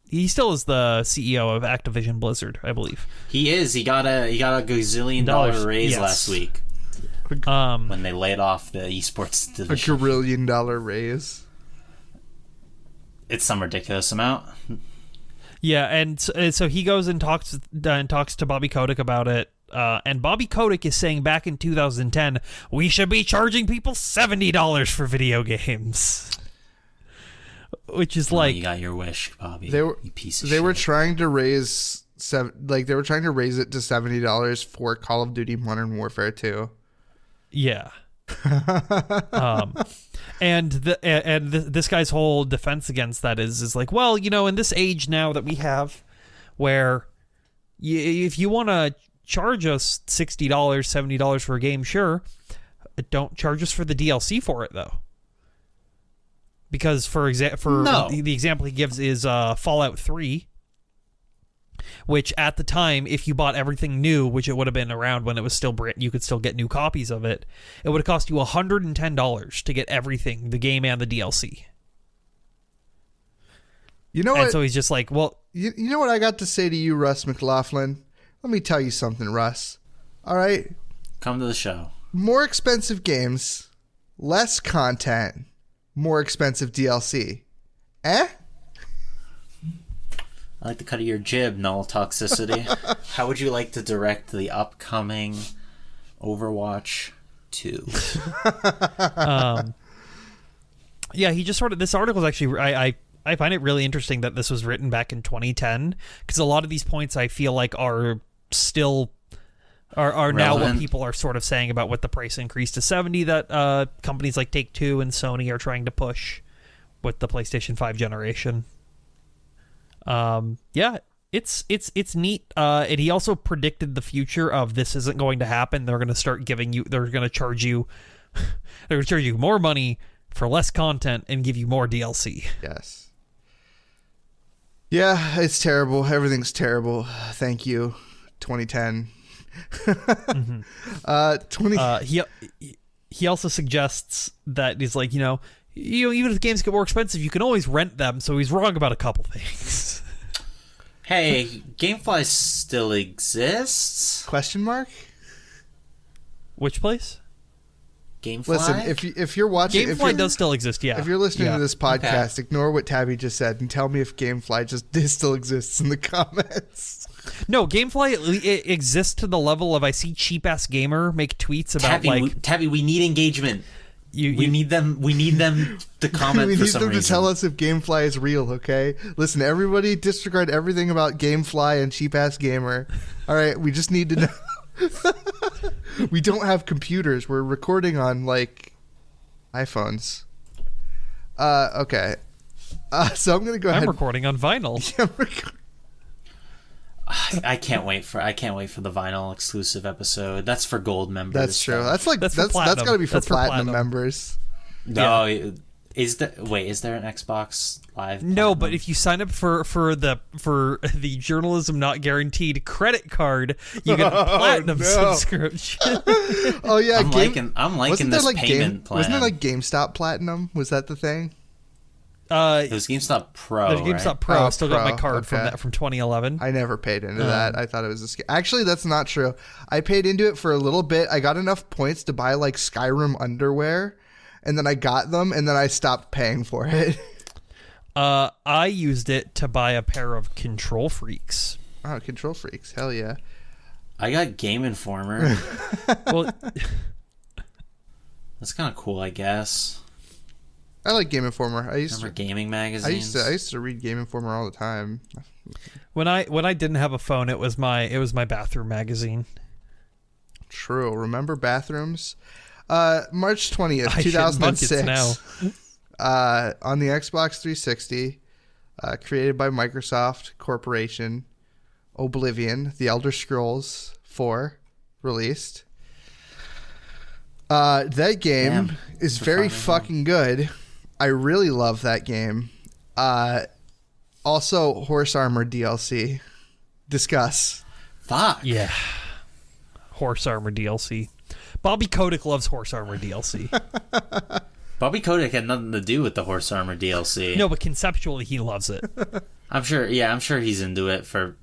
he still is the CEO of Activision Blizzard, I believe. He is. He got a gazillion dollar raise yes. last week. When they laid off the esports division. $1 billion raise. It's some ridiculous amount. Yeah, and so he goes and talks to Bobby Kotick about it. And Bobby Kotick is saying back in 2010, we should be charging people $70 for video games. Which is you got your wish, Bobby. You piece of shit. They were trying to raise it to $70 for Call of Duty Modern Warfare 2. Yeah. And this guy's whole defense against that is like, well, in this age now that we have, where if you want to charge us $60, $70 for a game, sure, don't charge us for the DLC for it though. Because the example he gives is Fallout 3, which at the time, if you bought everything new, which it would have been around when it was still you could still get new copies of it, it would have cost you $110 to get everything, the game and the DLC. You know what? And so he's just like, well, you know what I got to say to you, Russ McLaughlin? Let me tell you something, Russ. All right? Come to the show. More expensive games, less content, more expensive DLC. Eh? I like the cut of your jib, Null Toxicity. How would you like to direct the upcoming Overwatch 2? Yeah, he just this article is actually, I find it really interesting that this was written back in 2010, because a lot of these points I feel like are still are now what people are sort of saying about what the price increase to 70 that companies like Take-Two and Sony are trying to push with the PlayStation 5 generation. Yeah, it's neat. And he also predicted the future of this isn't going to happen. They're going to start they're going to charge you more money for less content and give you more DLC. Yes. Yeah, it's terrible. Everything's terrible. Thank you, 2010. 20. He also suggests that he's like, even if games get more expensive, you can always rent them. So he's wrong about a couple things. Hey, GameFly still exists? Question mark? Which place? GameFly? Listen, if you're watching, GameFly does still exist. Yeah. If you're listening to this podcast, Okay. ignore what Tabby just said and tell me if GameFly just still exists in the comments. No, GameFly it exists to the level of I see cheap ass gamer make tweets about Tabby, we need engagement. We need them to comment we for need some them reason. to tell us if GameFly is real, okay? Listen, everybody disregard everything about GameFly and cheap ass gamer. All right, we just need to know. We don't have computers. We're recording on iPhones. Okay. So I'm gonna go ahead. I'm recording on vinyl. I can't wait for the vinyl exclusive episode. That's for gold members. That's true. though. That's for platinum. got to be for That's for platinum platinum. members. No, is there an Xbox Live? No, Platinum? but if you sign up for the journalism not guaranteed credit card, you get a platinum no. subscription. Oh yeah, I'm liking wasn't this there payment plan. Wasn't there GameStop Platinum? Was that the thing? It was GameStop Pro. There's GameStop right? Pro. Oh, I still got my Pro, card okay. from 2011. I never paid into that. I thought it was a scam. Actually, that's not true. I paid into it for a little bit. I got enough points to buy Skyrim underwear, and then I got them, and then I stopped paying for it. I used it to buy a pair of Control Freaks. Oh, Control Freaks. Hell yeah. I got Game Informer. Well, That's kind of cool, I guess. I like Game Informer. I used Remember to gaming magazines? I used to read Game Informer all the time. when I didn't have a phone, it was my bathroom magazine. True. Remember bathrooms? March 20th, I shit in 2006. buckets On the Xbox 360, created by Microsoft Corporation, Oblivion, The Elder Scrolls 4, released. That game Damn. is For very fun, fucking good. I really love that game. Also, Horse Armor DLC. Discuss. Fuck. Yeah. Horse Armor DLC. Bobby Kotick loves Horse Armor DLC. Bobby Kotick had nothing to do with the Horse Armor DLC. No, but conceptually he loves it. I'm sure he's into it for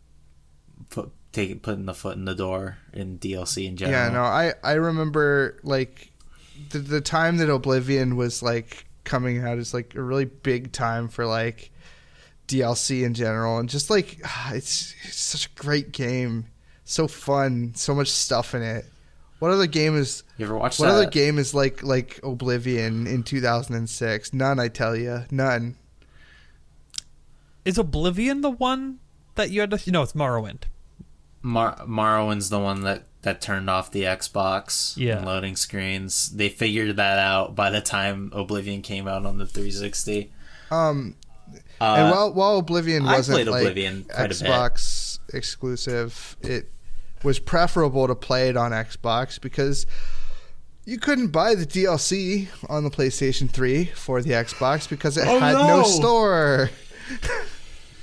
putting the foot in the door in DLC in general. Yeah, no, I remember the time that Oblivion was coming out is a really big time for DLC in general, and just it's such a great game, so fun, so much stuff in it. What other game is? You ever watched What that? other game is like Oblivion in 2006? None, I tell you, none. Is Oblivion the one that you had to... No, it's Morrowind. Morrowind's the one that turned off the Xbox and loading screens. They figured that out by the time Oblivion came out on the 360. And while Oblivion I wasn't played Oblivion quite a bit. Xbox exclusive, it was preferable to play it on Xbox because you couldn't buy the DLC on the PlayStation 3 for the Xbox because it had no store.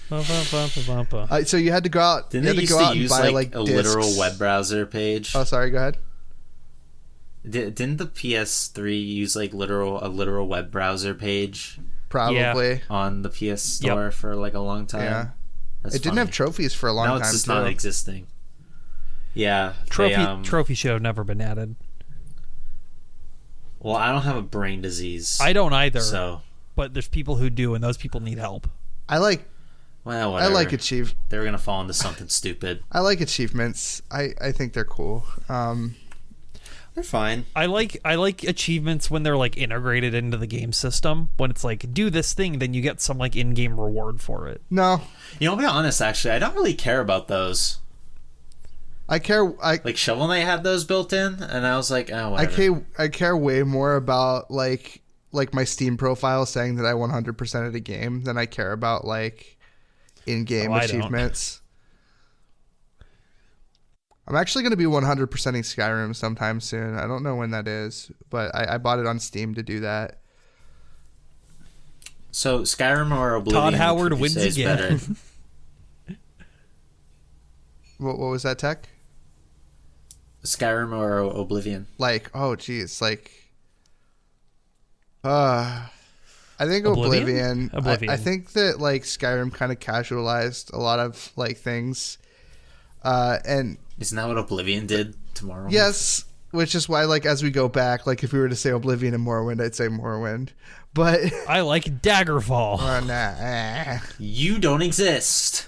So you had to go out. Didn't you they had to used go to out use and buy a discs. literal web browser page? Oh, sorry. Go ahead. Didn't the PS3 use a literal web browser page Probably. on the PS Store for a long time? Yeah. That's It didn't have trophies for a long now time. it's just too. non-existing. Yeah, Trophy should have never been added. Well, I don't have a brain disease. I don't either. So, But there's people who do, and those people need help. I like whatever. They were gonna fall into something stupid. I like achievements. I think they're cool. They're fine. I like achievements when they're integrated into the game system. When it's do this thing, then you get some in-game reward for it. No, I'll be honest. Actually, I don't really care about those. I care. Shovel Knight had those built in, and I was like, oh, whatever. I care way more about my Steam profile saying that I 100%ed a game than I care about in-game achievements. I'm actually going to be 100%ing Skyrim sometime soon. I don't know when that is, but I bought it on Steam to do that. So Skyrim or Oblivion? Todd Howard would you wins say is again. better? What was that, Tech? Skyrim or Oblivion? Like, oh geez, like, I think Oblivion. I think that like Skyrim kind of casualized a lot of like things, and isn't that what Oblivion did tomorrow? Yes, which is why like as we go back, like if we were to say Oblivion and Morrowind, I'd say Morrowind, but I like Daggerfall. You don't exist.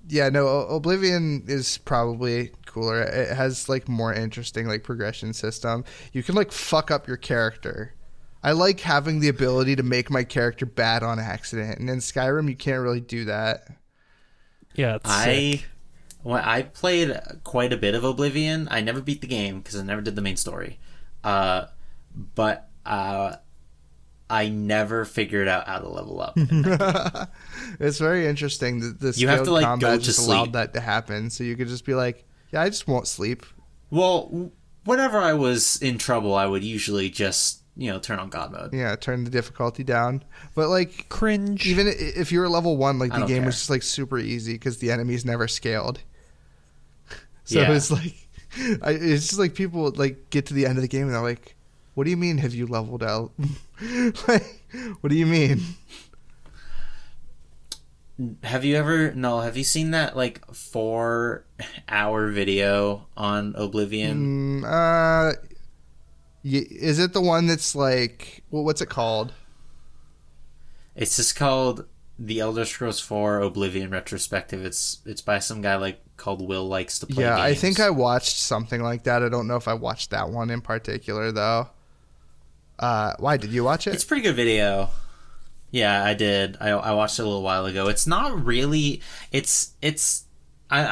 Yeah, no, Oblivion is probably cooler. It has like more interesting like progression system. You can like fuck up your character. I like having the ability to make my character bad on accident, and in Skyrim you can't really do that. Yeah, it's I played quite a bit of Oblivion. I never beat the game because I never did the main story. But I never figured out how to level up. It's very interesting that the you have to like combat go to just sleep. allowed that to happen. So you could just be like, yeah, I just won't sleep. Well, whenever I was in trouble, I would usually just turn on God mode. Yeah, turn the difficulty down. But like cringe. Even if you were level 1, like the game care. was just like super easy because the enemies never scaled. So Yeah. it's like it's just like people like get to the end of the game and they're like, what do you mean have you leveled out? Like, what do you mean? Have you seen that like 4-hour video on Oblivion? Is it the one that's like, well, what's it called? It's just called The Elder Scrolls 4 Oblivion Retrospective. It's by some guy like called Will Likes to Play Games. I think I watched something like that. I don't know if I watched that one in particular though. Why did you watch it? It's a pretty good video. Yeah, I did. I watched it a little while ago. It's not really. I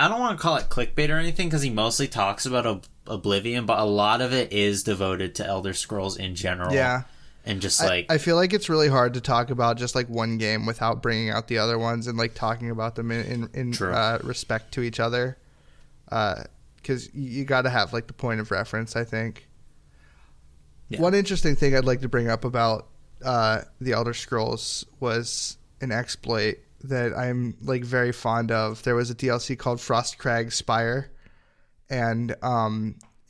don't want to call it clickbait or anything because he mostly talks about Oblivion, but a lot of it is devoted to Elder Scrolls in general. Yeah. And just I feel like it's really hard to talk about just like one game without bringing out the other ones and like talking about them in respect to each other. Because you got to have like the point of reference, I think. Yeah. One interesting thing I'd like to bring up about the Elder Scrolls was an exploit that I'm like very fond of. There was a DLC called Frostcrag Spire, and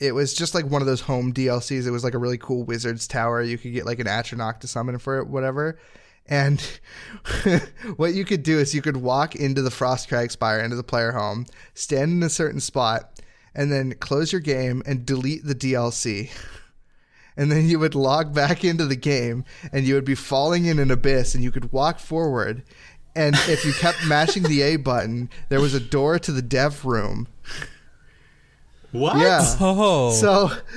it was just like one of those home DLCs. It was like a really cool wizard's tower. You could get like an Atronach to summon for it, whatever. And what you could do is you could walk into the Frostcrag Spire, into the player home, stand in a certain spot, and then close your game and delete the DLC. And then you would log back into the game, and you would be falling in an abyss, and you could walk forward. And if you kept mashing the A button, there was a door to the dev room. What? Yeah. Oh.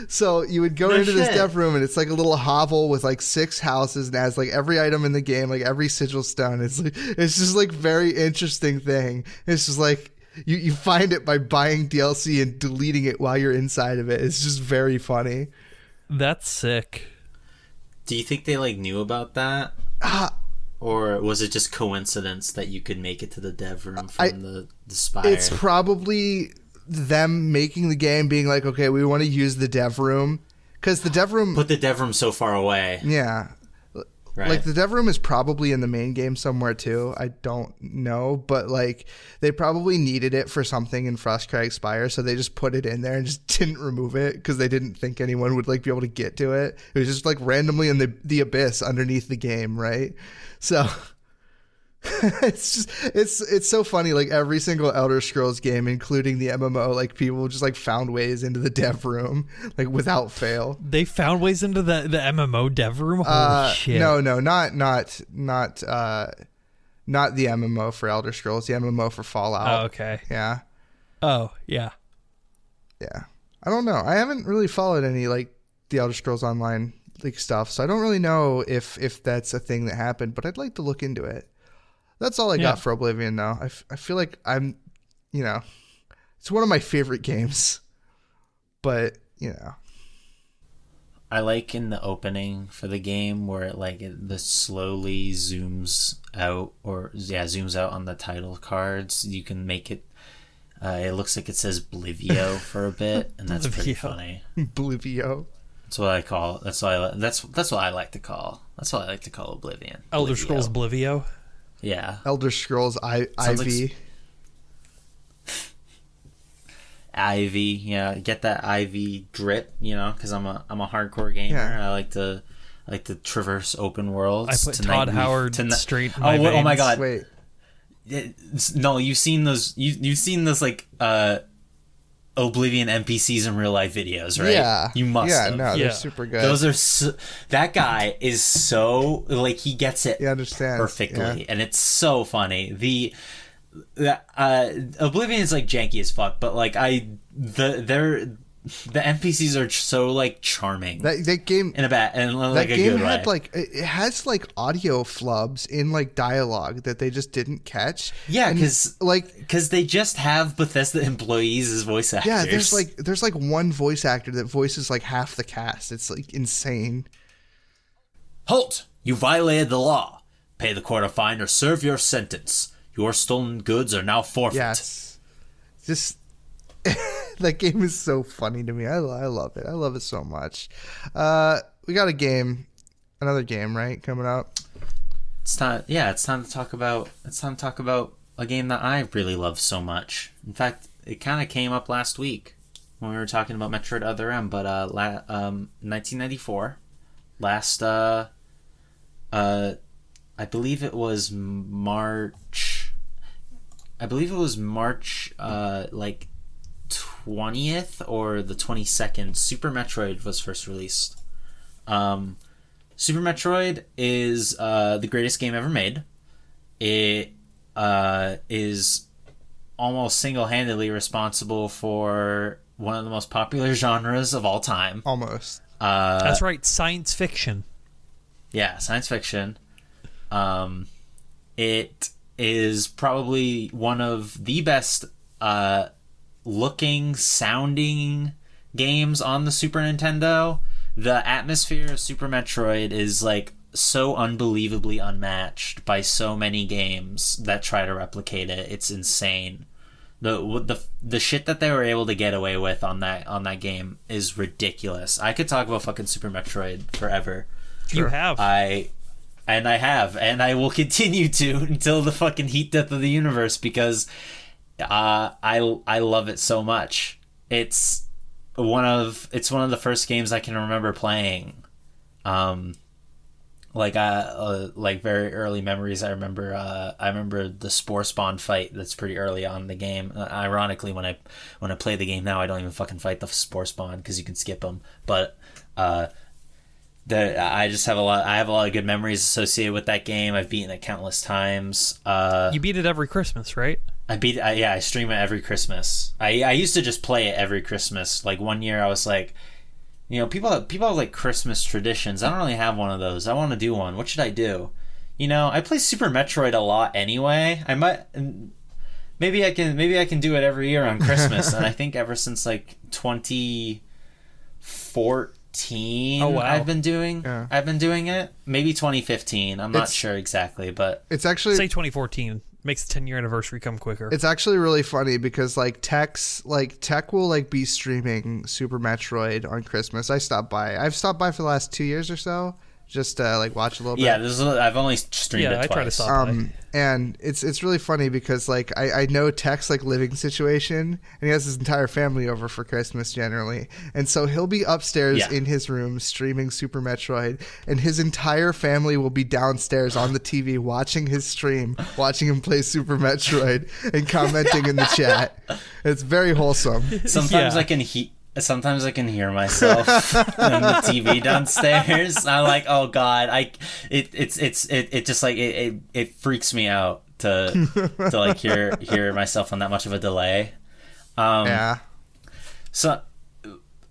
So you would go into this dev room, and it's like a little hovel with like 6 houses, and it has like every item in the game, like every sigil stone. It's just like very interesting thing. It's just like you find it by buying DLC and deleting it while you're inside of it. It's just very funny. That's sick. Do you think they like knew about that? Or was it just coincidence that you could make it to the dev room from the Spire? It's probably them making the game, being like, okay, we want to use the dev room. Because the dev room... Put the dev room so far away. Yeah. Right. Like, the dev room is probably in the main game somewhere, too. I don't know. But, like, they probably needed it for something in Frostcrag Spire, so they just put it in there and just didn't remove it because they didn't think anyone would, like, be able to get to it. It was just, like, randomly in the abyss underneath the game, right? So... it's so funny. Like every single Elder Scrolls game, including the MMO, like people just like found ways into the dev room, like without fail. They found ways into the MMO dev room. Holy shit! No, not the MMO for Elder Scrolls. The MMO for Fallout. Oh, okay. Yeah. Oh, yeah. Yeah. I don't know. I haven't really followed any like the Elder Scrolls Online like stuff, so I don't really know if that's a thing that happened. But I'd like to look into it. That's all I got for Oblivion, though. I feel like it's one of my favorite games. But, I like in the opening for the game where it slowly zooms out zooms out on the title cards. You can make it, it looks like it says Blivio for a bit, and that's pretty funny. Blivio. That's what I call, that's what I like to call Oblivion. Elder Scrolls Blivio. Yeah. Elder Scrolls IV. Get that IV drip, because I'm a hardcore gamer. Yeah. I like to traverse open worlds. I put Todd Howard straight in my oh my veins. god! Wait. No, you've seen those. You've seen those like Oblivion NPCs in real life videos, right? Yeah. You must. Yeah, have. no, Yeah. they're super good. Those are that guy is so like he gets it He understands. perfectly, Yeah. and it's so funny. The Oblivion is like janky as fuck, but like the NPCs are so like charming That game in like that a game good had way. like it has like audio flubs in like dialogue that they just didn't catch. Yeah, And, because they just have Bethesda employees as voice actors. yeah, there's like one voice actor that voices like half the cast. It's like insane. Halt! You violated the law. Pay the court a fine or serve your sentence. Your stolen goods are now forfeit. Yes, just that game is so funny to me. I love it. I love it so much. We got another game, right, coming up. It's time. Yeah, it's time to talk about. It's time to talk about a game that I really love so much. In fact, it kind of came up last week when we were talking about Metroid Other M. But 1994, last I believe it was March. Like 20th or the 22nd. Super Metroid was first released. Super Metroid is the greatest game ever made. It is almost single-handedly responsible for one of the most popular genres of all time. Almost. That's right, science fiction. Yeah, science fiction. It is probably one of the best looking, sounding games on the Super Nintendo. The atmosphere of Super Metroid is like so unbelievably unmatched by so many games that try to replicate it. It's insane. The shit that they were able to get away with on that game is ridiculous. I could talk about fucking Super Metroid forever. You have. I have, and I will continue to until the fucking heat death of the universe, because I love it so much. It's one of the first games I can remember playing. Like very early memories. I remember the Spore Spawn fight that's pretty early on in the game. Ironically, when I play the game now, I don't even fucking fight the Spore Spawn because you can skip them. But I have a lot of good memories associated with that game. I've beaten it countless times. You beat it every Christmas, right? I stream it every Christmas. I used to just play it every Christmas. Like one year I was like, people have like Christmas traditions. I don't really have one of those. I want to do one. What should I do? I play Super Metroid a lot anyway. Maybe I can do it every year on Christmas. And I think ever since like 2014, oh, wow. I've been doing it. Maybe 2015. I'm not sure exactly, but It's actually Say 2014. Makes the 10-year anniversary come quicker. It's actually really funny because Tech will like be streaming Super Metroid on Christmas. I've stopped by for the last 2 years or so, just to like watch a little bit. Yeah, I've only streamed it twice. I try to stop by. And it's really funny because like I know Tech's like living situation, and he has his entire family over for Christmas generally, and so he'll be upstairs in his room streaming Super Metroid, and his entire family will be downstairs on the TV watching his stream, watching him play Super Metroid and commenting in the chat. It's very wholesome. Sometimes Sometimes I can hear myself on the TV downstairs. I'm like, oh god, it freaks me out to like hear myself on that much of a delay. Yeah. So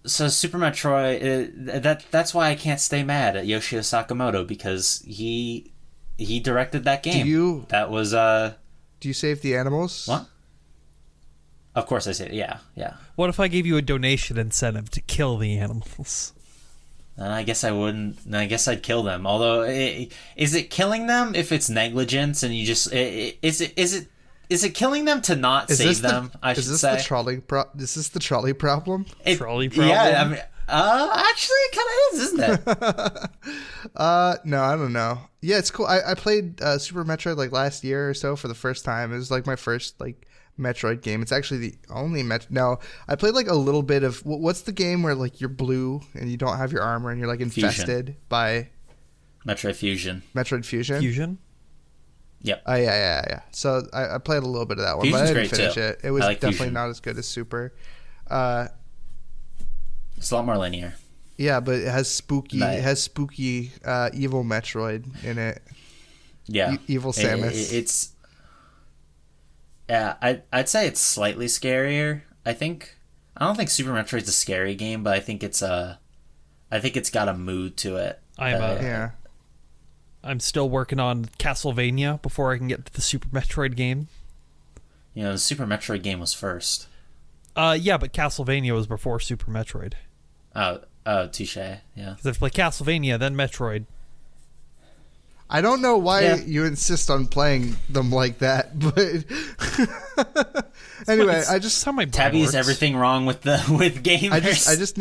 Super Metroid, that's why I can't stay mad at Yoshio Sakamoto, because he directed that game. Do you save the animals? What? Of course I say it. Yeah. What if I gave you a donation incentive to kill the animals? I guess I wouldn't. I guess I'd kill them. Although, is it killing them if it's negligence and you just is it killing them to not save them? Is this the trolley problem? Trolley problem? Yeah, I mean, actually, it kind of is, isn't it? No, I don't know. Yeah, it's cool. I played Super Metroid like last year or so for the first time. It was like my first like Metroid game. It's actually the only No, I played like a little bit of what's the game where like you're blue and you don't have your armor and you're like infested by Metroid Fusion. Metroid Fusion. Fusion. Yep. Oh yeah. So I played a little bit of that one, Fusion's but I didn't great, finish too. it. It was I like definitely Fusion. not as good as Super. It's a lot more linear. Yeah, but it has spooky. Right. It has spooky evil Metroid in it. Yeah. Evil Samus. It's. Yeah, I'd say it's slightly scarier. I don't think Super Metroid's a scary game, but I think it's got a mood to it. Yeah. I'm still working on Castlevania before I can get to the Super Metroid game. You know, the Super Metroid game was first. Yeah, but Castlevania was before Super Metroid. Oh, touche. Yeah. Because if I play Castlevania, then Metroid. I don't know why you insist on playing them like that, but anyway, That's how my brain Tabby, works. is everything wrong with gamers? I just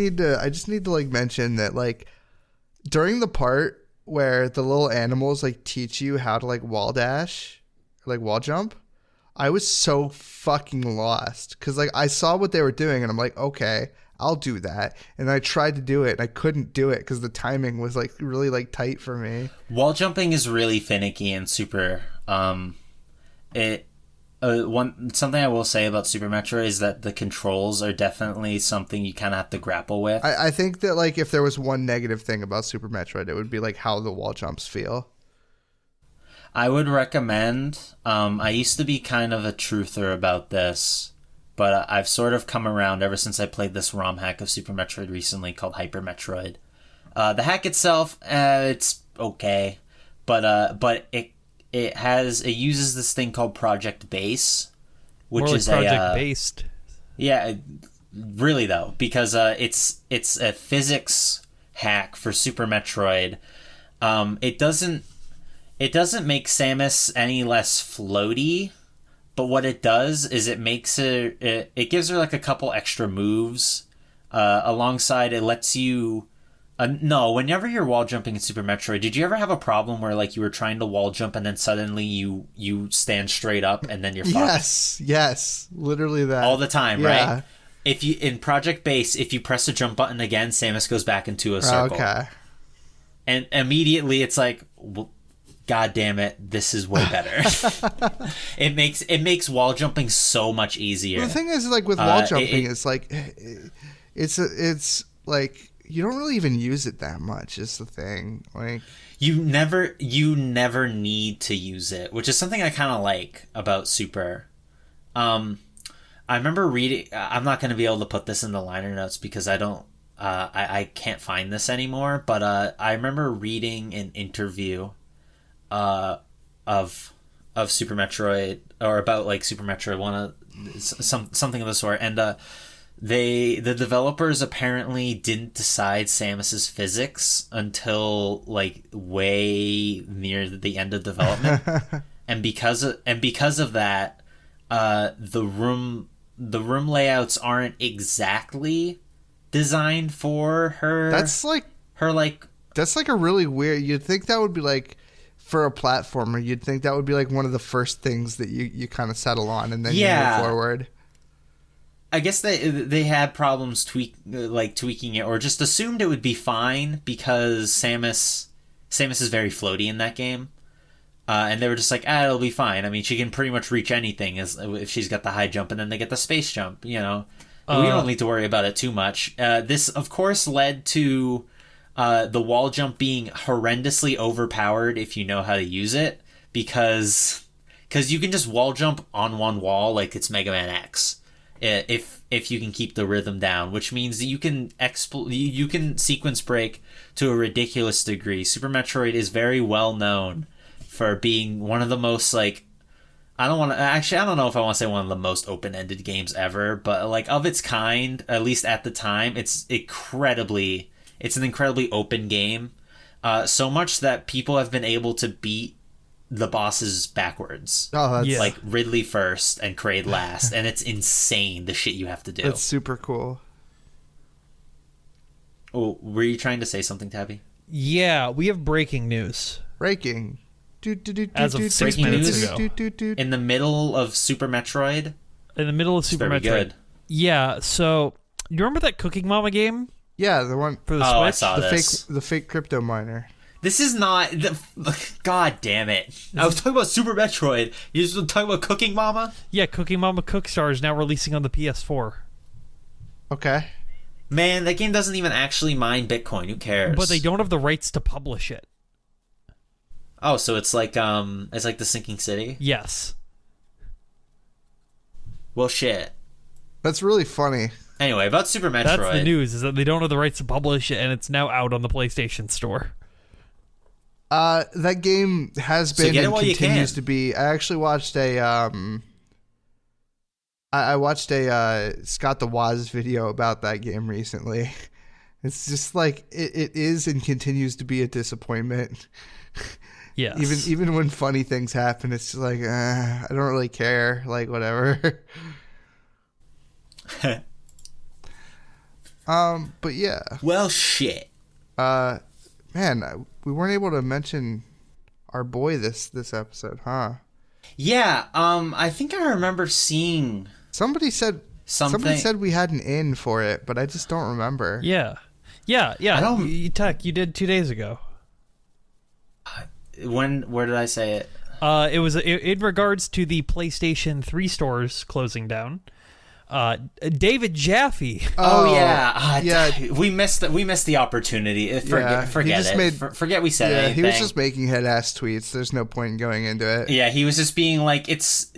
need to like mention that like during the part where the little animals like teach you how to like wall dash, like wall jump, I was so fucking lost because like I saw what they were doing and I'm like, okay, I'll do that. And I tried to do it and I couldn't do it because the timing was like really like tight for me. Wall jumping is really finicky and super. Something I will say about Super Metroid is that the controls are definitely something you kind of have to grapple with. I think that like if there was one negative thing about Super Metroid, it would be like how the wall jumps feel. I would recommend. I used to be kind of a truther about this, but I've sort of come around ever since I played this ROM hack of Super Metroid recently called Hyper Metroid. The hack itself, it's okay, but it uses this thing called Project Base, which More like is Project Based. Yeah, really though, because it's a physics hack for Super Metroid. It doesn't make Samus any less floaty, but what it does is it makes it gives her like a couple extra moves. Alongside, it lets you. No, whenever you're wall jumping in Super Metroid, did you ever have a problem where like you were trying to wall jump and then suddenly you stand straight up and then you're fucked? Yes, literally that all the time, yeah. right? If you in Project Base, if you press the jump button again, Samus goes back into a circle. Okay. And immediately it's like, well, God damn it, this is way better. It makes wall jumping so much easier. Well, the thing is, like with wall jumping, it's like it's like you don't really even use it that much. Is the thing like you never need to use it, which is something I kind of like about Super. I remember reading. I'm not going to be able to put this in the liner notes because I don't. I can't find this anymore. But I remember reading an interview of Super Metroid or about like Super Metroid something of the sort, and the developers apparently didn't decide Samus's physics until like way near the end of development, and because of that, the room layouts aren't exactly designed for her. That's like a really weird. You'd think that would be like. For a platformer, you'd think that would be like one of the first things that you kind of settle on and then you move forward. I guess they had problems tweaking it or just assumed it would be fine because Samus is very floaty in that game. And they were just like, it'll be fine. I mean, she can pretty much reach anything if she's got the high jump and then they get the space jump, you know. We don't need to worry about it too much. This, of course, led to... the wall jump being horrendously overpowered if you know how to use it, because you can just wall jump on one wall like it's Mega Man X, if you can keep the rhythm down, which means that you can you can sequence break to a ridiculous degree. Super Metroid is very well known for being one of the most like I don't know if I want to say one of the most open-ended games ever, but like of its kind, at least at the time, it's an incredibly open game, so much that people have been able to beat the bosses backwards. Oh, that's like Ridley first and Kraid last, and it's insane the shit you have to do. That's super cool. Oh, were you trying to say something, Tabby? Yeah, we have breaking news. Breaking. As of 6 minutes ago. In the middle of Super Metroid, In the middle of It's Super very Metroid. good. Yeah, so you remember that Cooking Mama game Yeah, the one for the Oh, I Switch? saw this. the fake crypto miner. This is not. God damn it! I was talking about Super Metroid. You just talking about Cooking Mama? Yeah, Cooking Mama Cookstar is now releasing on the PS4. Okay. Man, that game doesn't even actually mine Bitcoin. Who cares? But they don't have the rights to publish it. Oh, so it's like the Sinking City. Yes. Well, shit. That's really funny. Anyway, about Super Metroid. That's the news, is that they don't have the rights to publish it, and it's now out on the PlayStation Store. That game has So been get it and while you continues can. to be. I actually watched a I watched a Scott the Woz video about that game recently. It's just like it is and continues to be a disappointment. Yes. Even when funny things happen, it's just like I don't really care. Like whatever. But yeah. Well, shit. Man, we weren't able to mention our boy this episode, huh? Yeah. I think I remember seeing Somebody said we had an in for it, but I just don't remember. Yeah. I don't- You did 2 days ago. Where did I say it? It was in regards to the PlayStation 3 stores closing down. David Jaffe. Oh yeah, yeah. We missed the opportunity. Forget it. Forget we said anything. He was just making head ass tweets. There's no point in going into it. Yeah, he was just being like, it's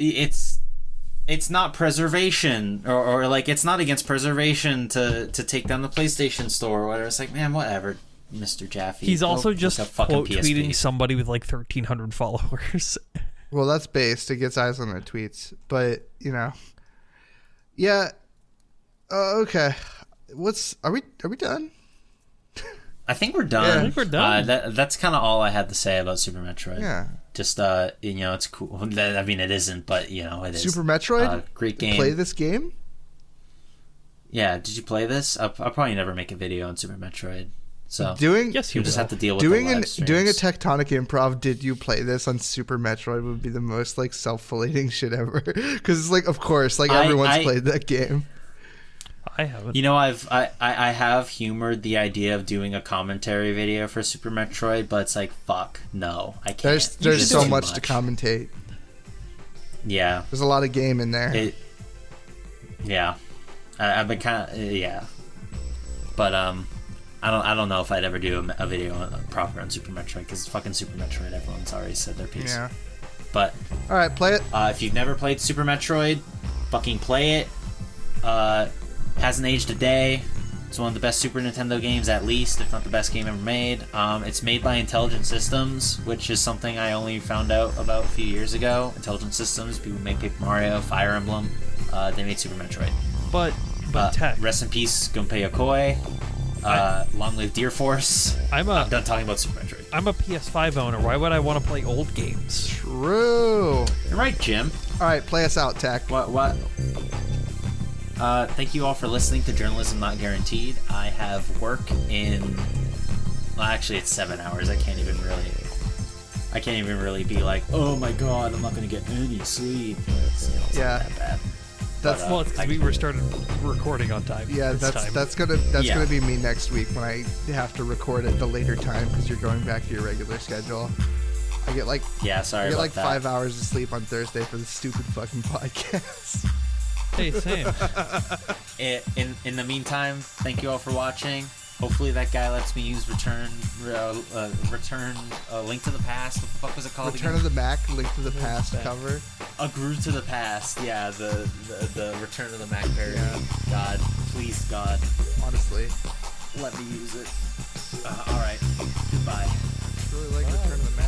not preservation, or like it's not against preservation to take down the PlayStation Store or whatever. It's like, man, whatever, Mr. Jaffe. He's also just a fucking quote tweeting PSP. somebody with like 1,300 followers. Well, that's based. It gets eyes on their tweets, but you know. Yeah. Okay. Are we done? I think we're done. Yeah. I think we're done. That's kind of all I had to say about Super Metroid. Yeah. Just it's cool. I mean, it isn't, but it is. Super Metroid? Great game. Play this game? Yeah. Did you play this? I'll probably never make a video on Super Metroid. So Yes, you you just will. have to deal with Doing the live doing a streams. tectonic improv, did you play this on Super Metroid would be the most like self-flating shit ever. Because it's like, of course, like everyone's played that game. I haven't. I have humored the idea of doing a commentary video for Super Metroid, but it's like, fuck, no, I can't. There's It's so too much to commentate. Yeah. There's a lot of game in there. Yeah. I've been kind of but I don't know if I'd ever do a video proper on Super Metroid, because fucking Super Metroid, everyone's already said their piece. Yeah. But All right, play it. if you've never played Super Metroid, fucking play it. Hasn't aged a day. It's one of the best Super Nintendo games, at least, if not the best game ever made. It's made by Intelligent Systems, which is something I only found out about a few years ago. Intelligent Systems, people who made Paper Mario, Fire Emblem, they made Super Metroid. But Tech. Rest in peace, Gunpei Yokoi. Long live Deer Force. I'm done talking about Super Metroid. I'm a PS5 owner. Why would I want to play old games? True. You're right, Jim. All right, play us out, Tech. What? Thank you all for listening to Journalism Not Guaranteed. I have work in... Well, actually, it's 7 hours. I can't even really be like, oh my god, I'm not going to get any sleep. It's Yeah. not that bad. That's Well, it's because we were started recording on time. yeah. this time. That's gonna be me next week when I have to record at the later time because you're going back to your regular schedule. I get like Yeah, sorry I get about like that. 5 hours of sleep on Thursday for the stupid fucking podcast. Hey, same. In the meantime, thank you all for watching. Hopefully that guy lets me use return Link to the Past. What the fuck was it called Return again? of the Mac, Link to the Past cover. A Groove to the Past. Yeah, the Return of the Mac parody. Yeah. God, please, God, Honestly, let me use it. All right, goodbye. I really like Return of the Mac.